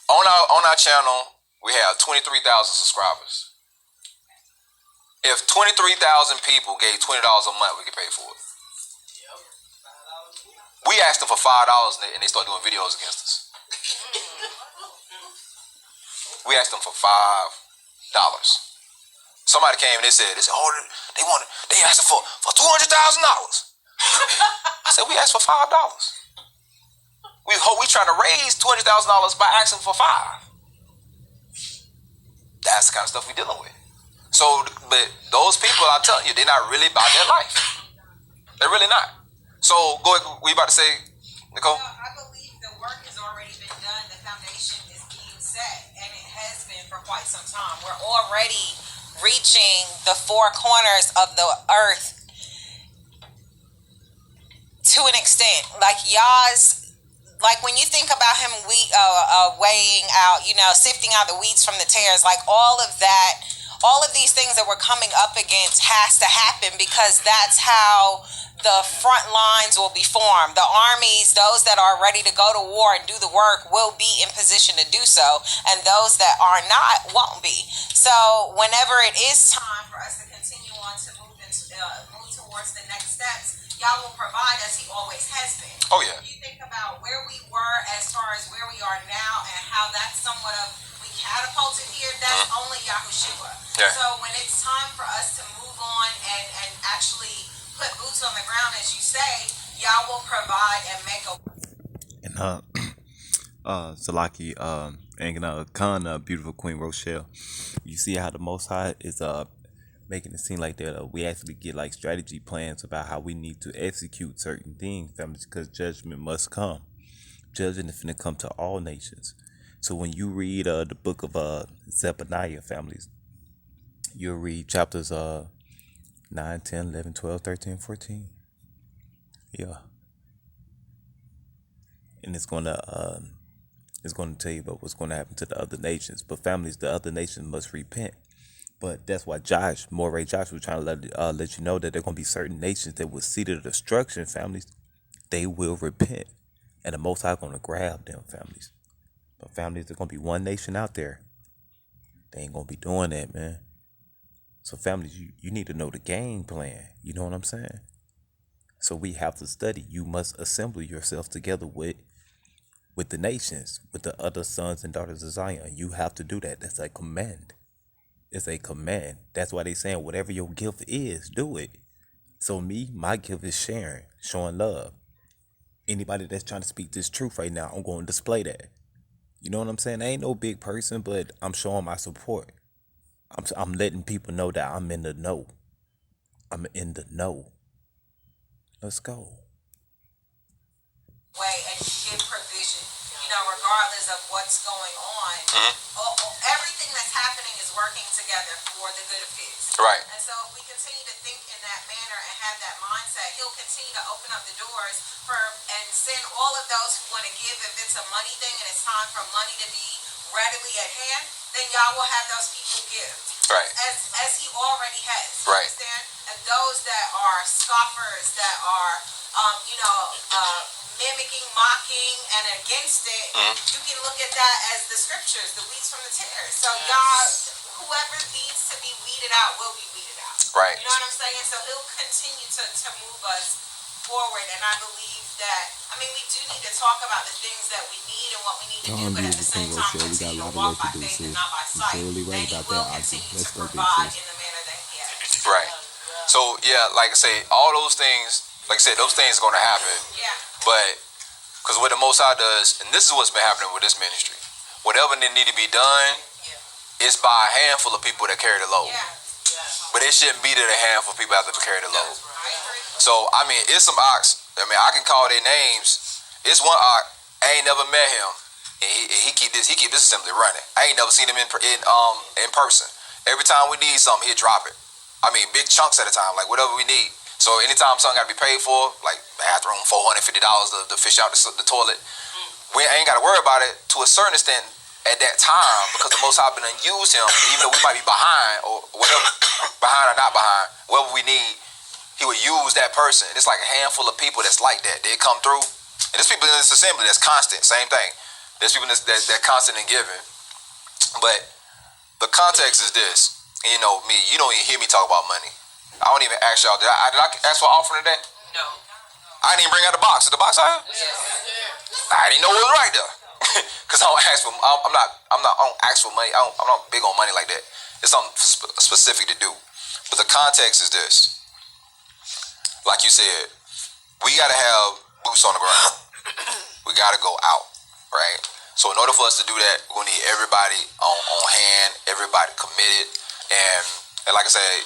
On our channel, we have 23,000 subscribers. If 23,000 people gave $20 a month, we could pay for it. We asked them for $5 and they start doing videos against us. We asked them for $5. Somebody came and they said, they asked for $200,000. I said, we asked for $5. We trying to raise $200,000 by asking for $5. That's the kind of stuff we dealing with. So, but those people, I'm telling you, they're not really about their life. They're really not. So, go ahead. What you about to say, Nicole? Well, I believe the work has already been done. The foundation is being set, and it has been for quite some time. We're already reaching the 4 corners of the earth to an extent. Like when you think about him, weighing out, sifting out the weeds from the tares, like all of these things that we're coming up against has to happen, because that's how the front lines will be formed. The armies, those that are ready to go to war and do the work, will be in position to do so, and those that are not won't be. So whenever it is time for us to continue on to move towards the next steps, y'all will provide as he always has been. Oh yeah. You think about where we were as far as where we are now and how that's somewhat of, we catapulted here, that's only Yahushua. Yeah. So when it's time for us to move on and actually put boots on the ground, as you say, y'all will provide and make a... And Salaki, and Khan, beautiful Queen Rochelle, you see how the Most High is making it seem like that we actually get like strategy plans about how we need to execute certain things, families, because judgment must come. Judgment is finna come to all nations. So when you read the book of Zephaniah, families, you'll read chapters 9, 10, 11, 12, 13, 14. Yeah. And it's gonna tell you about what's gonna happen to the other nations. But families, the other nations must repent. But that's why Moray Josh was trying to let you know that there are gonna be certain nations that will see the destruction, families. They will repent. And the Most High gonna grab them, families. But families, there's gonna be one nation out there. They ain't gonna be doing that, man. So families, you need to know the game plan. You know what I'm saying? So we have to study. You must assemble yourself together with the nations, with the other sons and daughters of Zion. You have to do that. That's a command. It's a command. That's why they saying whatever your gift is, do it. So my gift is sharing, showing love. Anybody that's trying to speak this truth right now, I'm going to display that. You know what I'm saying? I ain't no big person, but I'm showing my support. I'm letting people know that I'm in the know. I'm in the know. Let's go. Way and give provision, regardless of what's going on. Everything that's happening is working together for the good of his. Right. And so if we continue to think in that manner and have that mindset, he'll continue to open up the doors and send all of those who want to give. If it's a money thing and it's time for money to be readily at hand, then y'all will have those people give. Right. As he already has. Right. Understand? And those that are scoffers, that are mimicking, mocking, and against it, you can look at that as the scriptures, the weeds from the tares. So y'all, whoever needs to be weeded out will be weeded out. Right. You know what I'm saying? So he'll continue to move us forward, and I believe that, we do need to talk about the things that we need and what we need to do, but at the same time, continue to walk by faith and not by sight. And he will continue to provide in the manner that he has. Right. So, yeah, like I say, all those things, like I said, those things are going to happen. Yeah. But, because what the Most High does, and this is what's been happening with this ministry, whatever that need to be done, it's by a handful of people that carry the load. Yeah. But it shouldn't be that a handful of people have to carry the load. So, it's some ox. I can call their names. It's one ox. I ain't never met him. And he keep this assembly running. I ain't never seen him in person. Every time we need something, he'll drop it. Big chunks at a time, like whatever we need. So anytime something got to be paid for, like bathroom, $450 to fish out the toilet, we ain't got to worry about it to a certain extent at that time, because the Most High been use him, even though we might be behind or whatever, behind or not behind, whatever we need, he would use that person. It's like a handful of people that's like that. They come through, and there's people in this assembly that's constant, same thing. There's people that's constant in giving. But the context is this. And me, you don't even hear me talk about money. I don't even ask y'all. Did I ask for an offering today? No. I didn't even bring out the box. Is the box out here? Yes. I didn't know it was right there. Cause I don't ask for. I don't ask for money. I'm not big on money like that. It's something specific to do. But the context is this. Like you said, we gotta have boots on the ground. We gotta go out, right? So in order for us to do that, we're gonna need everybody on hand, everybody committed. And like I said,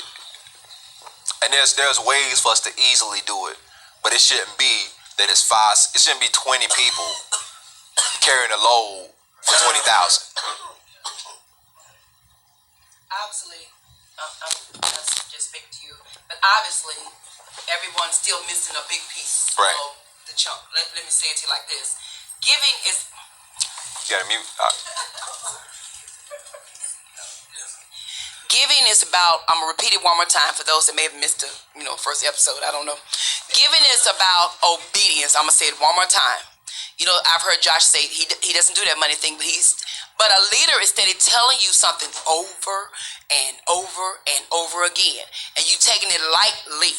and there's ways for us to easily do it, but it shouldn't be that it shouldn't be 20 people carrying a load for 20,000. Obviously, I'm just speaking to you, but obviously, everyone's still missing a big piece of the chunk. Let me say it to you like this: giving is. You gotta mute. Giving is about, I'm going to repeat it one more time for those that may have missed the first episode. I don't know. Giving is about obedience. I'm going to say it one more time. I've heard Josh say he doesn't do that money thing, but a leader is steady telling you something over and over and over again, and you taking it lightly.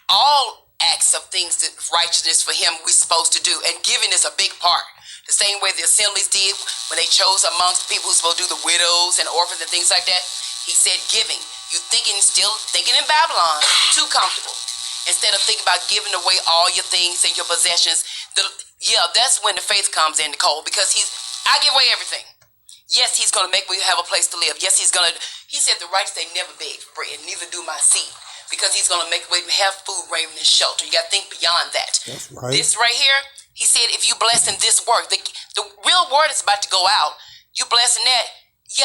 All acts of things that righteousness for him we're supposed to do, and giving is a big part. The same way the assemblies did when they chose amongst the people who's supposed to do the widows and orphans and things like that. He said giving. You still thinking in Babylon, too comfortable. Instead of thinking about giving away all your things and your possessions, that's when the faith comes in, Nicole, because I give away everything. Yes, he's going to make me have a place to live. Yes, he said the righteous, they never beg for bread, neither do my seed, because he's going to make me have food, raiment, and shelter. You got to think beyond that. That's right. This right here, he said, if you bless in this work, the real word is about to go out. You blessing that,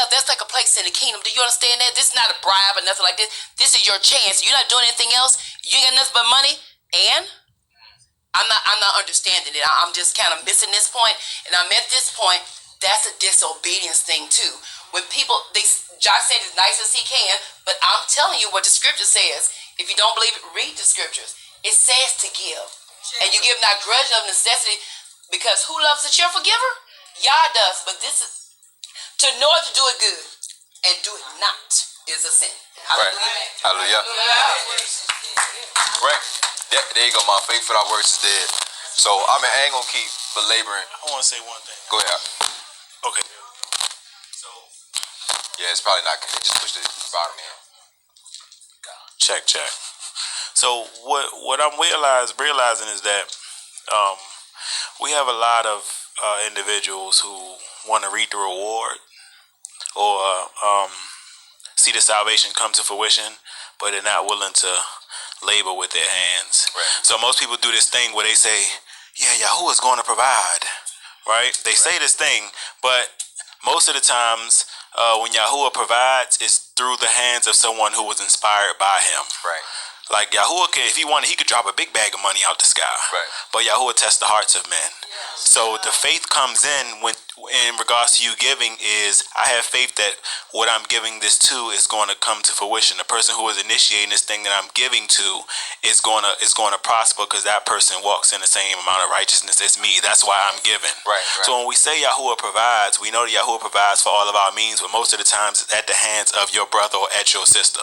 that's like a place in the kingdom. Do you understand that? This is not a bribe or nothing like this. This is your chance. You're not doing anything else. You ain't got nothing but money. And I'm not understanding it. I'm just kind of missing this point. And I'm at this point, that's a disobedience thing too. When people, Josh said as nice as he can, but I'm telling you what the scripture says. If you don't believe it, read the scriptures. It says to give. And you give not grudge of necessity, because who loves a cheerful giver? Yah does. But this is, to know how to do it good and do it not is a sin. Right. Hallelujah. Right. There you go, my faith without works is dead. So, I ain't going to keep belaboring. I want to say one thing. Go ahead. Okay. So, yeah, it's probably not good. Just push the bottom in. Check. So, what I'm realizing is that we have a lot of individuals who want to reap the reward or see the salvation come to fruition, but they're not willing to labor with their hands. Right. So most people do this thing where they say, Yahuwah is going to provide, right? They say this thing, but most of the times when Yahuwah provides, it's through the hands of someone who was inspired by him. Right. Like Yahuwah, if he wanted, he could drop a big bag of money out the sky. Right. But Yahuwah tests the hearts of men. So the faith comes in in regards to you giving is, I have faith that what I'm giving this to is going to come to fruition. The person who is initiating this thing that I'm giving to is going to prosper, because that person walks in the same amount of righteousness as me. That's why I'm giving. Right. So when we say Yahuwah provides, we know that Yahuwah provides for all of our means, but most of the times it's at the hands of your brother or at your sister.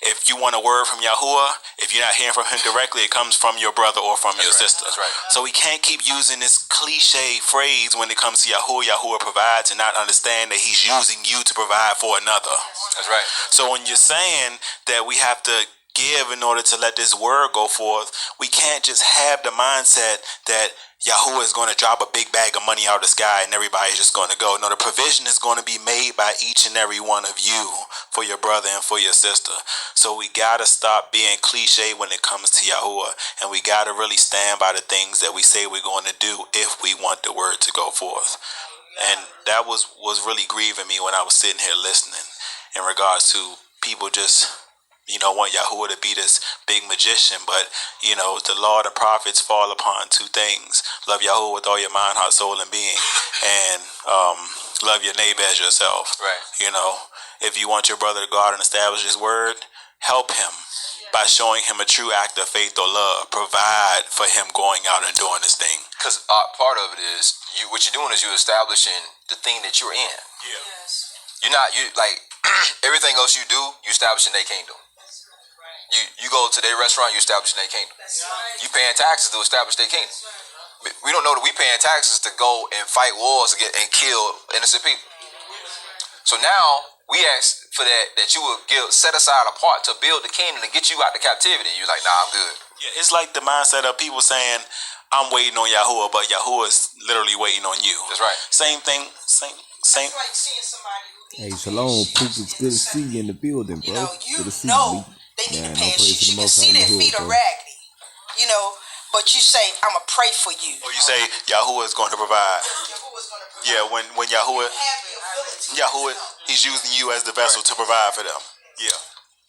If you want a word from Yahuwah, if you're not hearing from him directly, it comes from your brother or from your sister. That's right. So we can't keep using this cliche phrase when it comes to Yahuwah provides, and not understand that he's using you to provide for another. That's right. So when you're saying that we have to give in order to let this word go forth, we can't just have the mindset that Yahuwah is going to drop a big bag of money out of the sky and everybody's just going to go. No, the provision is going to be made by each and every one of you for your brother and for your sister. So we got to stop being cliche when it comes to Yahuwah, and we got to really stand by the things that we say we're going to do if we want the word to go forth. And that was really grieving me when I was sitting here listening in regards to people just want Yahuwah to be this big magician, but the law and the prophets fall upon two things: love Yahuwah with all your mind, heart, soul, and being, and love your neighbor as yourself. Right. If you want your brother to go out and establish his word, help him by showing him a true act of faith or love. Provide for him going out and doing this thing. Because part of it is what you're doing is you're establishing the thing that you're in. Yeah. You're not everything else you do, you establishing their kingdom. You go to their restaurant, you establishing their kingdom. You paying taxes to establish their kingdom. We don't know that we paying taxes to go and fight wars and kill innocent people. So now we ask for that you will set aside a part to build the kingdom to get you out of captivity. You're like, nah, I'm good. Yeah, it's like the mindset of people saying, I'm waiting on Yahuwah, but Yahuwah is literally waiting on you. That's right. Same thing. Same. It's like seeing somebody. Hey, Shalom, Poop, it's good to see you in the building, bro. Good to see you. They need to pay attention. You can see their feet are raggedy, but you say, I'm going to pray for you. Or you say, Yahuwah is going to provide. Yeah, when Yahuwah, he's using you as the vessel to provide for them. Yeah.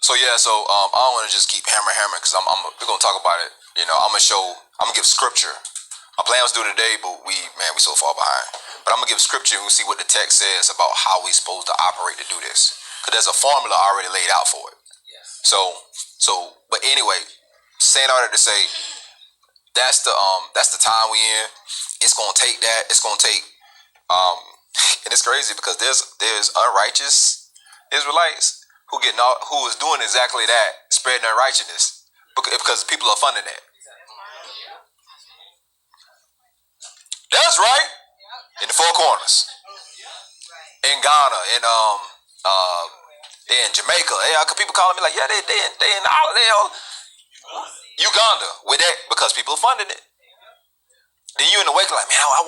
So I don't want to just keep hammering, because we're going to talk about it. I'm going to give scripture. Our plan was to do it today, but we so far behind. But I'm going to give scripture and we'll see what the text says about how we're supposed to operate to do this. There's a formula already laid out for it. Yes. But anyway, saying all that to say, that's the time we in. It's gonna take that. It's gonna take, and it's crazy because there's unrighteous Israelites who is doing exactly that, spreading unrighteousness because people are funding that. That's right. In the four corners, in Ghana, in Jamaica, people calling me like, yeah, they in all Uganda with that because people are funding it. Then you in the wake like, man, I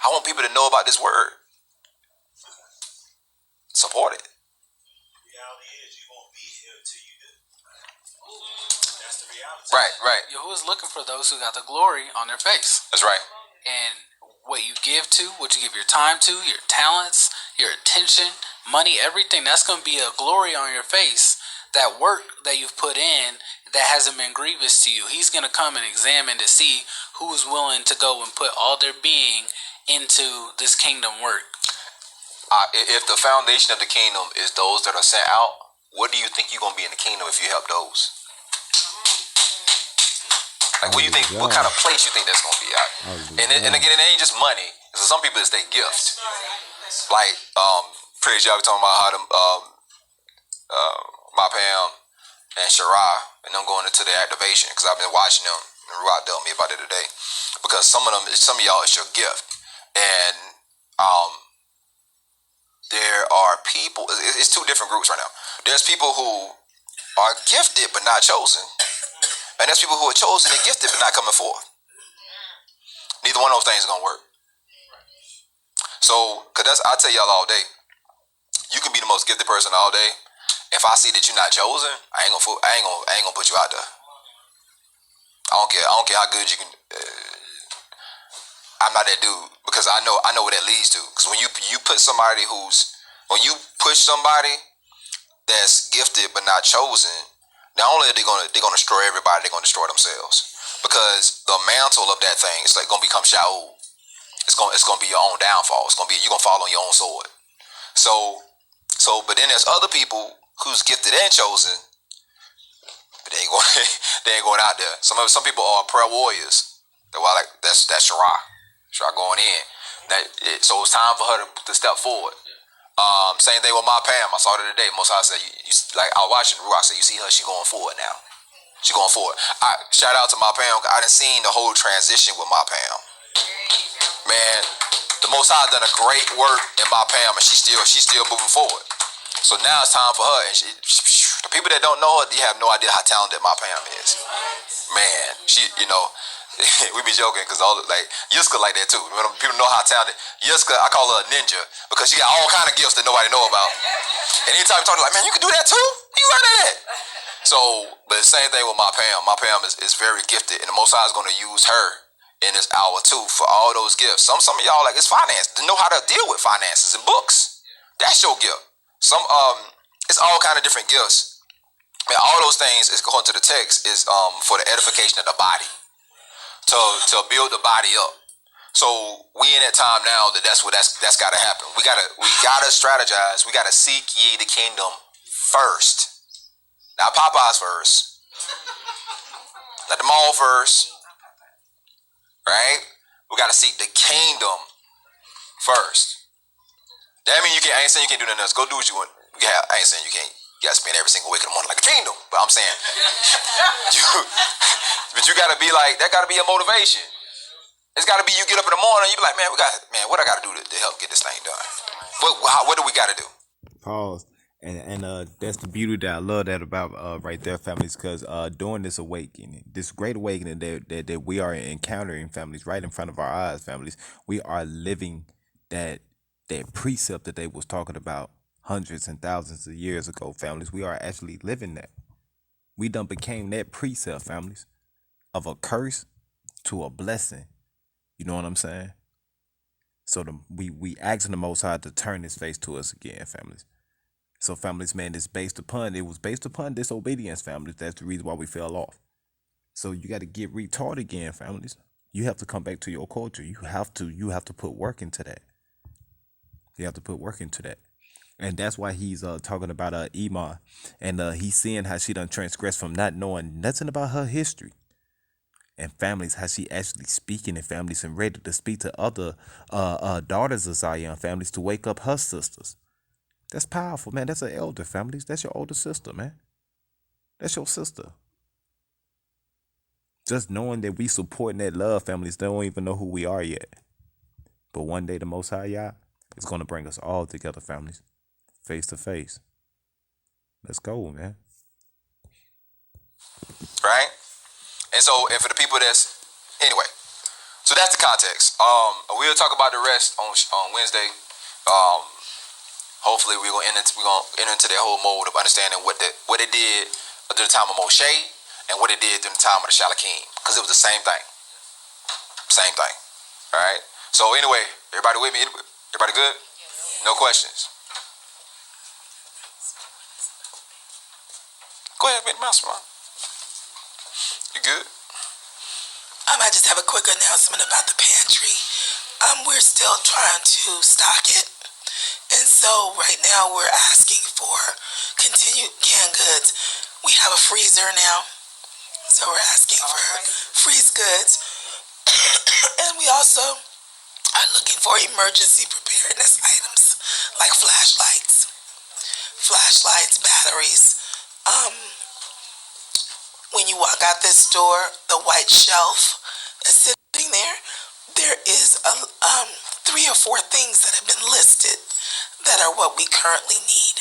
want people to know about this word. Support it. The reality is you won't be here until you do. That's the reality. Right. Who is looking for those who got the glory on their face? That's right. And what you give to, what you give your time to, your talents, your attention, money, everything, that's going to be a glory on your face. That work that you've put in that hasn't been grievous to you, he's going to come and examine to see who's willing to go and put all their being into this kingdom work. If the foundation of the kingdom is those that are sent out, what do you think you're going to be in the kingdom if you help those? Like, what do you think? What kind of place you think that's going to be at? And again, it ain't just money. So some people, it's their gift. Like, praise y'all, we talking about how them, my Pam and Shirai and them going into the activation because I've been watching them and Ruach told me about it today. Because some of y'all, it's your gift, and there are people. It's two different groups right now. There's people who are gifted but not chosen. And there's people who are chosen and gifted but not coming forth. Neither one of those things is gonna work. So, cause I tell y'all all day, you can be the most gifted person all day. If I see that you're not chosen, I ain't gonna put you out there. I don't care how good you can. I'm not that dude because I know what that leads to. Cause when you put somebody when you push somebody that's gifted but not chosen. Not only are they gonna destroy everybody, they're gonna destroy themselves. Because the mantle of that thing is like gonna become Shaul. It's gonna be your own downfall. You're gonna fall on your own sword. But then there's other people who's gifted and chosen, but they ain't going out there. Some people are prayer warriors. That's Shirai. Shirai going in. So it's time for her to step forward. Same thing with my Pam. I saw her today. Most I said, like I was watching Ruach said, you see her, she going forward now. She going forward. Shout out to my Pam. I done seen the whole transition with my Pam. Man, the Most High done a great work in my Pam, and she's still moving forward. So now it's time for her. And the people that don't know her, you have no idea how talented my Pam is. Man, she, we be joking because Yiska like that too. When people know how talented Yiska, I call her a ninja because she got all kind of gifts that nobody know about. And anytime you talk to her, like, man, you can do that too? You learn that? So, but the same thing with my Pam. My Pam is very gifted, and the Most High is going to use her in this hour too for all those gifts. Some of y'all like it's finance. To know how to deal with finances and books. That's your gift. It's all kind of different gifts. Man, all those things is going to the text is for the edification of the body. To build the body up. So we in that time now that's gotta happen. We gotta strategize. We gotta seek ye the kingdom first. Not Popeyes first. Not the mall first. Right? We gotta seek the kingdom first. That means I ain't saying you can't do nothing else. Go do what you want. I ain't saying you can't. You gotta spend every single week in the morning like a kingdom. But I'm saying but you gotta be like, that gotta be a motivation. It's gotta be you get up in the morning, you be like, what I gotta do to help get this thing done? What do we gotta do? Pause. And that's the beauty that I love that about right there, families, because during this awakening, this great awakening that we are encountering, families, right in front of our eyes, families, we are living that precept that they was talking about hundreds and thousands of years ago, families. We are actually living that. We done became that precept, families, of a curse to a blessing. You know what I'm saying? So we asking the Most High to turn His face to us again, families. So, families, man, it was based upon disobedience, families. That's the reason why we fell off. So you got to get retaught again, families. You have to come back to your culture. You have to put work into that. You have to put work into that. And that's why he's talking about Ema, and he's seeing how she done transgressed from not knowing nothing about her history. And families, how she actually speaking in families and ready to speak to other daughters of Zion families to wake up her sisters. That's powerful, man. That's an elder, families. That's your older sister, man. That's your sister. Just knowing that we supporting that love, families, they don't even know who we are yet. But one day the Most High Yah is going to bring us all together, families, face to face. Let's go, man. Right? And so, and for the people anyway, so that's the context. We'll talk about the rest on Wednesday. Hopefully we're gonna enter into that whole mode of understanding what it did at the time of Moshe and what it did during the time of the Shalakim, because it was the same thing. Same thing. All right. So anyway, everybody with me? Everybody good? No questions. Go ahead, make the mouse, man. You good? I just have a quick announcement about the pantry. We're still trying to stock it. And so right now we're asking for continued canned goods. We have a freezer now. So we're asking for freeze goods. And we also are looking for emergency preparedness items like flashlights, batteries. When you walk out this door, the white shelf that's sitting there, there is 3 or 4 things that have been listed that are what we currently need.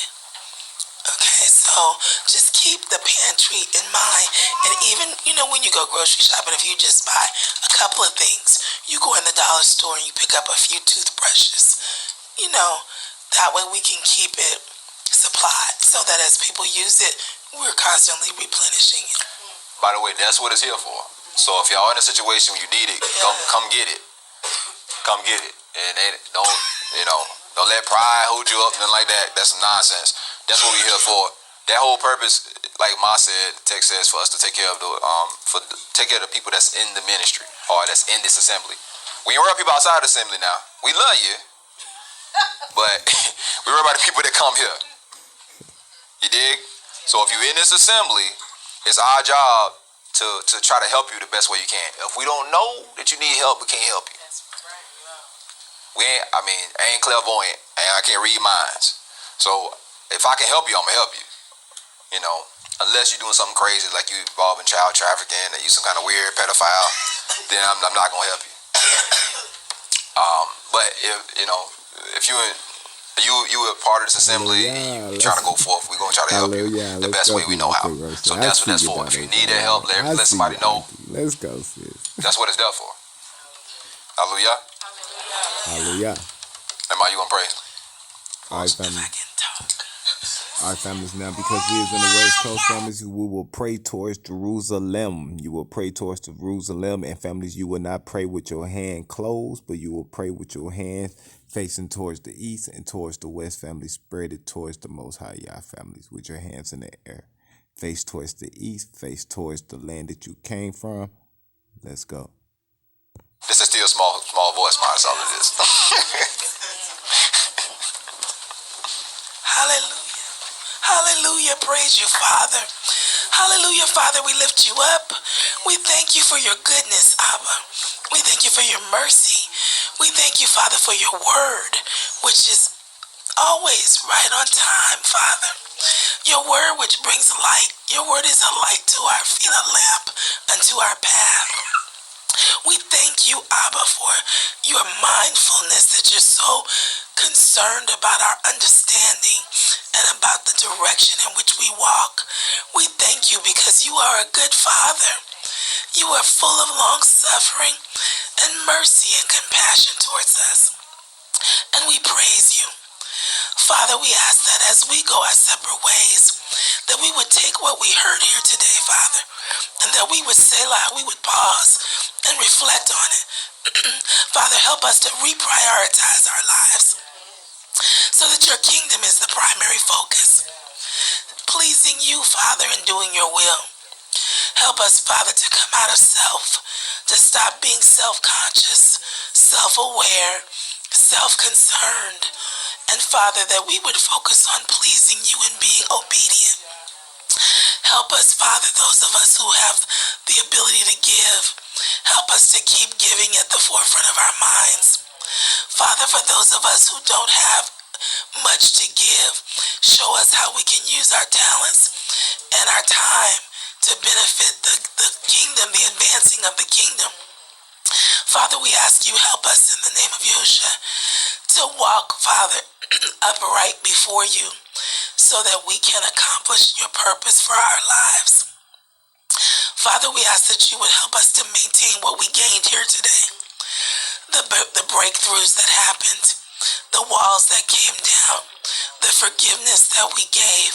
Okay, so just keep the pantry in mind. And even, when you go grocery shopping, if you just buy a couple of things, you go in the dollar store and you pick up a few toothbrushes, that way we can keep it supplied so that as people use it, we're constantly replenishing it. By the way, that's what it's here for. So if y'all in a situation where you need it, come get it. Come get it. And don't let pride hold you up, nothing like that. That's some nonsense. That's what we're here for. That whole purpose, like Ma said, the text says for us to take care of the people that's in the ministry or that's in this assembly. We ain't worry about people outside the assembly now. We love you, but we worry about the people that come here. You dig? So if you're in this assembly, it's our job to try to help you the best way you can. If we don't know that you need help, we can't help you. I ain't clairvoyant and I can't read minds. So if I can help you, I'm gonna help you. Unless you're doing something crazy like you involved in child trafficking or you some kind of weird pedophile, then I'm not gonna help you. But if you were part of this assembly, you trying to go forth, we're gonna try to help you the best way we know how. So that's what that's for. If you need that help, let somebody know. Let's go, sis. That's what it's there for. Hallelujah. Hallelujah. Emma, you gonna pray? All right, family. All right, families, now because we is in the West Coast, families, we will pray towards Jerusalem. You will pray towards Jerusalem, and families, you will not pray with your hand closed, but you will pray with your hands facing towards the east and towards the west, families. Spread it towards the Most High Yah, families, with your hands in the air. Face towards the east, face towards the land that you came from. Let's go. This is still small voice, man. That's all it is. Hallelujah. Hallelujah. Praise you, Father. Hallelujah, Father. We lift you up. We thank you for your goodness, Abba. We thank you for your mercy. We thank you, Father, for your word, which is always right on time, Father. Your word which brings light. Your word is a light to our feet, a lamp unto our path. We thank you, Abba, for your mindfulness, that you're so concerned about our understanding and about the direction in which we walk. We thank you because you are a good Father. You are full of long suffering and mercy and compassion towards us. And we praise you. Father, we ask that as we go our separate ways, that we would take what we heard here today, Father, and that we would Selah, we would pause and reflect on it. Father, help us to reprioritize our lives so that your kingdom is the primary focus. Pleasing you, Father, and doing your will. Help us, Father, to come out of self, to stop being self-conscious, self-aware, self-concerned, And Father, that we would focus on pleasing you and being obedient. Help us, Father, those of us who have the ability to give, help us to keep giving at the forefront of our minds. Father, for those of us who don't have much to give, show us how we can use our talents and our time to benefit the kingdom, the advancing of the kingdom. Father, we ask you, help us in the name of Yahushua to walk, Father, upright before you so that we can accomplish your purpose for our lives. Father, we ask that you would help us to maintain what we gained here today. The breakthroughs that happened, the walls that came down, the forgiveness that we gave.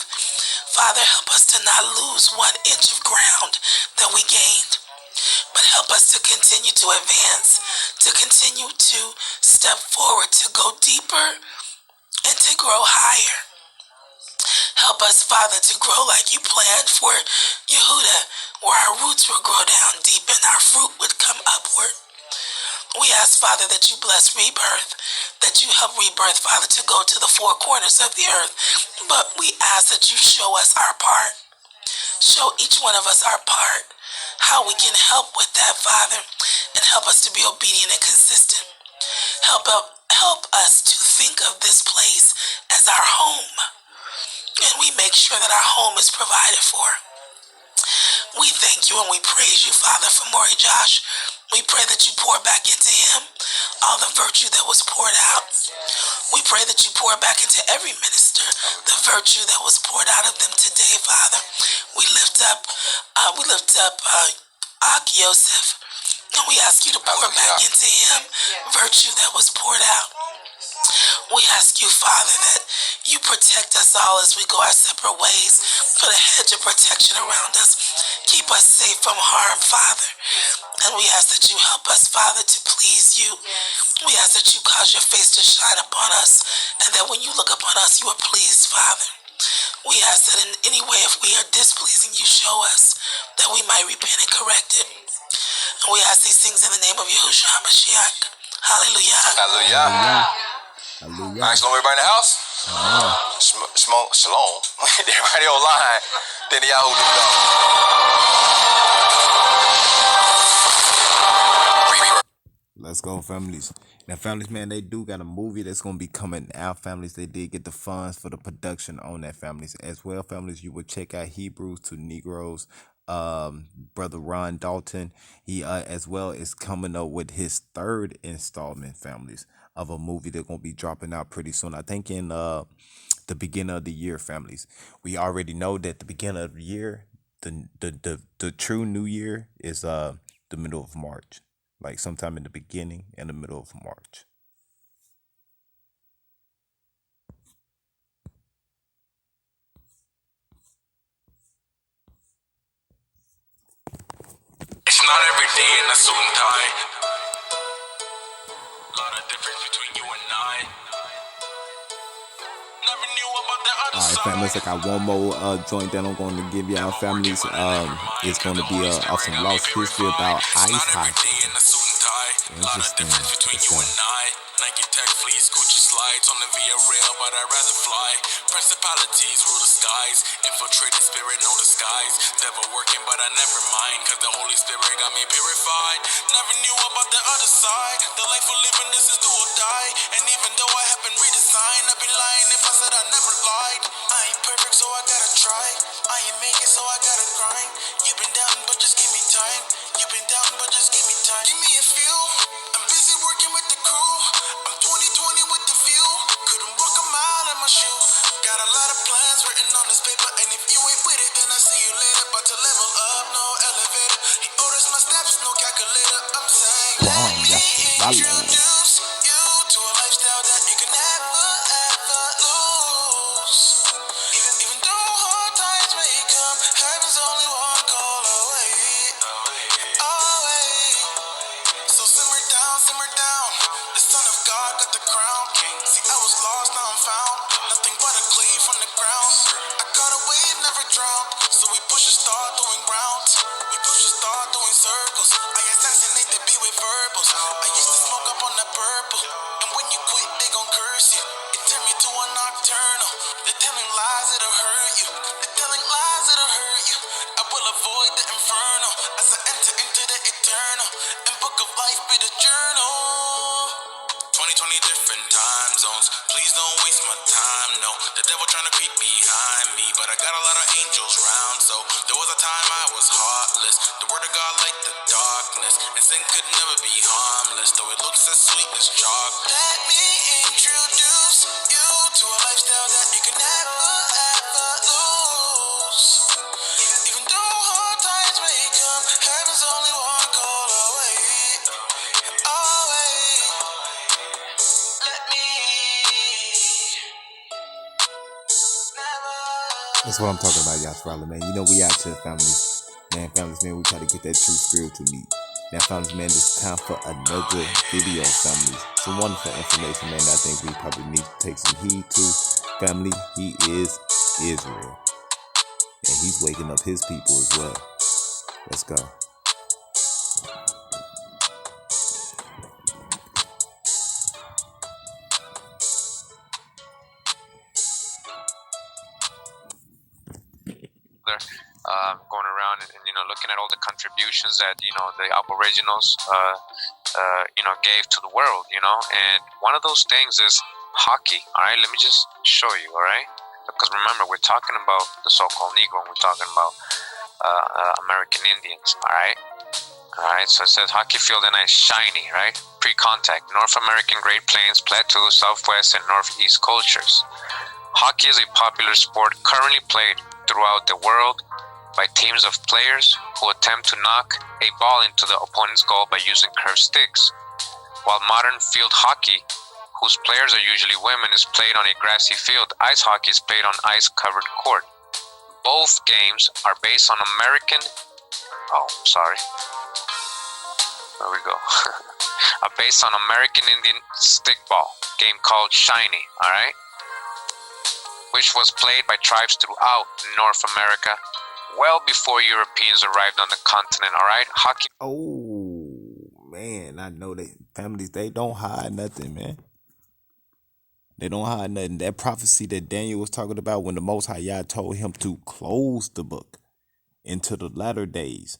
Father, help us to not lose 1 inch of ground that we gained, but help us to continue to advance, to continue to step forward, to go deeper and to grow higher. Help us, Father, to grow like you planned for Yehuda, where our roots will grow down deep and our fruit would come upward. We ask, Father, that you bless rebirth, that you help rebirth, Father, to go to the 4 corners of the earth. But we ask that you show us our part. Show each one of us our part, how we can help with that, Father, and help us to be obedient and consistent. Help us to think of this place as our home, and we make sure that our home is provided for. We thank you and we praise you, Father, for Maury Josh. We pray that you pour back into him all the virtue that was poured out. We pray that you pour back into every minister the virtue that was poured out of them today, Father. We lift up Ak Yosef, and we ask you to pour back into him virtue that was poured out. We ask you, Father, that you protect us all as we go our separate ways. Put a hedge of protection around us. Keep us safe from harm, Father. And we ask that you help us, Father, to please you. We ask that you cause your face to shine upon us, and that when you look upon us, you are pleased, Father. We ask that in any way, if we are displeasing, you show us, that we might repent and correct it. And we ask these things in the name of Yahushua HaMashiach. Hallelujah. Hallelujah. Hallelujah. All right, shalom, everybody in the house. Shalom. Everybody online. Then the Yahoo Let's go, families. Now, families, man, they do got a movie that's going to be coming out, families. They did get the funds for the production on that, families. As well, families, you will check out Hebrews to Negroes. Brother Ron Dalton, he as well is coming up with his 3rd installment, families, of a movie that's going to be dropping out pretty soon. I think in the beginning of the year, families. We already know that the beginning of the year, the true new year is the middle of March. Like sometime in the beginning and the middle of March. It's not every day in a suit and tie. Lot of difference between you and I. Never knew about the other Alright, side. families, I got one more joint that I'm going to give y'all, families. It's going to be of some lost history about ice hockey. Interesting. Let's go. Nike Tech fleece, Gucci slides on the via rail, but I'd rather fly. Principalities rule the skies, infiltrated spirit, no disguise. Devil working, but I never mind, cause the Holy Spirit got me purified. Never knew about the other side. The life we're living, this is do or die. And even though I have been redesigned, I'd be lying if I said I never lied. I ain't perfect, so I gotta try. I ain't make it, so I gotta grind. You've been down, but just give me time. You've been down, but just give me time. Give me a feel. I'm busy working with the crew. I'm 2020 with the view. Couldn't walk a mile in my shoe. Got a lot of plans written on this paper, and if you ain't with it, then I see you later. But to level up, no elevator. He orders my steps, no calculator. I'm saying, let me introduce you to a lifestyle that you can never, ever lose. Even though hard times may come, heaven's only one call away. So simmer down. The Son of God got the crown. See, I was lost, now I'm found. Nothing but a clay from the ground. I caught a wave, never drowned. So we push a star doing rounds. We push a star doing circles. I assassinate the beat with verbals. I used to smoke up on that purple. And when you quit, they gon' curse you. It turned me to life be the journal. 2020 different time zones. Please don't waste my time, no. The devil trying to creep behind me, but I got a lot of angels round. So there was a time I was heartless. The word of God like the darkness, and sin could never be harmless, though it looks as sweet as chocolate. Let me introduce you to a lifestyle that you can never ever lose. Even though hard times may come, heaven's only one call away. Away. Let me That's what I'm talking about, y'all, man. You know we out here, families. Man, families, man, we try to get that true spiritual meat. Now, families, man, it's time for another video, families. Some wonderful information, man, that I think we probably need to take some heed to. Family, he is Israel. And he's waking up his people as well. Let's go. Going around and looking at all the contributions that the Aboriginals gave to the world, and one of those things is hockey. All right, let me just show you. All right, because remember, we're talking about the so-called Negro, and we're talking about American Indians. All right, so it says hockey field and ice shiny, right? Pre-contact, North American Great Plains, Plateau, Southwest, and Northeast cultures. Hockey is a popular sport currently played throughout the world by teams of players who attempt to knock a ball into the opponent's goal by using curved sticks. While modern field hockey, whose players are usually women, is played on a grassy field, ice hockey is played on ice-covered court. Both games are based on American... There we go. Are based on American Indian stickball game called Shiny, alright? Which was played by tribes throughout North America well before Europeans arrived on the continent, alright? Hockey... Oh, man, I know that families, they don't hide nothing, man. They don't hide nothing. That prophecy that Daniel was talking about when the Most High Yah told him to close the book into the latter days,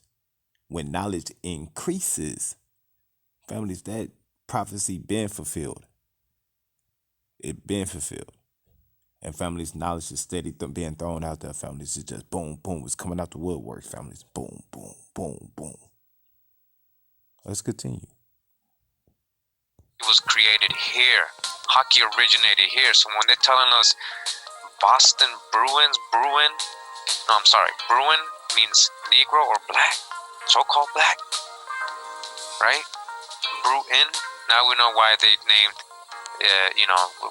when knowledge increases, families, that prophecy been fulfilled. It been fulfilled. And families, knowledge is steady being thrown out there, families. It's just boom, boom. It's coming out the woodwork, families. Boom, boom, boom, boom. Let's continue. It was created here. Hockey originated here. So when they're telling us Boston Bruin means Negro or black, so-called black, right? Bruin. Now we know why they named,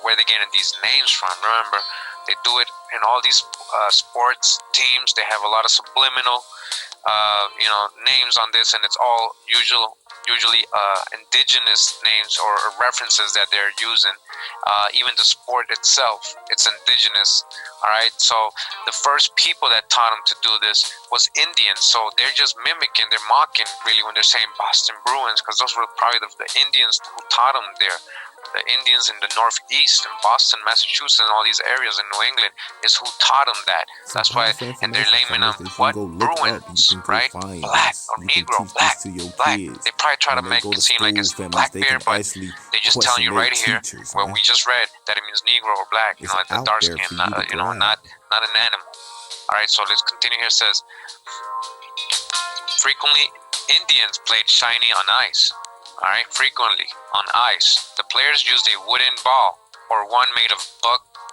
where they're getting these names from. Remember, they do it in all these sports teams. They have a lot of subliminal, names on this, and it's all usually indigenous names or references that they're using. Even the sport itself, it's indigenous. All right, so the first people that taught them to do this was Indians. So they're just mimicking, they're mocking really when they're saying Boston Bruins, because those were probably the Indians who taught them there. The Indians in the Northeast, in Boston, Massachusetts, and all these areas in New England is who taught them that. That's why, and they're naming them what? Bruins, right? Black or Negro, black. They probably try to make it seem like it's Blackbeard, but they just telling you right here where we just read that it means Negro or black. The dark skin, not an animal. All right, so let's continue here. It says frequently Indians played shiny on ice. Alright, frequently on ice. The players used a wooden ball or one made of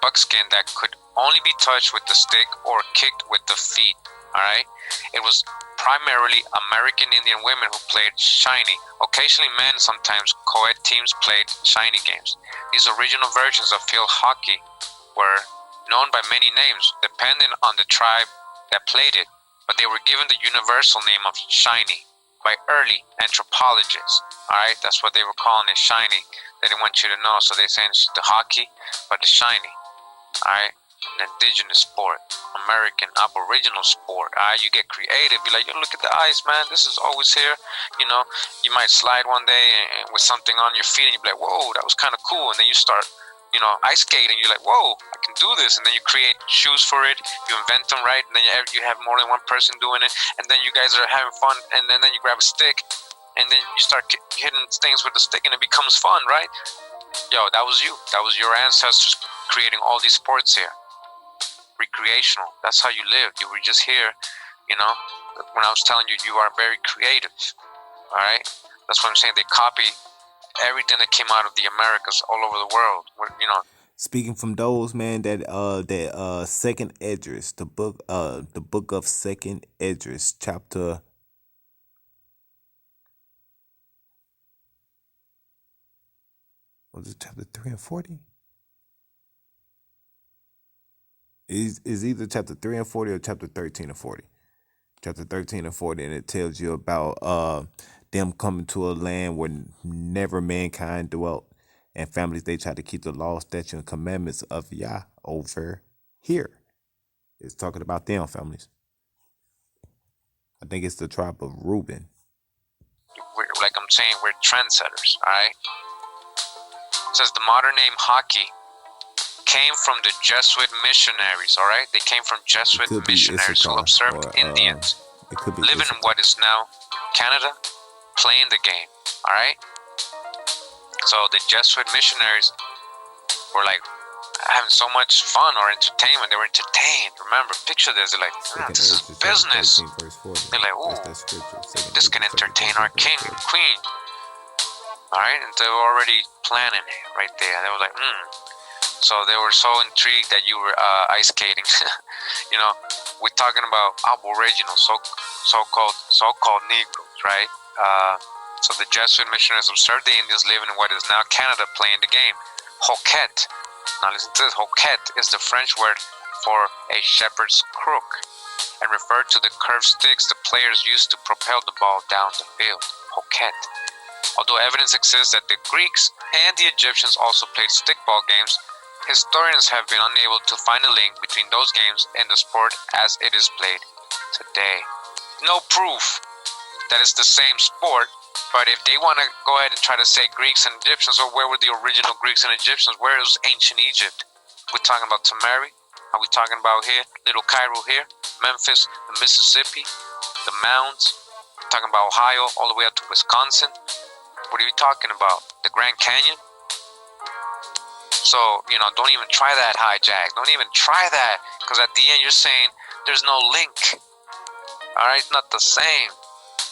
buckskin that could only be touched with the stick or kicked with the feet. Alright, it was primarily American Indian women who played shiny. Occasionally men, sometimes co-ed teams played shiny games. These original versions of field hockey were known by many names depending on the tribe that played it, but they were given the universal name of shiny by early anthropologists. Alright, that's what they were calling it, shiny. They didn't want you to know, so they saying it's the hockey, but the shiny. Alright, an indigenous sport, American Aboriginal sport. Alright, you get creative. You're like, yo, look at the ice, man. This is always here. You might slide one day and with something on your feet, and you're like, whoa, that was kind of cool. And then you start, ice skating. You're like, whoa, I can do this. And then you create shoes for it. You invent them, right? And then you have more than one person doing it. And then you guys are having fun. And then you grab a stick and then you start hitting things with the stick, and it becomes fun, right? Yo, that was you. That was your ancestors creating all these sports here. Recreational. That's how you lived. You were just here, you know. When I was telling you, you are very creative. All right. That's what I'm saying. They copy everything that came out of the Americas all over the world. You know. Speaking from those, man, that Second Esdras, the book of Second Esdras, chapter. Was it chapter 3 and 40? Is either chapter 3 and 40 or chapter 13 and 40. Chapter 13 and 40, and it tells you about them coming to a land where never mankind dwelt, and families, they try to keep the law, statutes, and commandments of Yah over here. It's talking about them families. I think it's the tribe of Reuben. Like I'm saying, we're trendsetters, all right? It says the modern name hockey came from the Jesuit missionaries, all right? They came from Jesuit missionaries who observed Indians living in what is now Canada, playing the game, all right? So the Jesuit missionaries were like having so much fun or entertainment. They were entertained. Remember, picture this. They're like, this is business. They're like, ooh, this can entertain our king and queen. All right? And they were already planning it right there. They were like, So they were so intrigued that you were ice skating. You know, we're talking about Aboriginal, so-called Negroes, right? So the Jesuit missionaries observed the Indians living in what is now Canada playing the game. Hoquet. Now listen to this. Hoquet is the French word for a shepherd's crook and referred to the curved sticks the players used to propel the ball down the field. Hoquet. Although evidence exists that the Greeks and the Egyptians also played stickball games, historians have been unable to find a link between those games and the sport as it is played today. No proof that it's the same sport, but if they want to go ahead and try to say Greeks and Egyptians, or where were the original Greeks and Egyptians? Where is ancient Egypt? We're talking about Tamari? Are we talking about here? Little Cairo here? Memphis, the Mississippi, the mounds? We're talking about Ohio all the way up to Wisconsin? What are you talking about? The Grand Canyon? So, you know, don't even try that hijack. Don't even try that. Because at the end, you're saying there's no link. All right? It's not the same.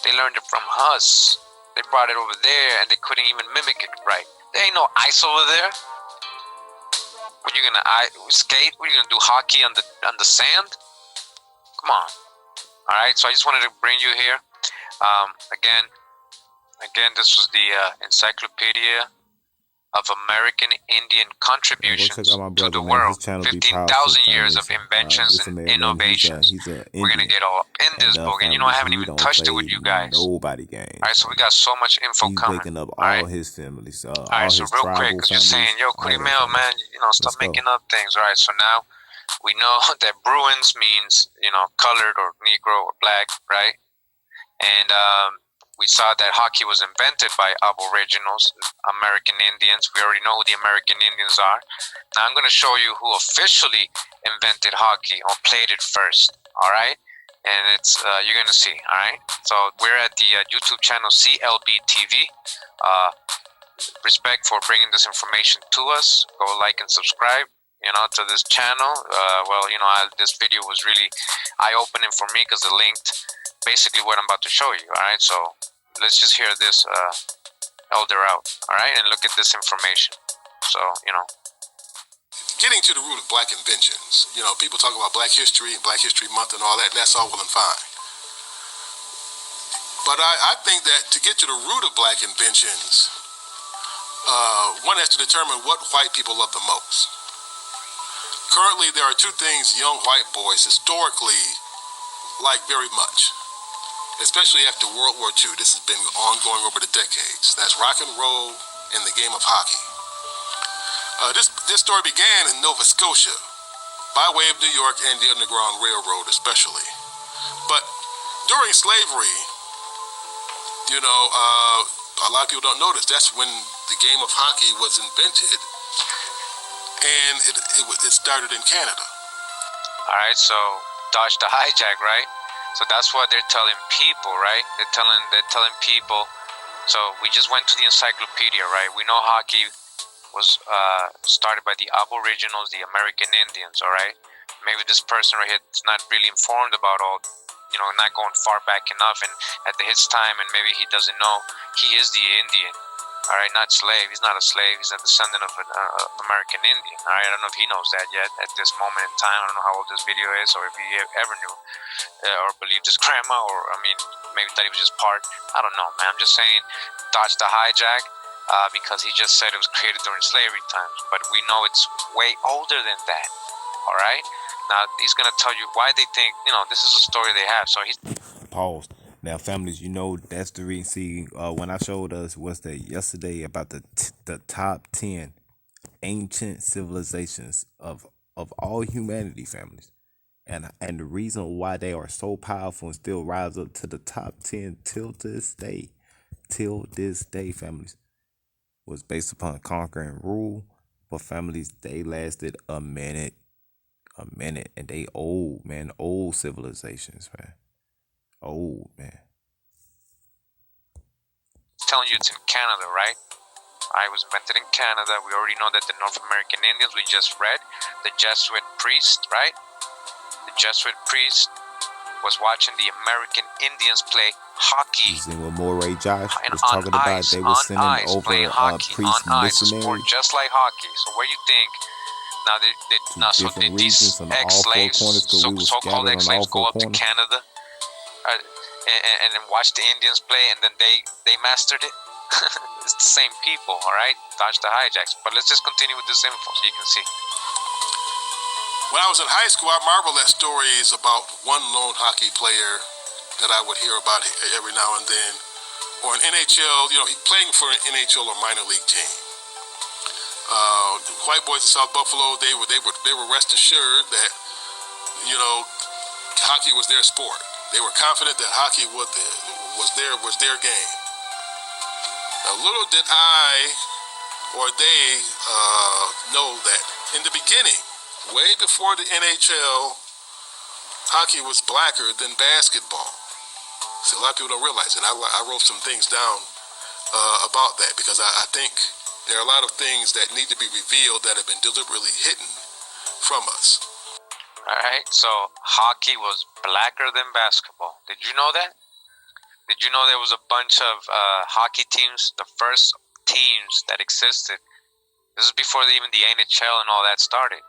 They learned it from us. They brought it over there, and they couldn't even mimic it right. There ain't no ice over there. What, you going to skate? What, you going to do hockey on the sand? Come on. All right? So I just wanted to bring you here. Again, this was the Encyclopedia of American Indian contributions to the world. 15,000 years of inventions and innovations. We're going to get all in this book. And you know, I haven't even touched it with you guys. Nobody game. All right, so we got so much info coming. Waking up all right? his families. All right, so real quick, because you're saying, yo, Queen Mail, man, you know, stop making up things. All right, so now we know that Bruins means, you know, colored or Negro or black, right? And we saw that hockey was invented by Aboriginals, American Indians. We already know who the American Indians are. Now I'm going to show you who officially invented hockey or played it first, all right? And it's you're going to see, all right? So we're at the YouTube channel CLB TV. Respect for bringing this information to us. Go like and subscribe, you know, to this channel. Well, you know, this video was really eye-opening for me because it linked basically what I'm about to show you, all right? So let's just hear this elder out, all right? And look at this information. So, you know. Getting to the root of black inventions, you know, people talk about Black History and Black History Month and all that, and that's all well and fine. But I think that to get to the root of black inventions, one has to determine what white people love the most. Currently, there are two things young white boys historically like very much, especially after World War II. This has been ongoing over the decades. That's rock and roll and the game of hockey. This story began in Nova Scotia by way of New York and the Underground Railroad especially. But during slavery, you know, a lot of people don't know this. That's when the game of hockey was invented, and it started in Canada. All right, so dodge the hijack, right? So that's what they're telling people, right? They're telling people So we just went to the encyclopedia, right? We know hockey was started by the Aboriginals, the American Indians, all right? Maybe this person right here is not really informed about all, not going far back enough, and at his time, and maybe he doesn't know, he is the Indian, all right? Not slave. He's not a slave. He's a descendant of an American Indian, all right? I don't know if he knows that yet at this moment in time. I don't know how old this video is, or if he ever knew, or believed his grandma, or, maybe thought he was just part. I don't know, man. I'm just saying, dodge the hijack. Because he just said it was created during slavery times, but we know it's way older than that. All right. Now he's gonna tell you why they think this is a story they have. So he's pause. Now, families, that's the reason. See, when I showed us yesterday about the top 10 ancient civilizations of all humanity, families, and the reason why they are so powerful and still rise up to the top 10 till this day, families, was based upon conquer and rule. But families, they lasted a minute, and they old civilizations, man. Old, man. telling you it's in Canada, right? I was invented in Canada. We already know that the North American Indians, we just read, the Jesuit priest, right? The Jesuit priest was watching the American Indians play hockey. You see what Moray Josh was talking about? They were sending over priest missionaries, just like hockey. So where you think now so did these ex-slaves, so-called ex-slaves, go up to Canada and then watch the Indians play, and then they mastered it? It's the same people, all right? Dodge the hijacks. But let's just continue with this info so you can see. When I was in high school, I marveled at stories about one lone hockey player that I would hear about every now and then, or an NHL, playing for an NHL or minor league team. White boys in South Buffalo, they were rest assured that hockey was their sport. They were confident that hockey was their game. Now, little did I or they know that in the beginning, way before the NHL, hockey was blacker than basketball. So a lot of people don't realize it. I wrote some things down about that because I think there are a lot of things that need to be revealed that have been deliberately hidden from us. All right, so hockey was blacker than basketball. Did you know that? Did you know there was a bunch of hockey teams, the first teams that existed? This is before even the NHL and all that started.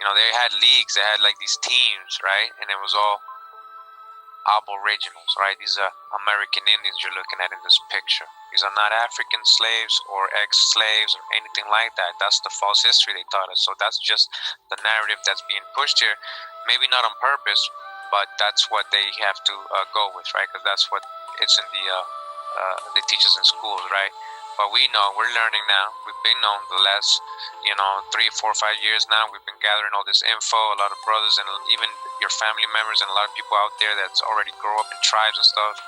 They had leagues, they had like these teams, right? And it was all Aboriginals, right? These are American Indians you're looking at in this picture. These are not African slaves or ex-slaves or anything like that. That's the false history they taught us. So that's just the narrative that's being pushed here. Maybe not on purpose, but that's what they have to go with, right? Because that's what it's in they teach us in schools, right? But we know, we're learning now. We've been known the last, 3, 4, 5 years now. We've been gathering all this info. A lot of brothers and even your family members and a lot of people out there that's already grow up in tribes and stuff.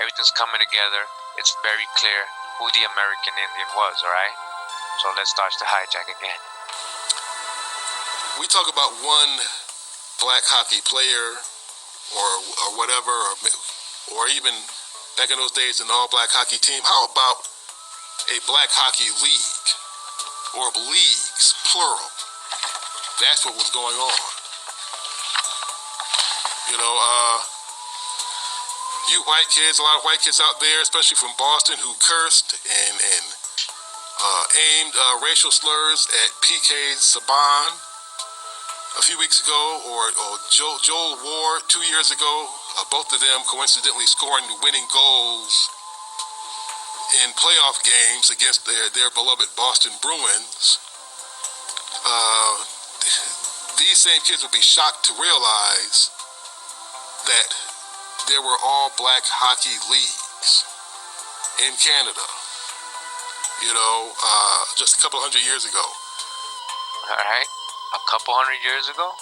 Everything's coming together. It's very clear who the American Indian was, all right? So let's dodge the hijack again. We talk about one black hockey player or whatever, or even back in those days, an all-black hockey team. How about a black hockey league, or leagues, plural? That's what was going on. You white kids, a lot of white kids out there, especially from Boston, who cursed and aimed racial slurs at PK Saban a few weeks ago, or Joel Ward 2 years ago. Both of them coincidentally scoring the winning goals in playoff games against their beloved Boston Bruins. These same kids would be shocked to realize that there were all black hockey leagues in Canada, just a couple hundred years ago. All right, a couple hundred years ago?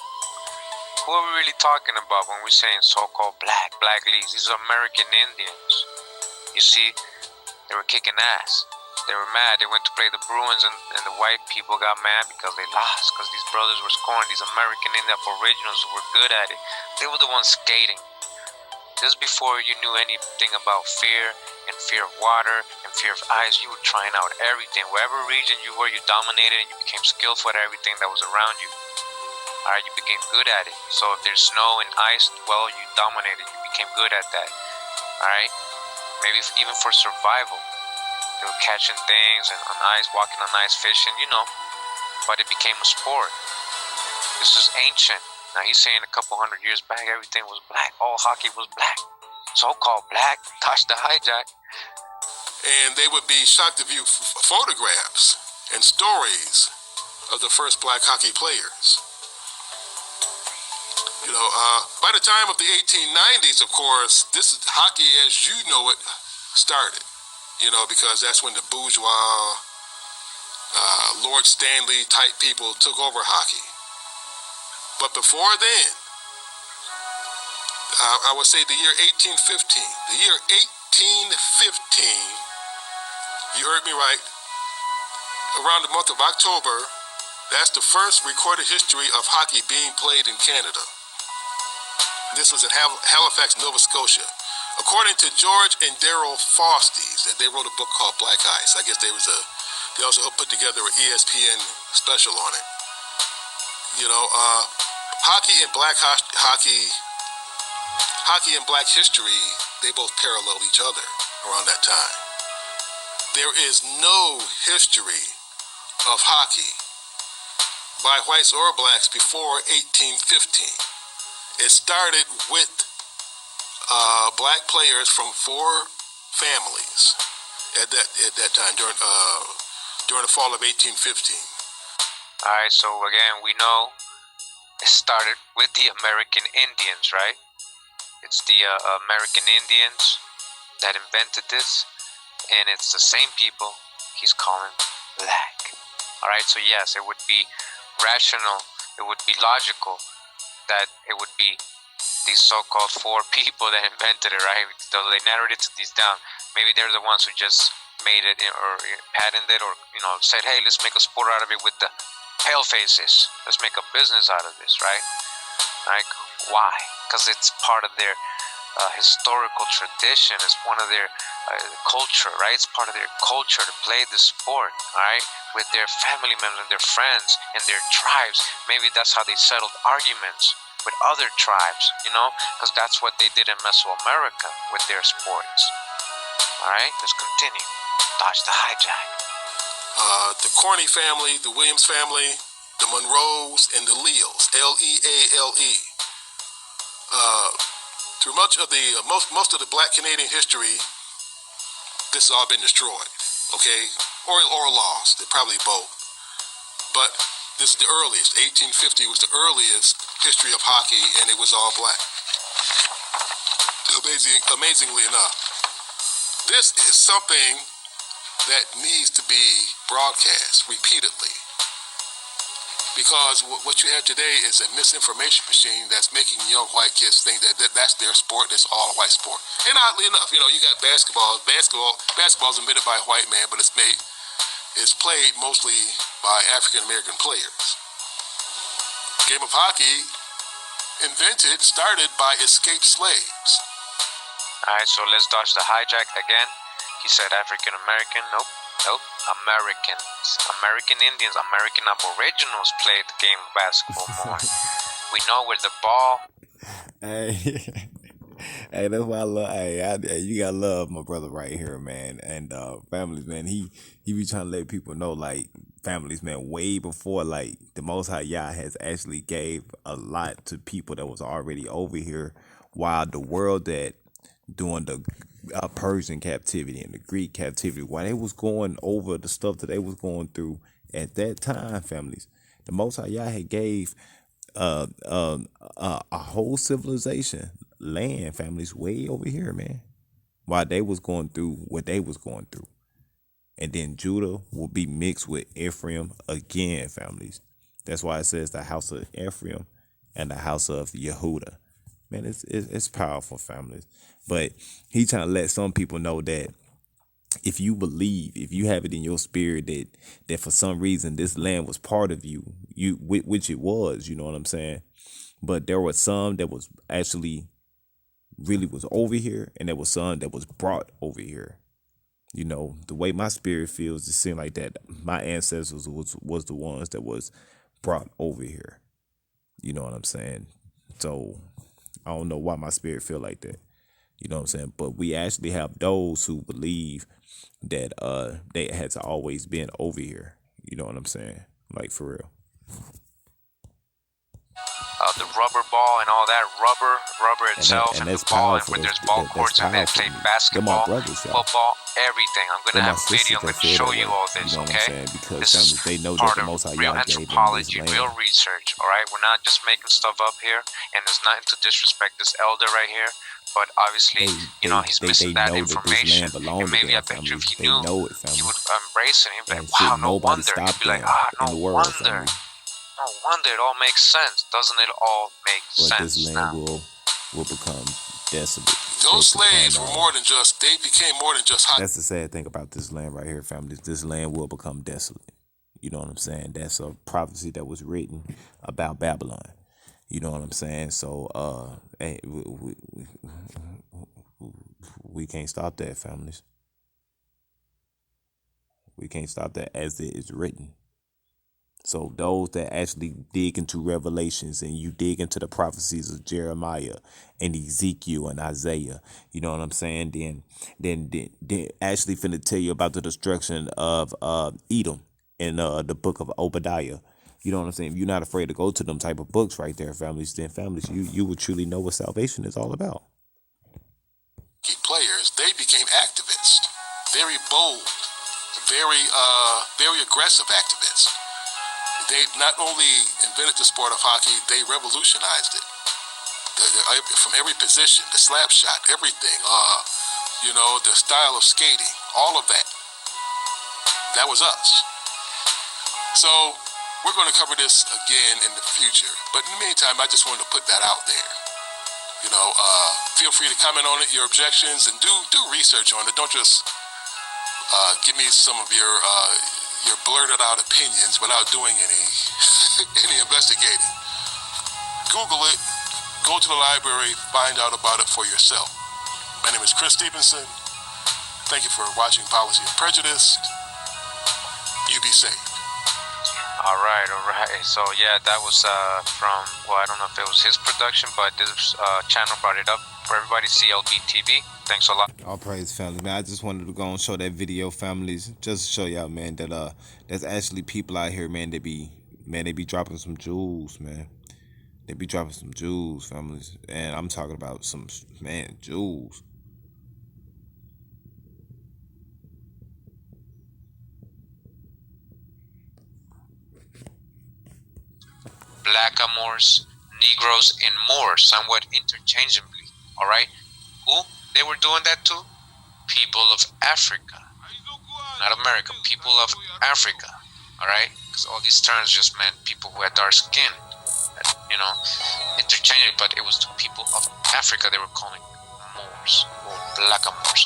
Who are we really talking about when we're saying so-called black leagues? These are American Indians. You see, they were kicking ass. They were mad. They went to play the Bruins, and the white people got mad because they lost, because these brothers were scoring. These American Indian Aboriginals who were good at it, they were the ones skating. This is before you knew anything about fear, in fear of water, in fear of ice. You were trying out everything. Wherever region you were, you dominated and you became skillful at everything that was around you. Alright, you became good at it. So if there's snow and ice, well, you dominated. You became good at that. Alright? Maybe even for survival. They were catching things and on ice, walking on ice, fishing, but it became a sport. This is ancient. Now he's saying a couple hundred years back, everything was black. All hockey was black. So-called black. Touch the hijack. And they would be shocked to view photographs and stories of the first black hockey players. By the time of the 1890s, of course, this is hockey as you know it started. Because that's when the bourgeois, Lord Stanley type people took over hockey. But before then, I would say the year 1815. The year 1815, you heard me right, around the month of October, that's the first recorded history of hockey being played in Canada. This was in Halifax, Nova Scotia. According to George and Daryl Fosties, they wrote a book called Black Ice. I guess they also put together an ESPN special on it. Hockey and black hockey and black history, they both parallel each other around that time. There is no history of hockey by whites or blacks before 1815. It started with black players from 4 families at that time during the fall of 1815. All right, so again, we know it started with the American Indians, right? It's the American Indians that invented this, and it's the same people he's calling black. All right, so yes, it would be rational, it would be logical that it would be these so-called 4 people that invented it, right? So they narrowed it these down. Maybe they're the ones who just made it or patented it or said, hey, let's make a sport out of it with the pale faces. Let's make a business out of this, right? Like, why? Because it's part of their historical tradition. It's one of their culture, right? It's part of their culture to play the sport, all right? With their family members and their friends and their tribes. Maybe that's how they settled arguments with other tribes, because that's what they did in Mesoamerica with their sports. All right, let's continue. Dodge the hijack. The Corney family, the Williams family, the Monroes, and the Leals, Leale. Through much of the most of the Black Canadian history, this has all been destroyed. Okay, or lost. Probably both. But this is the earliest. 1850 was the earliest history of hockey, and it was all black. Amazingly enough, this is something that needs to be broadcast repeatedly, because what you have today is a misinformation machine that's making young white kids think that that's their sport, that's all white sport. And oddly enough, you got basketball. Basketball's invented by a white man, but it's played mostly by African American players. Game of hockey started by escaped slaves. Alright, so let's dodge the hijack again. He said African American. Nope. Americans. American Indians, American Aboriginals played the game of basketball more. We know where the ball. Hey, that's why I love. You gotta love my brother right here, man. And families, man. He be trying to let people know, like, families, man. Way before, like, the Most High Yah has actually gave a lot to people that was already over here, while the world that during the Persian captivity and the Greek captivity, while they was going over the stuff that they was going through at that time, families, the Most High Yah had gave a whole civilization, land, families, way over here, man, while they was going through what they was going through. And then Judah will be mixed with Ephraim again, families. That's why it says the house of Ephraim and the house of Yehudah. Man, it's powerful, families. But he trying to let some people know that if you believe, if you have it in your spirit that for some reason this land was part of you, which it was, you know what I'm saying? But there were some that was actually really was over here, and there was some that was brought over here. You know, the way my spirit feels, it seemed like that my ancestors was the ones that was brought over here. You know what I'm saying? So I don't know why my spirit feel like that. You know what I'm saying? But we actually have those who believe that they had to always been over here. You know what I'm saying? Like, for real. The rubber ball and all that rubber itself, and that's the ball, and powerful. where there's ball courts and they play basketball, football, everything. I'm gonna have a video. I'm gonna show you all this, okay? This is part of real anthropology, real research. All right, we're not just making stuff up here, and there's nothing to disrespect this elder right here. But obviously, he's missing that information. And maybe I bet you if he knew, he would embrace it. He'd be like, wow, no wonder. He'd be like, no wonder. No wonder, it all makes sense. Doesn't it all make sense? This land will become desolate. Those slaves were more than just, they became more than just hot. That's the sad thing about this land right here, families. This land will become desolate. You know what I'm saying? That's a prophecy that was written about Babylon. You know what I'm saying? So, hey, we can't stop that, families. We can't stop that as it is written. So those that actually dig into Revelations and you dig into the prophecies of Jeremiah and Ezekiel and Isaiah, you know what I'm saying? Then actually finna tell you about the destruction of Edom in the book of Obadiah. You know what I'm saying? If you're not afraid to go to them type of books right there, families, then families, you will truly know what salvation is all about. Players, they became activists, very bold, very aggressive activists. They not only invented the sport of hockey, they revolutionized it. From every position, the slap shot, everything, the style of skating, all of that. That was us. So we're going to cover this again in the future. But in the meantime, I just wanted to put that out there. Feel free to comment on it, your objections, and do research on it. Don't just give me some of your blurted out opinions without doing any any investigating. Google it, go to the library, find out about it for yourself. My name is Chris Stevenson. Thank you for watching Policy and Prejudice. You be safe. All right. So yeah, that was from, I don't know if it was his production, but this channel brought it up for everybody. CLB TV. Thanks a lot. All praise, family, man. I just wanted to go and show that video, families, just to show y'all, man, that there's actually people out here, man. They be dropping some jewels, man. They be dropping some jewels, families, and I'm talking about some, man, jewels. Blackamoors, Negroes, and more, somewhat interchangeably. All right, who they were doing that to? People of Africa, not America. People of Africa. All right, because all these terms just meant people who had dark skin. Interchangeably, but it was to people of Africa. They were calling Moors or Blackamoors.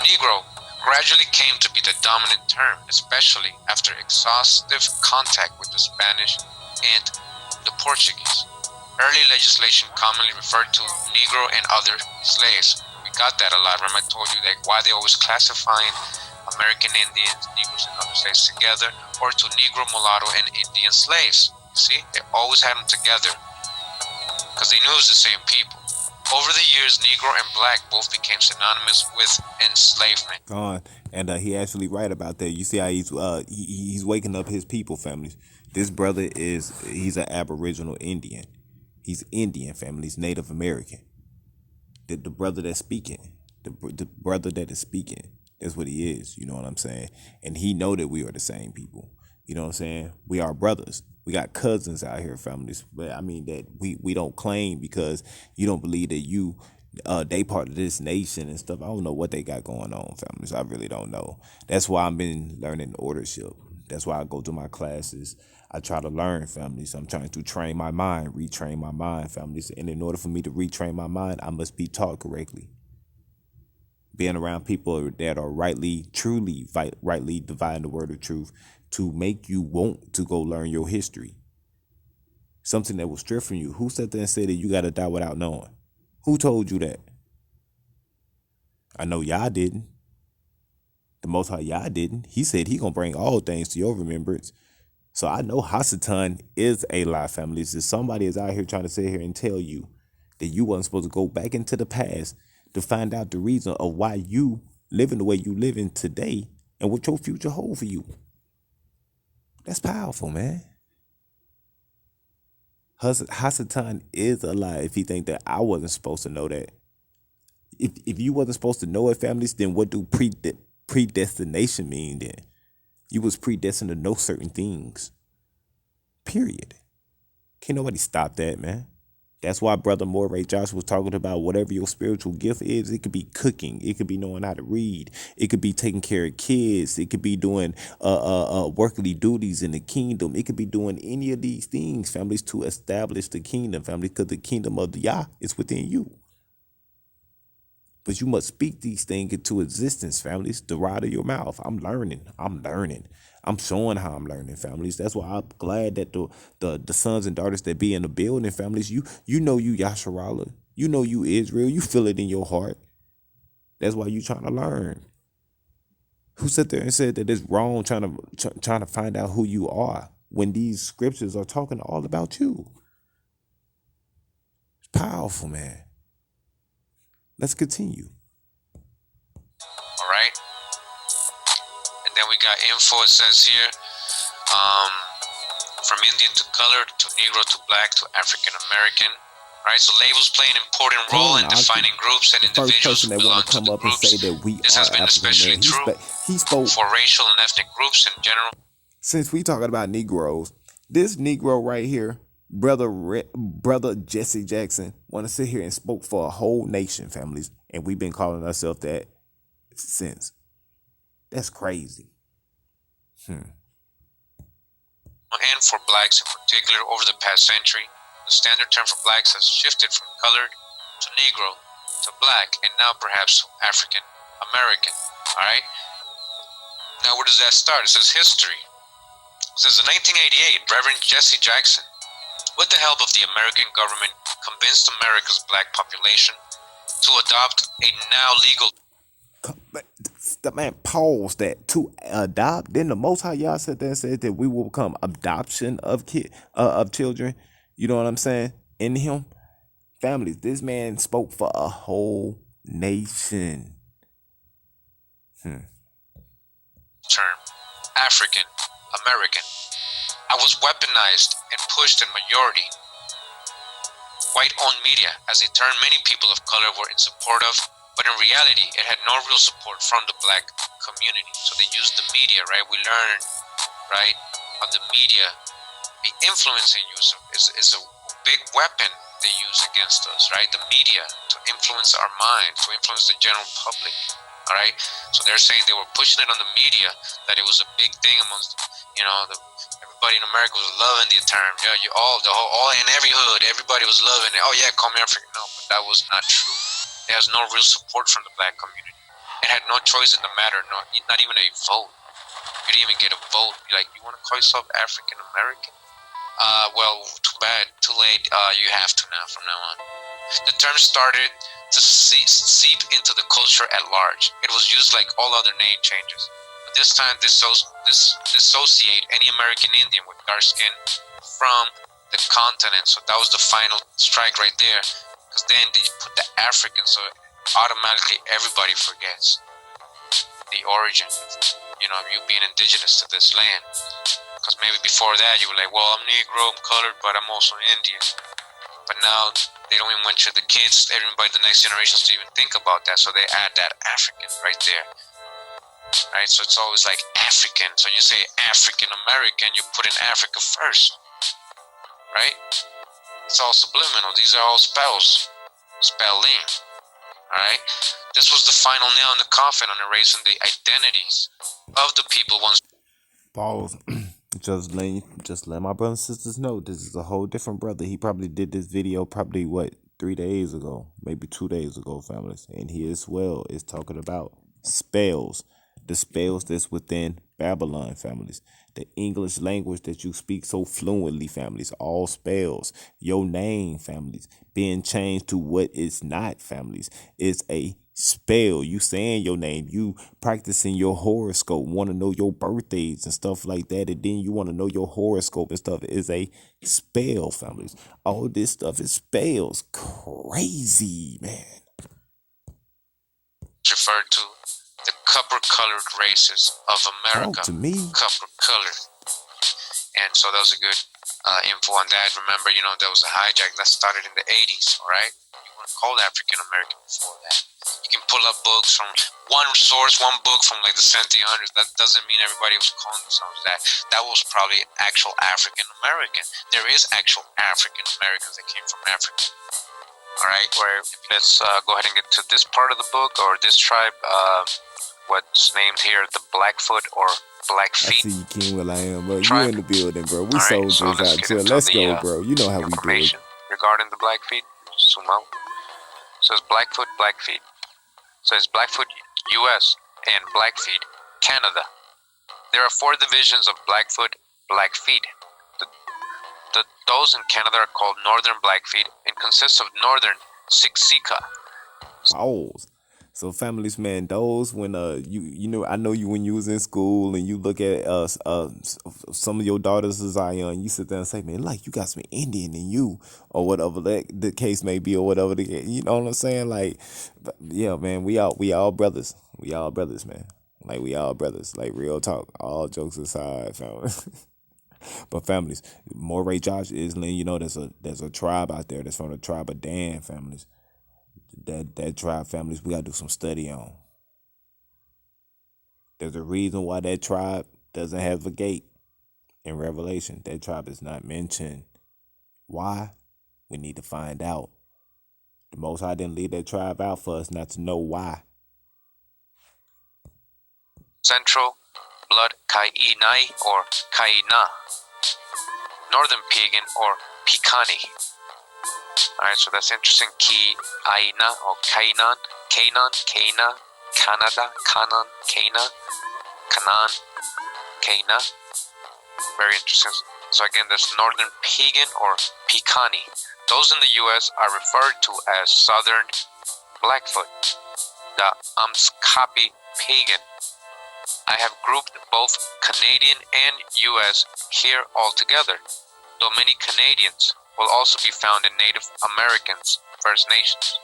Negro gradually came to be the dominant term, especially after exhaustive contact with the Spanish and the Portuguese. Early legislation commonly referred to Negro and other slaves. We got that a lot. Remember I told you that why they always classifying American Indians, Negroes, and other slaves together, or to Negro, mulatto, and Indian slaves. See, they always had them together because they knew it was the same people. Over the years, Negro and Black both became synonymous with enslavement. And he actually right about that. You see how he's waking up his people, families. This brother he's an Aboriginal Indian. He's Indian, family. He's Native American. The brother that's speaking, the brother that is speaking, that's what he is. You know what I'm saying? And he know that we are the same people. You know what I'm saying? We are brothers. We got cousins out here, families. But I mean that we don't claim because you don't believe that they part of this nation and stuff. I don't know what they got going on, families. I really don't know. That's why I've been learning ordership. That's why I go to my classes. I try to learn, families. I'm trying to train my mind, retrain my mind, families. And in order for me to retrain my mind, I must be taught correctly. Being around people that are rightly dividing the word of truth to make you want to go learn your history. Something that will strip from you. Who sat there and said that you got to die without knowing? Who told you that? I know Yah didn't. The Most High Yah didn't. He said he gonna bring all things to your remembrance. So I know Hasatan is a lie, families. If somebody is out here trying to sit here and tell you that you wasn't supposed to go back into the past to find out the reason of why you living the way you living today and what your future hold for you. That's powerful, man. Hasatan is a lie if he think that I wasn't supposed to know that. If you wasn't supposed to know it, families, then what do predestination mean then? You was predestined to know certain things. Period. Can't nobody stop that, man. That's why Brother Moray Josh was talking about whatever your spiritual gift is. It could be cooking. It could be knowing how to read. It could be taking care of kids. It could be doing worldly duties in the kingdom. It could be doing any of these things, families, to establish the kingdom, family, because the kingdom of the Yah is within you. But you must speak these things into existence, families, the rod of your mouth. I'm learning. I'm showing how I'm learning, families. That's why I'm glad that the sons and daughters that be in the building, families, you know you Yasharala. You know you Israel. You feel it in your heart. That's why you trying to learn. Who sat there and said that it's wrong trying to find out who you are when these scriptures are talking all about you? It's powerful, man. Let's continue. All right. And then we got info. It says here, from Indian to colored, to Negro to black to African American. Right. So labels play an important role in defining groups and individuals who belong to the groups. This has been especially true for racial and ethnic groups in general. Since we talking about Negroes, this Negro right here, brother Jesse Jackson, want to sit here and spoke for a whole nation, families, and we've been calling ourselves that since. That's crazy. And for blacks in particular, over the past century, the standard term for blacks has shifted from colored to Negro to black, and now perhaps to African American. All right. Now, where does that start? It says history. It says in 1988, Reverend Jesse Jackson, with the help of the American government, convinced America's black population to adopt a now legal. The man paused that to adopt. Then the Most High Yah said that we will become adoption of children. You know what I'm saying? In him, families. This man spoke for a whole nation. Term African American. I was weaponized and pushed in majority white-owned media as a term many people of color were in support of, but in reality, it had no real support from the black community. So they used the media, right? We learned, right, of the media. The influencing use is a big weapon they use against us, right? The media, to influence our mind, to influence the general public, all right? So they're saying they were pushing it on the media, that it was a big thing amongst, everybody in America was loving the term. Yeah, all in every hood, everybody was loving it. Oh yeah, call me African. No, but that was not true. It has no real support from the black community. It had no choice in the matter, not even a vote. You didn't even get a vote. You're like, you want to call yourself African American? Well, too bad, too late. You have to now, from now on. The term started to seep into the culture at large. It was used like all other name changes. But this time, dissociate any American Indian with dark skin from the continent. So that was the final strike right there. Because then they put the African, so automatically everybody forgets the origin, you being indigenous to this land. Because maybe before that you were like, well, I'm Negro, I'm colored, but I'm also Indian. But now they don't even want the kids, everybody, the next generations to even think about that. So they add that African right there. Right? So it's always like African. So you say African American, you put in Africa first. Right? It's all subliminal. These are all spelling. Alright? This was the final nail in the coffin on erasing the identities of the people once. Pause. Just let my brothers and sisters know this is a whole different brother. He probably did this video 3 days ago, maybe 2 days ago, families. And he as well is talking about spells. The spells that's within Babylon, families. The English language that you speak so fluently, families. All spells. Your name, families. Being changed to what it's not, families. It's a spell. You saying your name. You practicing your horoscope. Want to know your birthdays and stuff like that. And then you want to know your horoscope and stuff is a spell, families. All this stuff is spells. Crazy, man. Referred to the copper-colored races of America. Talk to me. Copper-colored. And so that was a good info on that. Remember, there was a hijack that started in the 80s, all right? You weren't called African-American before that. You can pull up books from one source, one book from like the 1700s. That doesn't mean everybody was calling themselves that. That was probably an actual African-American. There is actual African-Americans that came from Africa. All right, let's go ahead and get to this part of the book, or this tribe, what's named here, the Blackfoot or Blackfeet. I see you, King Will I Am, bro. Tribe. You in the building, bro. We All right, soldiers so let's out get here. into Let's the, go, bro. You know how we do it. Information regarding the Blackfeet. Zoom out. It says Blackfoot, Blackfeet. It says Blackfoot, U.S. and Blackfeet, Canada. There are 4 divisions of Blackfoot, Blackfeet. Those in Canada are called Northern Blackfeet and consist of Northern Siksika. Oh, so families, man, those when you know, I know you when you was in school and you look at some of your daughters as Zion, you sit there and say, man, like you got some Indian in you, or whatever the case may be, or whatever you know what I'm saying? Like, yeah, man, we all brothers, man. Like we all brothers, like real talk. All jokes aside, family. But families, Moray Josh is letting you know there's a tribe out there that's from the tribe of Dan, families. That tribe, families, we gotta do some study on. There's a reason why that tribe doesn't have a gate in Revelation. That tribe is not mentioned. Why? We need to find out. The Most High didn't leave that tribe out for us not to know why. Central Blood Kainai or Kaina. Northern Pagan or Picani. Alright, so that's interesting. Aina or Canaan, Kana, Cana. Very interesting. So again, there's Northern Pagan or Picani. Those in the U.S. are referred to as Southern Blackfoot, the Amskapi Pagan. I have grouped both Canadian and U.S. here all together, though many Canadians will also be found in Native Americans, First Nations.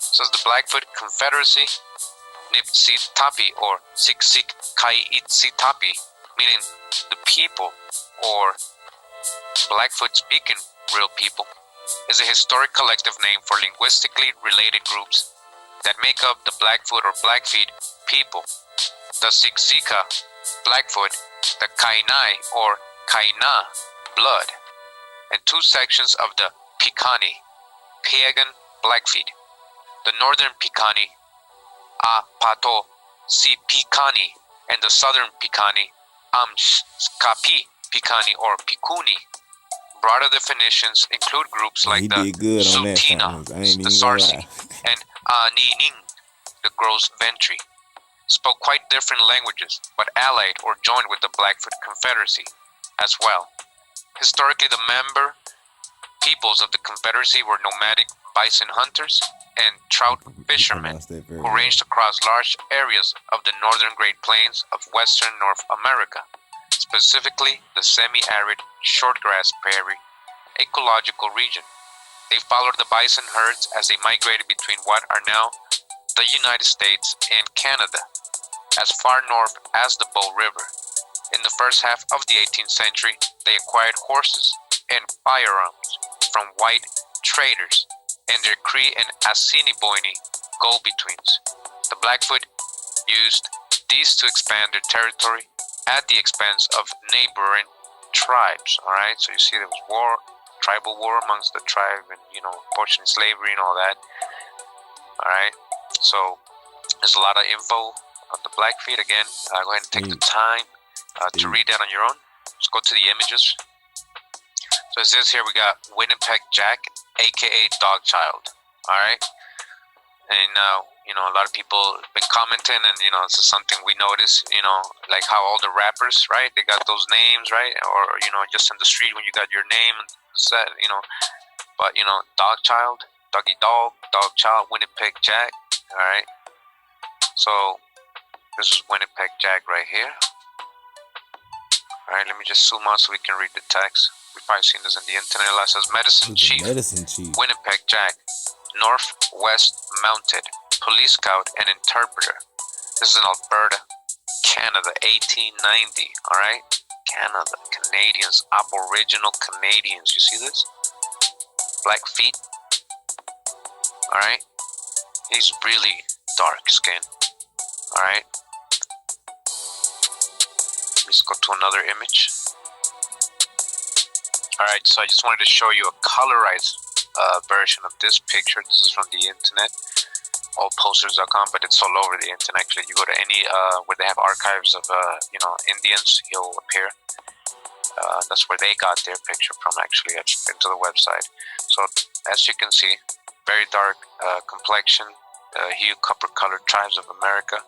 Says the Blackfoot Confederacy, Nipsitapi or Siksik Kaitsitapi, meaning the people or Blackfoot speaking real people, is a historic collective name for linguistically related groups that make up the Blackfoot or Blackfeet people. The Siksika, Blackfoot, the Kainai or Kaina, blood, and 2 sections of the Picani, pagan Blackfeet. The northern Picani, Pato Si Picani, and the southern Picani, Amskapi Picani or Pikuni. Broader definitions include groups like the Sutina, the Sarsi, and Anining, the Gross Ventry. Spoke quite different languages, but allied or joined with the Blackfoot Confederacy as well. Historically, the member peoples of the Confederacy were nomadic bison hunters and trout fishermen who ranged across large areas of the northern Great Plains of western North America, specifically the semi-arid shortgrass prairie ecological region. They followed the bison herds as they migrated between what are now the United States and Canada, as far north as the Bow River. In the first half of the 18th century, they acquired horses and firearms from white traders and their Cree and Assiniboine go-betweens. The Blackfoot used these to expand their territory at the expense of neighboring tribes. All right, so you see there was war, tribal war amongst the tribe, and unfortunately slavery and all that. All right, so there's a lot of info on the Blackfeet. Again, go ahead and take the time to read that on your own. Let's go to the images. So it says here we got Winnipeg Jack, aka Dogchild. All right, and a lot of people have been commenting, and this is something we notice. Like how all the rappers, right? They got those names, right? Or just in the street when you got your name and set, But Dogchild, Doggy Dog, Dog Child, Winnipeg Jack. Alright. So this is Winnipeg Jack right here. Alright, let me just zoom out so we can read the text. We've probably seen this in the internet. It says Medicine Chief, Winnipeg Jack, Northwest Mounted, Police Scout, and Interpreter. This is in Alberta, Canada, 1890. Alright? Canada, Canadians, Aboriginal Canadians. You see this? Black feet. Alright? He's really dark skinned. Alright? Let's go to another image. Alright, so I just wanted to show you a colorized version of this picture. This is from the internet, allposters.com, but it's all over the internet. Actually, you go to any where they have archives of Indians, he'll appear. That's where they got their picture from, actually, into the website. So as you can see, very dark complexion, hue, copper-colored tribes of America.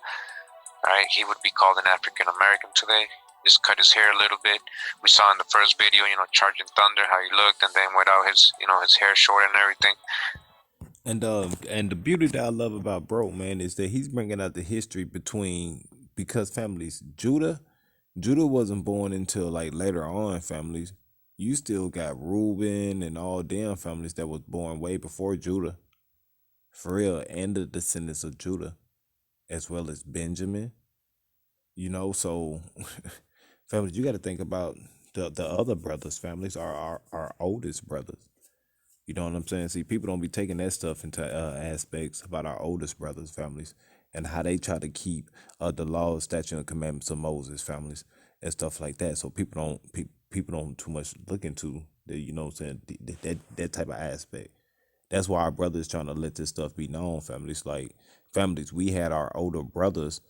Alright, he would be called an African American today. Just cut his hair a little bit. We saw in the first video, Charging Thunder, how he looked, and then without his, his hair short and everything. And the beauty that I love about bro, man, is that he's bringing out the history because families, Judah wasn't born until like later on. Families, you still got Reuben and all them families that was born way before Judah, for real, and the descendants of Judah, as well as Benjamin. So families, you got to think about the other brothers. Families are our oldest brothers. You know what I'm saying? See, people don't be taking that stuff into aspects about our oldest brothers, families, and how they try to keep the laws, statutes, and commandments of Moses, families, and stuff like that. So people don't too much look into the, that type of aspect. That's why our brothers trying to let this stuff be known, families. Like, families, we had our older brothers,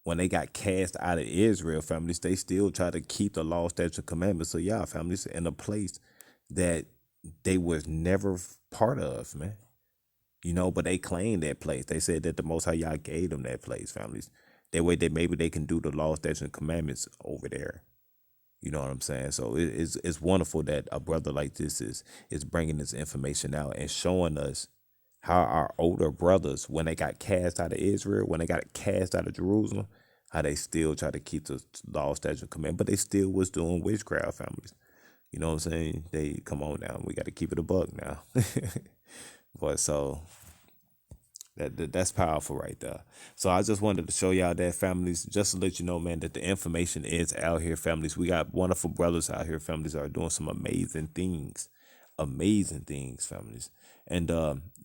when they got cast out of Israel, families, they still try to keep the law, statutes, and commandments of Yah, families, in a place that they was never part of, man. But they claimed that place. They said that the Most High Yah gave them that place, families. That way maybe they can do the law, statutes, and commandments over there. You know what I'm saying? So it's wonderful that a brother like this is bringing this information out and showing us how our older brothers, when they got cast out of Israel, when they got cast out of Jerusalem, how they still try to keep the law, statutes, and commandments, but they still was doing witchcraft, families. You know what I'm saying? They come on now. We got to keep it a buck now. But so that's powerful right there. So I just wanted to show y'all that, families, just to let you know, man, that the information is out here, families. We got wonderful brothers out here, families, are doing some amazing things, families. And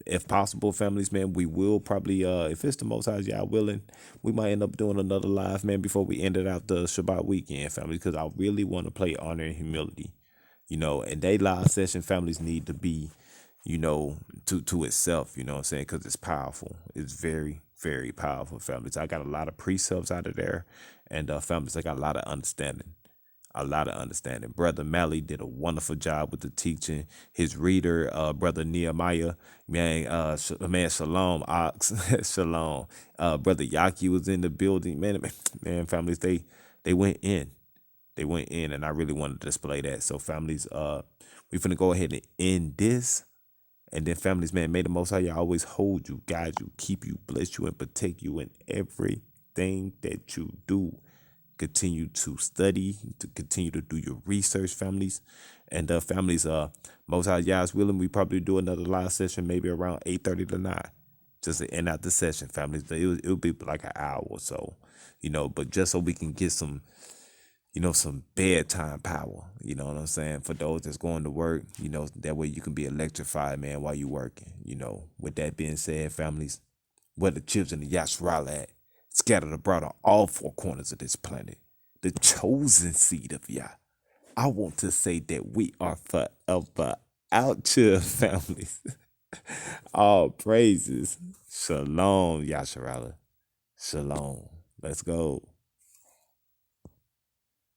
if possible, families, man, we will probably, if it's the Most High Yah willing, we might end up doing another live, man, before we ended out the Shabbat weekend, family, because I really want to play Honor and Humility. And they live session, families, need to be, to itself, you know what I'm saying? Because it's powerful. It's very, very powerful, families. I got a lot of precepts out of there, and families, I got a lot of understanding. Brother Mally did a wonderful job with the teaching. His reader, Brother Nehemiah, man, Shalom, Ox, Shalom. Brother Yaki was in the building. Man, families, they went in. And I really wanted to display that. So, families, we're finna go ahead and end this. And then, families, man, may the Most High always hold you, guide you, keep you, bless you, and protect you in everything that you do. Continue to study, to continue to do your research, families. And families, Most High Yah is willing, we probably do another live session maybe around 8:30 to 9. Just to end out the session, families. It'll be like an hour or so, but just so we can get some bedtime power, you know what I'm saying? For those that's going to work, that way you can be electrified, man, while you working, With that being said, families, where the children of Yasharal at, scattered abroad on all four corners of this planet, the chosen seed of Yah. I want to say that we are forever out here, families. All praises. Shalom, Yasharal. Shalom. Let's go.